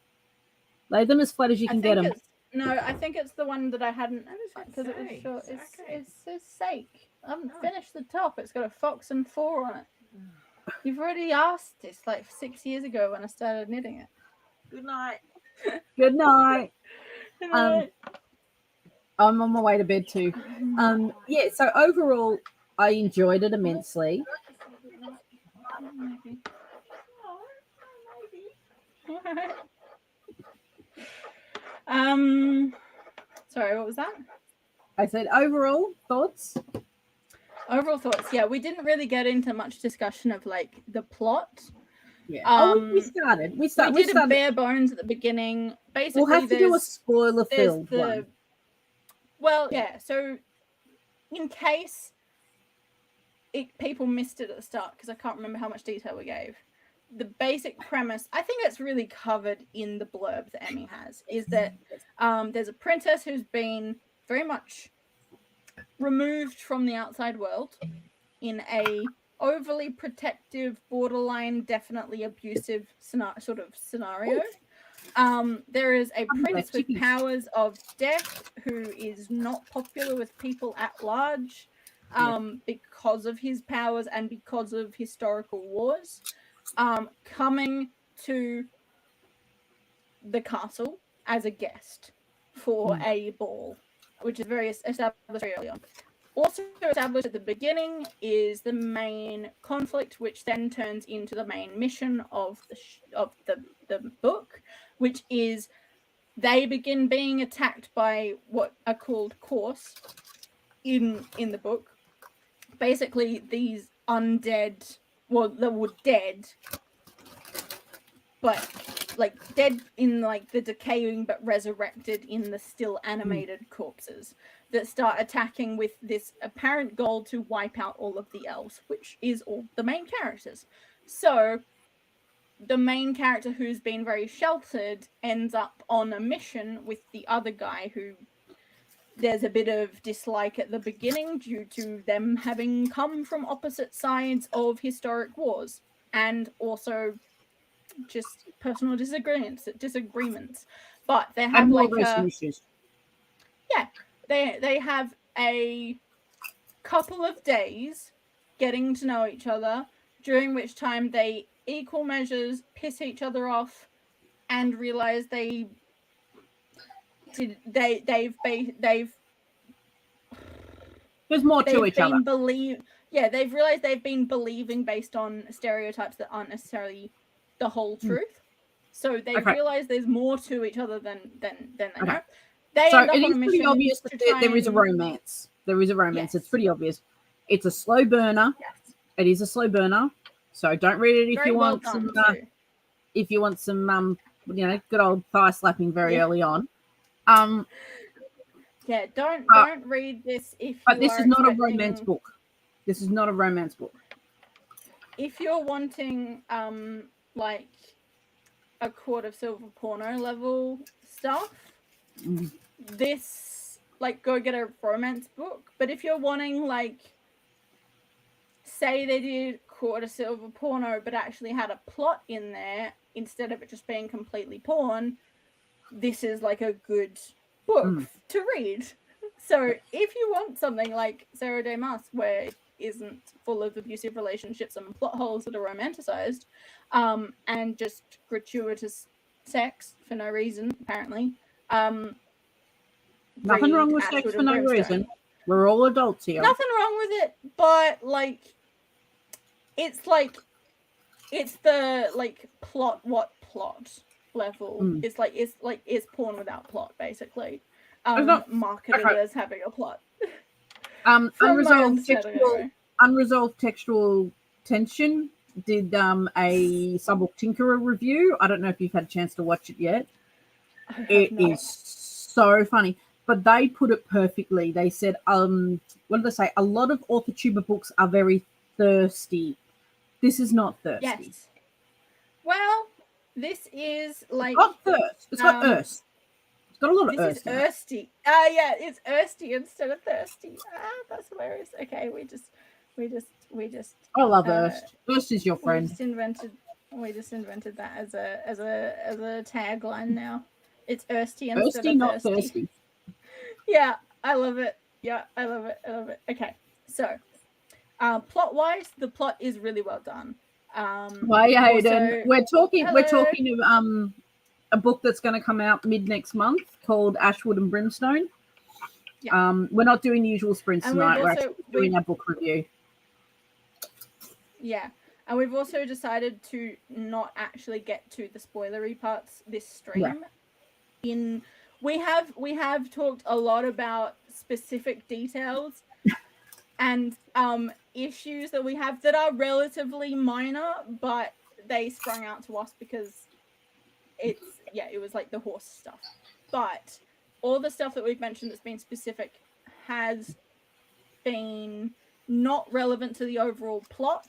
Lay them as flat as you can get them. No, I think it's the one that I hadn't because it was short. It's sake. I haven't finished the top. It's got a fox and 4 on it. You've already asked this like 6 years ago when I started knitting it. Good night. Good night. I'm on my way to bed too. So overall, I enjoyed it immensely. Sorry, what was that? I said overall thoughts. Overall thoughts. Yeah, we didn't really get into much discussion of like the plot. Yeah. We started. We did a bare bones at the beginning. Basically, we'll have to do a spoiler-filled one. Well, yeah. So, in case people missed it at the start, because I can't remember how much detail we gave. The basic premise, I think it's really covered in the blurb that Emmy has, is that there's a princess who's been very much removed from the outside world in a overly protective, borderline, definitely abusive scenario. There is a prince with powers of death who is not popular with people at large because of his powers and because of historical wars. Coming to the castle as a guest for a ball, which is very established very early on. Also established at the beginning is the main conflict, which then turns into the main mission of the book, which is they begin being attacked by what are called Corse in the book. Basically, these undead, well, they were dead, but like dead in like the decaying but resurrected in the still animated corpses that start attacking with this apparent goal to wipe out all of the elves, which is all the main characters. So the main character, who's been very sheltered, ends up on a mission with the other guy who there's a bit of dislike at the beginning due to them having come from opposite sides of historic wars, and also just personal disagreements. But they have and like racial issues. Yeah, they have a couple of days getting to know each other, during which time they equal measures piss each other off and realize they've There's more to each other. They've realized they've been believing based on stereotypes that aren't necessarily the whole truth. So they've realized there's more to each other than they know. They end up on a mission. Pretty obvious that there is a romance. There is a romance. Yes. It's pretty obvious. It's a slow burner. Yes. It is a slow burner. So don't read it if you want some. If you want some, good old thigh slapping very early on. Don't read this if. But this is not a romance book. This is not a romance book. If you're wanting like a Court of Silver porno level stuff, this go get a romance book. But if you're wanting say they did Court of Silver porno but actually had a plot in there instead of it just being completely porn, this is a good book to read. So if you want something like Sarah J. Maas, where it isn't full of abusive relationships and plot holes that are romanticized, and just gratuitous sex for no reason, apparently. Nothing wrong with sex for no reason. We're all adults here. Nothing wrong with it, but it's the plot level. It's porn without plot, basically. Marketed as having a plot. Unresolved textual tension did a Subbook Tinkerer review. I don't know if you've had a chance to watch it yet. It is so funny, but they put it perfectly. They said, what did they say? A lot of author-tuber books are very thirsty. This is not thirsty. Yes. Well, this is it's got thirst. It's got earth. It's got a lot of earth. This is thirsty. Yeah, it's thirsty instead of thirsty. That's hilarious. Okay, we just. I love Erst. Erst is your friend. We just invented that as a tagline now. It's Ersty instead of not thirsty. Yeah, I love it. Yeah, I love it. Okay, so plot-wise, the plot is really well done. Hayden, we're talking of a book that's going to come out mid next month called Ashwood and Brimstone. Yeah. We're not doing the usual sprints tonight. We're actually doing our book review. Yeah, and we've also decided to not actually get to the spoilery parts this stream. Yeah. We have talked a lot about specific details and issues that we have that are relatively minor, but they sprung out to us because it was the horse stuff. But all the stuff that we've mentioned that's been specific has been not relevant to the overall plot.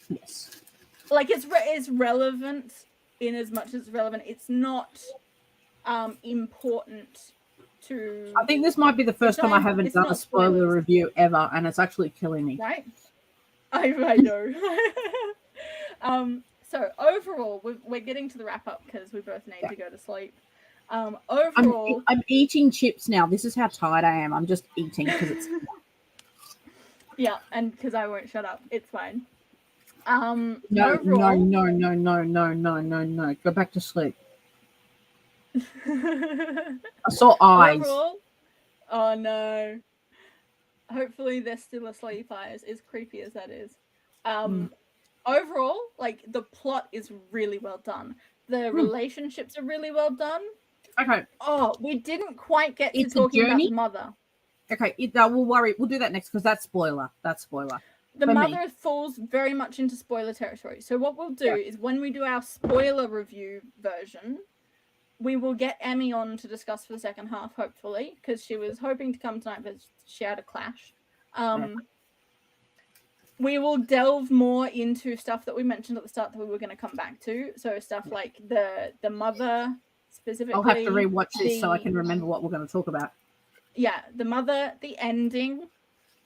Yes. It's relevant in as much as it's relevant. It's not important to... I think this might be the first time I haven't done a spoiler review ever, and it's actually killing me. Right? I know. So overall, we're getting to the wrap-up because we both need to go to sleep. Overall... I'm eating chips now. This is how tired I am. I'm just eating because it's... Yeah, and because I won't shut up. It's fine. No. Go back to sleep. I saw eyes. Overall, oh no. Hopefully they're still asleep eyes, as creepy as that is. Overall, the plot is really well done. The relationships are really well done. Okay. Oh, we didn't quite get to talking about the mother. Okay, we'll do that next because that's spoiler. The mother falls very much into spoiler territory. So what we'll do is when we do our spoiler review version, we will get Emmy on to discuss for the second half, hopefully, because she was hoping to come tonight, but she had a clash. we will delve more into stuff that we mentioned at the start that we were going to come back to. So stuff like the mother specifically. I'll have to rewatch this so I can remember what we're going to talk about. Yeah, the mother, the ending.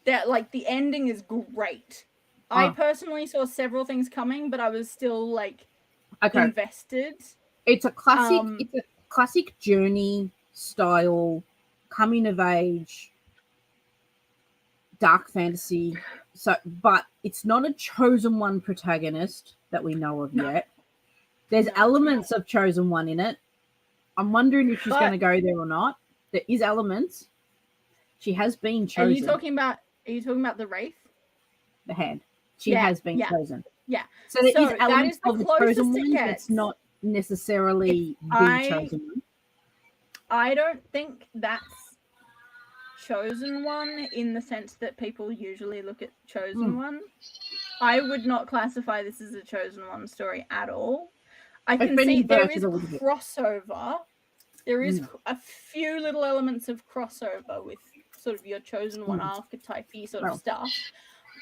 That the ending is great. I personally saw several things coming, but I was still invested. It's a classic. It's a classic journey style, coming of age, dark fantasy. So, but it's not a chosen one protagonist that we know of yet. There's elements of chosen one in it. I'm wondering if she's going to go there or not. There is elements. She has been chosen. Are you talking about the Wraith? The hand. She has been chosen. Yeah. So there is elements of the chosen one that's not necessarily the chosen one. I don't think that's chosen one in the sense that people usually look at chosen one. I would not classify this as a chosen one story at all. I can see there is crossover. There is a few little elements of crossover with sort of your chosen one archetype-y sort of stuff.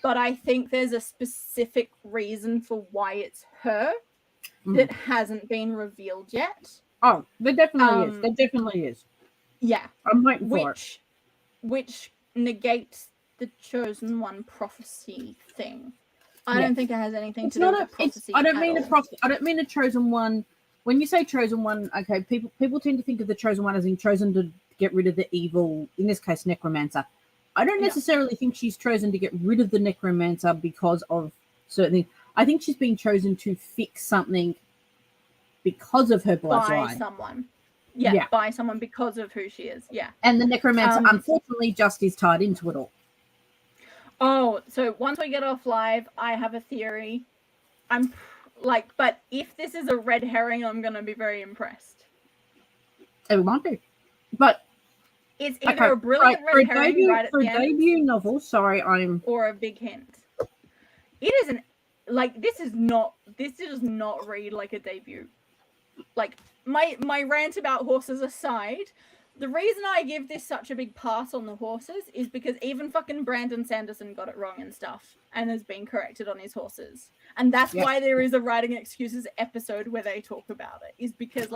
But I think there's a specific reason for why it's her that hasn't been revealed yet. Oh, there definitely is. There definitely is. Yeah. I'm waiting for it. Which negates the chosen one prophecy thing. I don't think it has anything to do with prophecy. I don't mean a chosen one. When you say chosen one, okay, people tend to think of the chosen one as in chosen to get rid of the evil, in this case, necromancer. I don't necessarily think she's chosen to get rid of the necromancer because of certain things. I think she's been chosen to fix something because of her bloodline. By someone. Yeah, by someone because of who she is. Yeah. And the necromancer, unfortunately, just is tied into it all. Oh, so once we get off live, I have a theory. But if this is a red herring, I'm going to be very impressed. It might be. But it's either a brilliant red herring right at the end. For a debut novel, or a big hint. It isn't, this does not read like a debut. My rant about horses aside, the reason I give this such a big pass on the horses is because even fucking Brandon Sanderson got it wrong and stuff and has been corrected on his horses. And that's why there is a Writing Excuses episode where they talk about it, is because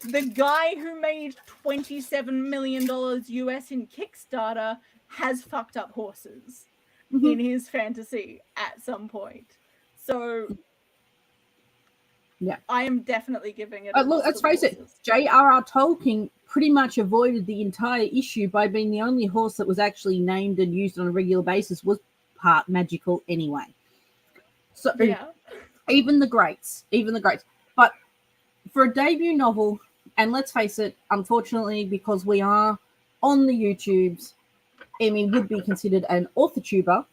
the guy who made $27 million US in Kickstarter has fucked up horses in his fantasy at some point. So I am definitely giving it look, let's face it, J.R.R. Tolkien pretty much avoided the entire issue by being the only horse that was actually named and used on a regular basis was part magical anyway. So even the greats. But for a debut novel, and let's face it, unfortunately, because we are on the YouTubes, Emmy would be considered an author tuber.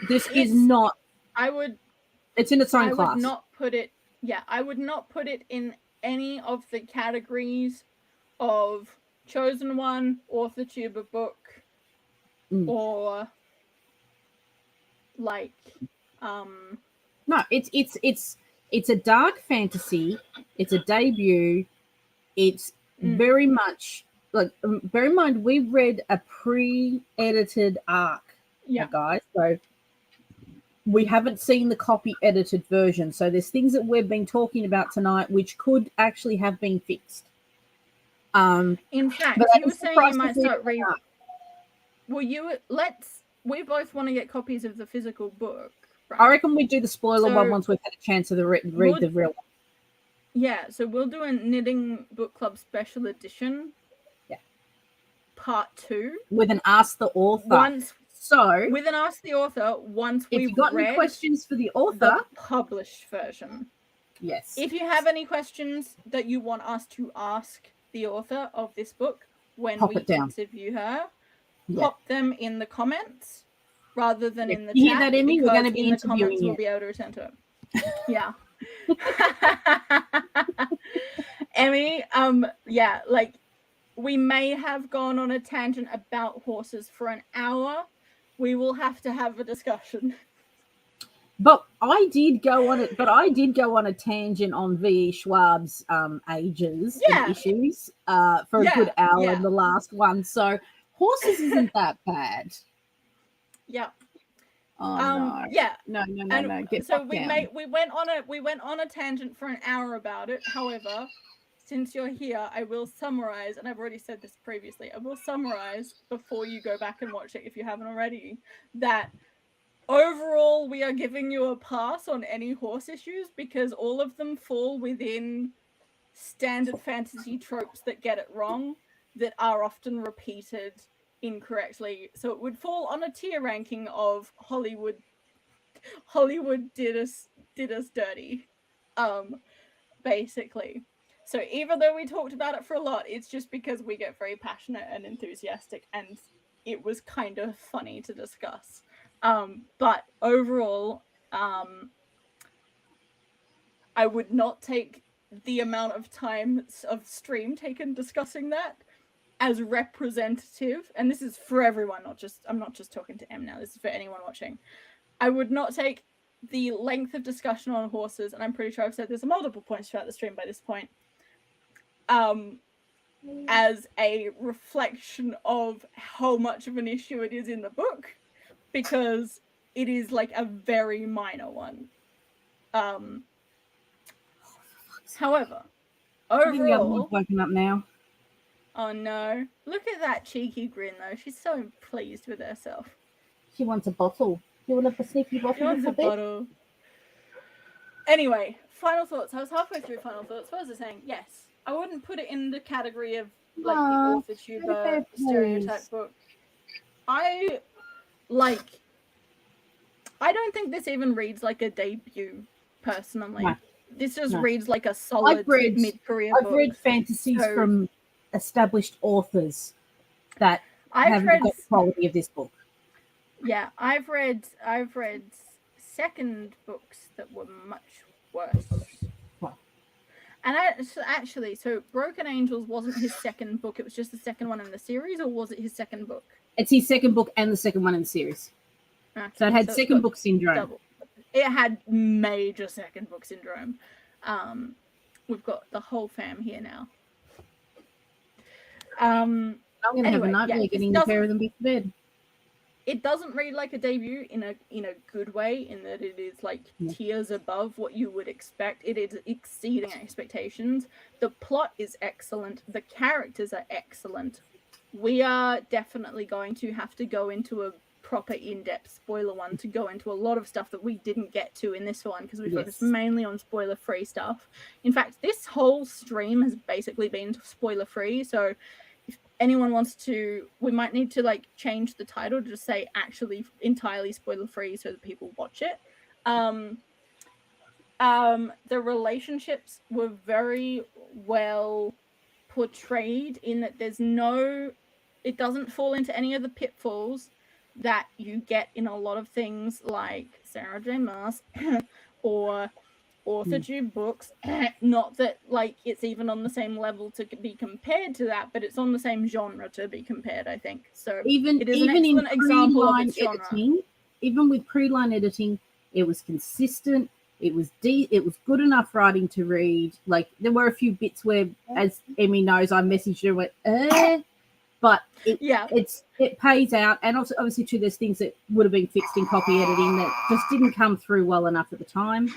This is not. It's in its own class. I would not put it in any of the categories of chosen one, author tuber book, or No, it's a dark fantasy. It's a debut. It's very much bear in mind we read a pre-edited arc, guys. So we haven't seen the copy-edited version. So there's things that we've been talking about tonight which could actually have been fixed. In fact, you were saying you might start reading. We both want to get copies of the physical book. Right? I reckon we do the spoiler one once we've had a chance to read the real one. Yeah, so we'll do a Knitting Book Club special edition. Yeah. Part 2. With an Ask the Author. With an Ask the Author, once we've read... If you've got any questions for the author... The published version. Yes. If you have any questions that you want us to ask the author of this book when we interview her, pop them in the comments rather than in the chat. You hear that, Emmy? We're going to be interviewing you. We'll be able to return to it. Yeah. Emmy, we may have gone on a tangent about horses for an hour. We will have to have a discussion. But I did go on it. But I did go on a tangent on V.E. Schwab's ages and issues for a good hour in the last one. So horses isn't that bad. Yeah. Oh no. Yeah. No. Get so back we down. went on a tangent for an hour about it. However, since you're here, I will summarize, and I've already said this previously. I will summarize before you go back and watch it if you haven't already. That overall, we are giving you a pass on any horse issues because all of them fall within standard fantasy tropes that get it wrong, that are often repeated incorrectly. So it would fall on a tier ranking of Hollywood did us dirty, basically. So even though we talked about it for a lot, it's just because we get very passionate and enthusiastic, and it was kind of funny to discuss. But overall, I would not take the amount of time of stream taken discussing that as representative, and this is for everyone, I'm not just talking to M now, this is for anyone watching. I would not take the length of discussion on horses, and I'm pretty sure I've said this multiple points throughout the stream by this point, as a reflection of how much of an issue it is in the book, because it is like a very minor one. However, overall, woken up now. Oh no! Look at that cheeky grin, though. She's so pleased with herself. She wants a bottle. You want a sneaky bottle? She wants a bottle. Anyway, final thoughts. I was halfway through final thoughts. What was I saying? Yes, I wouldn't put it in the category of like the author tuber stereotype book. I don't think this even reads like a debut. Personally, no. This just reads like a solid mid-career book. I've read fantasies from established authors that haven't got the quality of this book. Yeah, I've read second books that were much worse. What? And actually, so Broken Angels wasn't his second book, it was just the second one in the series, or was it his second book? It's his second book and the second one in the series. Okay, so it had second book syndrome. Double. It had major second book syndrome. We've got the whole fam here now. I'm gonna have a nightmare getting the pair of them before bed. It doesn't read like a debut in a good way, in that it is like tiers above what you would expect. It is exceeding expectations. The plot is excellent. The characters are excellent. We are definitely going to have to go into a proper in-depth spoiler one to go into a lot of stuff that we didn't get to in this one, because we focused mainly on spoiler-free stuff. In fact, this whole stream has basically been spoiler-free, so if anyone wants to, we might need to like change the title to just say actually entirely spoiler-free so that people watch it. The relationships were very well portrayed in that it doesn't fall into any of the pitfalls that you get in a lot of things like Sarah J. Maas or author-tube books. Not that like it's even on the same level to be compared to that, but it's on the same genre to be compared, I think. So it is an excellent example of its genre. Even with pre-line editing, it was consistent. It was good enough writing to read. Like there were a few bits where, as Emmy knows, I messaged her and went, but it pays out, and also obviously too, there's things that would have been fixed in copy editing that just didn't come through well enough at the time.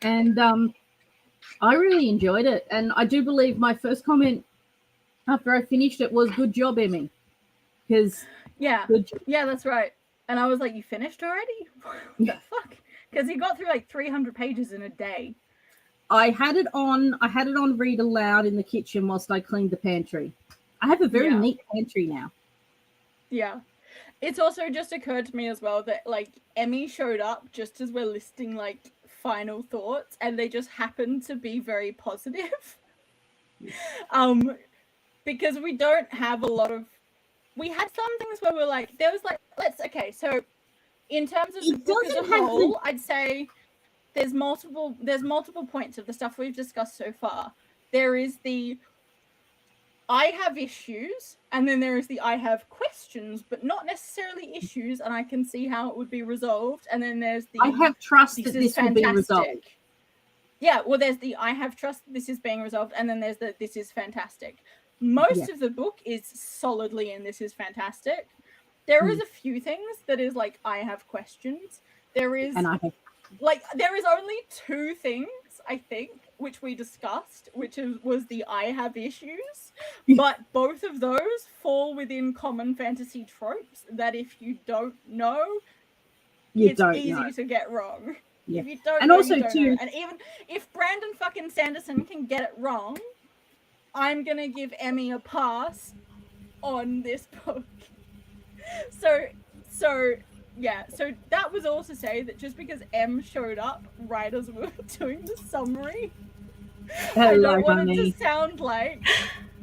And I really enjoyed it, and I do believe my first comment after I finished it was "Good job, Emmy," because that's right. And I was like, "You finished already? What the fuck?" Because he got through like 300 pages in a day. I had it on read aloud in the kitchen whilst I cleaned the pantry. I have a very neat pantry now. Yeah. It's also just occurred to me as well that like Emmy showed up just as we're listing like final thoughts, and they just happened to be very positive. Because we don't have a lot of, we had some things where we're like, there was like, so in terms of the book as a whole, I'd say there's multiple points of the stuff we've discussed so far. There is the I have issues, and then there is the I have questions, but not necessarily issues, and I can see how it would be resolved. And then there's the I have trust that this will be resolved. Yeah, well, there's the I have trust that this is being resolved, and then there's the this is fantastic. Most of the book is solidly, and this is fantastic. There is a few things that is like, I have questions. There is, and I have, there is only 2 things, I think, which we discussed, was the I have issues, but both of those fall within common fantasy tropes that if you don't know, it's easy to get wrong. Yeah. If you don't And know, also you don't too, know. And even if Brandon fucking Sanderson can get it wrong, I'm gonna give Emmy a pass on this book. So that was all to say that just because M showed up right as we were doing the summary, I don't want it to sound like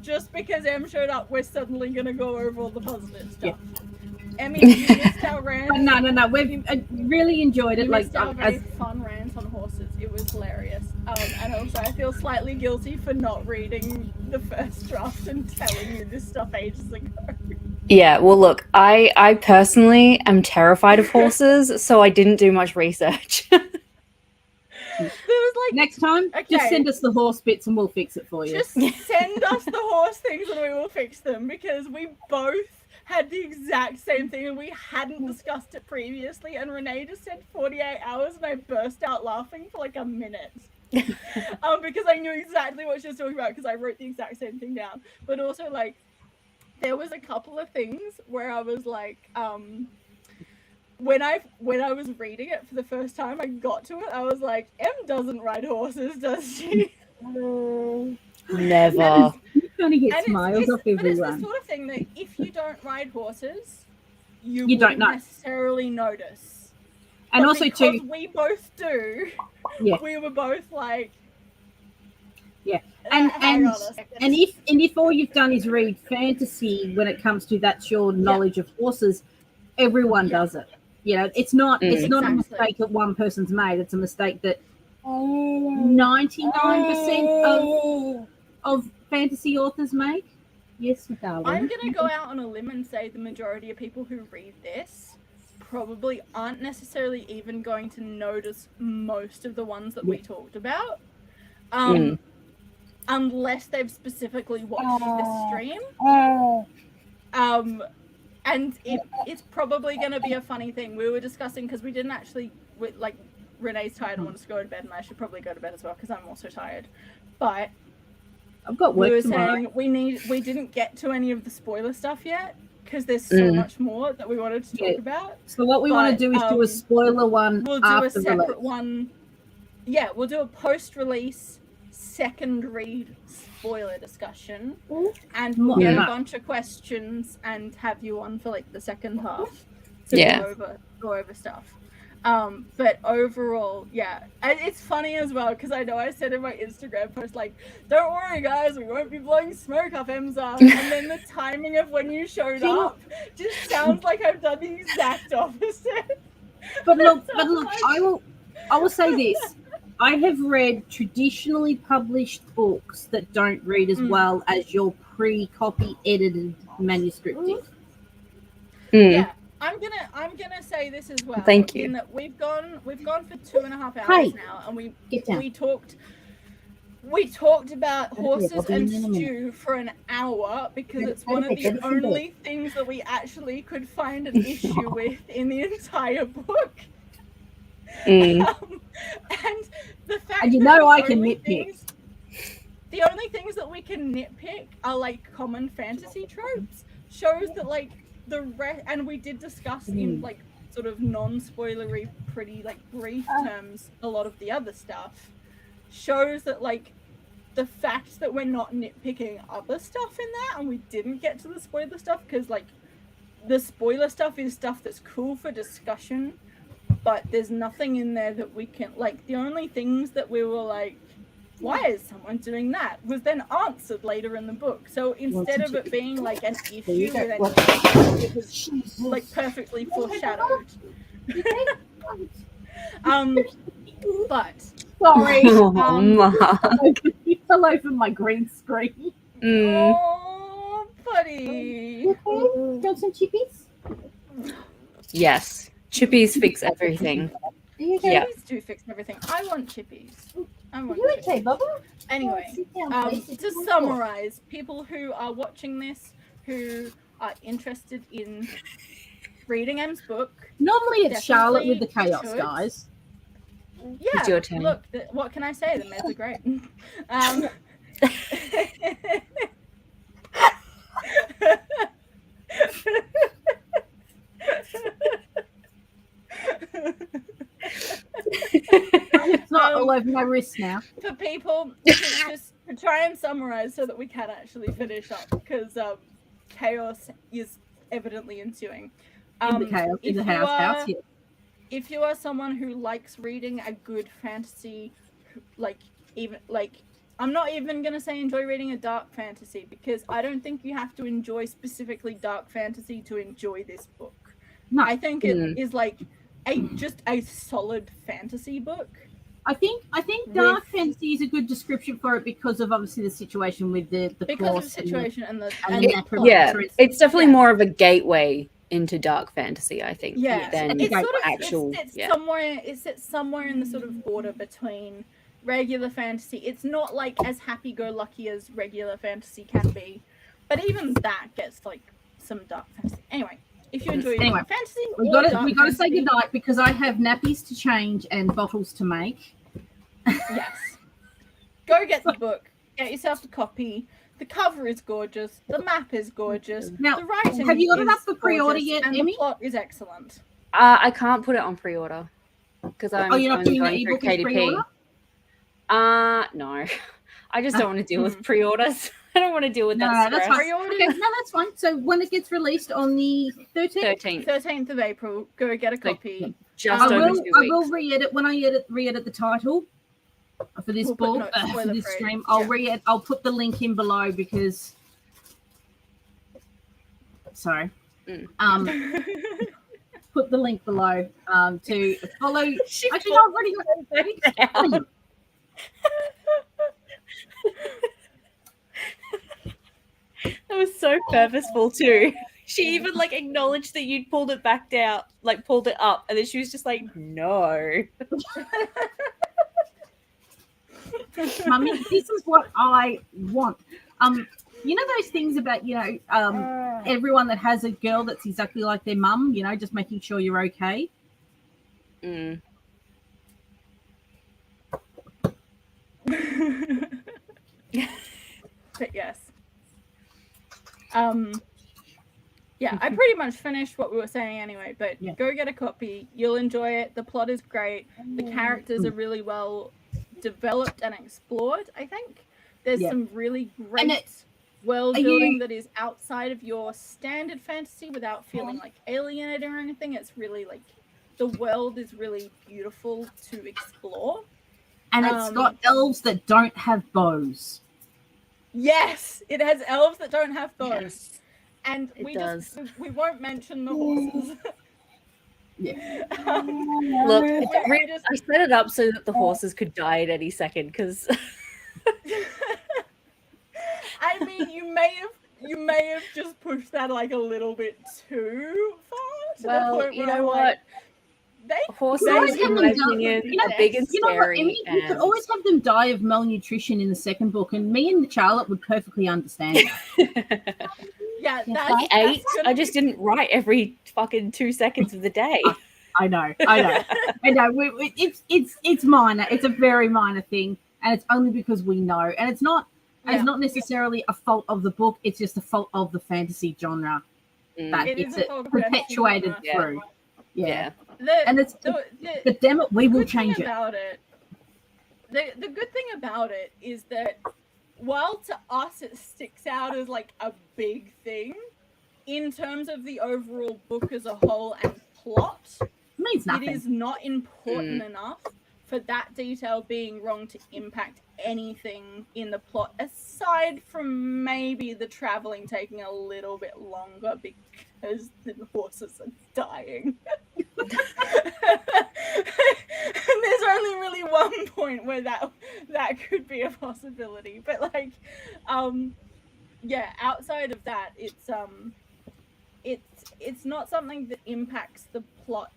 just because M showed up, we're suddenly gonna go over all the positive stuff. Emmy, you missed our rant. No. We've really enjoyed it. You missed our very fun rant on horses. It was hilarious. And also, I feel slightly guilty for not reading the first draft and telling you this stuff ages ago. Yeah, well, look, I personally am terrified of horses, so I didn't do much research. There was next time, just send us the horse bits and we'll fix it for you. Just send us the horse things and we will fix them, because we both had the exact same thing and we hadn't discussed it previously, and Renee just said 48 hours and I burst out laughing for like a minute. Because I knew exactly what she was talking about, because I wrote the exact same thing down. But also, like, there was a couple of things where I was like, when I was reading it for the first time, I got to it, I was like, M doesn't ride horses, does she? Never. You kind of get smiles off everyone. But it's the sort of thing that if you don't ride horses, you don't necessarily notice. And but also because we both do, we were both like, and if all you've done is read fantasy, when it comes to that's your knowledge of horses, everyone does it. You know, it's not a mistake that one person's made. It's a mistake that 99% of fantasy authors make. Yes, darling. I'm gonna go out on a limb and say the majority of people who read this probably aren't necessarily even going to notice most of the ones that we talked about. Unless they've specifically watched the stream. And it's probably going to be a funny thing. We were discussing, because we didn't actually, like, Renee's tired and wants to go to bed, and I should probably go to bed as well, because I'm also tired. But I've got work we were tomorrow. saying we didn't get to any of the spoiler stuff yet, because there's so much more that we wanted to talk about. So what we want to do is do a spoiler one. We'll do a separate one. Yeah, we'll do a post-release second read spoiler discussion, and we'll get a bunch of questions and have you on for like the second half to go over stuff. But overall, and it's funny as well, because I know I said in my Instagram post, like, don't worry guys, we won't be blowing smoke up M's ass, and then the timing of when you showed up just sounds like I've done the exact opposite. But look, I will say this. I have read traditionally published books that don't read as well as your pre-copy edited manuscript did. Yeah, I'm gonna say this as well. Thank you. In that we've gone for 2.5 hours now, and we talked about horses and stew for an hour, because it's one of the only things that we actually could find an issue with in the entire book. And the fact that I can nitpick. The only things that we can nitpick are like common fantasy tropes. Shows that like and we did discuss in like sort of non-spoilery, pretty like brief terms a lot of the other stuff. Shows that like the fact that we're not nitpicking other stuff in that, and we didn't get to the spoiler stuff, because like the spoiler stuff is stuff that's cool for discussion, but there's nothing in there that we can, like, the only things that we were like, why is someone doing that, was then answered later in the book. So instead of it being like an issue with anything, it was like perfectly foreshadowed. But sorry, you fell over my green screen. Oh, buddy. Want some chippies? Yes. Chippies fix everything. Chippies do fix everything. I want chippies. I You won't okay, Bubba? Anyway, Sit down, please. It's to on the floor. summarize, people who are watching this, who are interested in reading Em's book, Normally it's Charlotte with the definitely chaos, should. guys. Yeah, It's your turn. look, what can I say? The meds are great. It's not all over my wrist now. For people, just to try and summarize so that we can actually finish up, because chaos is evidently ensuing. In the chaos, in the house, yeah. If you are someone who likes reading a good fantasy, I'm not even going to say enjoy reading a dark fantasy, because I don't think you have to enjoy specifically dark fantasy to enjoy this book. No. I think it is like just a solid fantasy book. I think dark fantasy is a good description for it because of obviously the situation with the because of the course situation and the yeah, it's definitely more of a gateway into dark fantasy, I think. Yeah, than it's sort of actual. It sits somewhere in the sort of border between regular fantasy. It's not like as happy-go-lucky as regular fantasy can be, but even that gets like some dark fantasy. Anyway, if you enjoy fantasy, we got to say goodnight because I have nappies to change and bottles to make. Yes, go get the book. Get yourself a copy. The cover is gorgeous. The map is gorgeous. Now, the writing have you got is enough for pre-order gorgeous, yet, and Emmy? the plot is excellent. I can't put it on pre-order because I'm you're not doing the going through ebook as KDP. pre-order? No, I just don't want to deal with pre-orders. I don't want to deal with that stress. That's fine. Okay, no, that's fine. So when it gets released on the 13th of April, go get a copy. Just over 2 weeks. I will re-edit when I re-edit the title for this book, for this stream. I'll put the link in below because. Sorry. Put the link below to follow. Actually, I've already got it. That was so purposeful too. She even like acknowledged that you'd pulled it back down, like pulled it up, and then she was just like, "No." Mummy, this is what I want. You know those things about everyone that has a girl that's exactly like their mum. You know, just making sure you're okay. But yes. Yeah, I pretty much finished what we were saying anyway, but go get a copy. You'll enjoy it. The plot is great. The characters are really well developed and explored, I think. There's some really great world building that is outside of your standard fantasy without feeling like alienated or anything. It's really like the world is really beautiful to explore. And it's got elves that don't have bows. Yes, it has elves that don't have bows. Yes, and we won't mention the horses. Look, I set it up so that the horses could die at any second because I mean, you may have just pushed that like a little bit too far. Well, you know what? Horses, in my opinion, are big and scary. You could always have them die of malnutrition in the second book, and me and Charlotte would perfectly understand that. Yeah, that's 8. I just didn't write every fucking 2 seconds of the day. I know. It's minor. It's a very minor thing, and it's only because we know. And it's not necessarily a fault of the book. It's just a fault of the fantasy genre that it's perpetuated through. Yeah. The damn it, we will change it. The good thing about it is that while to us it sticks out as like a big thing, in terms of the overall book as a whole and plot, means nothing. It is not important enough for that detail being wrong to impact anything in the plot, aside from maybe the traveling taking a little bit longer because the horses are dying. And there's only really one point where that could be a possibility, but like outside of that, it's not something that impacts the plot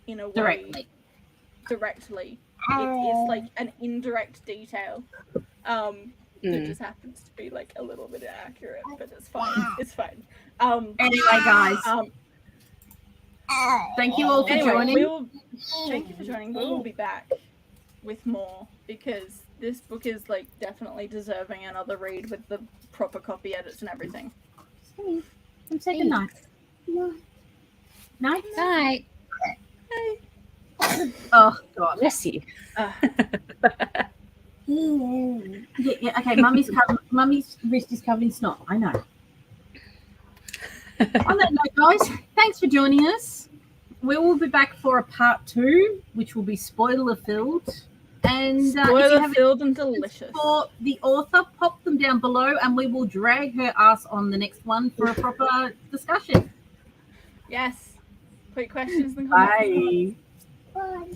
in a way directly. it's like an indirect detail. It just happens to be like a little bit inaccurate, but it's fine. It's fine. Anyway, guys, thank you all for joining. Thank you for joining. We will be back with more because this book is like definitely deserving another read with the proper copy edits and everything. Come say good night. Night. Night. Oh God. Bless you. Yeah, okay. Mummy's wrist is covered in snot. I know. On that note, guys, thanks for joining us. We will be back for a part 2, which will be spoiler filled. And if you Spoiler have filled and delicious. for the author, pop them down below, and we will drag her ass on the next one for a proper discussion. Yes. Quick questions in the comments. Bye.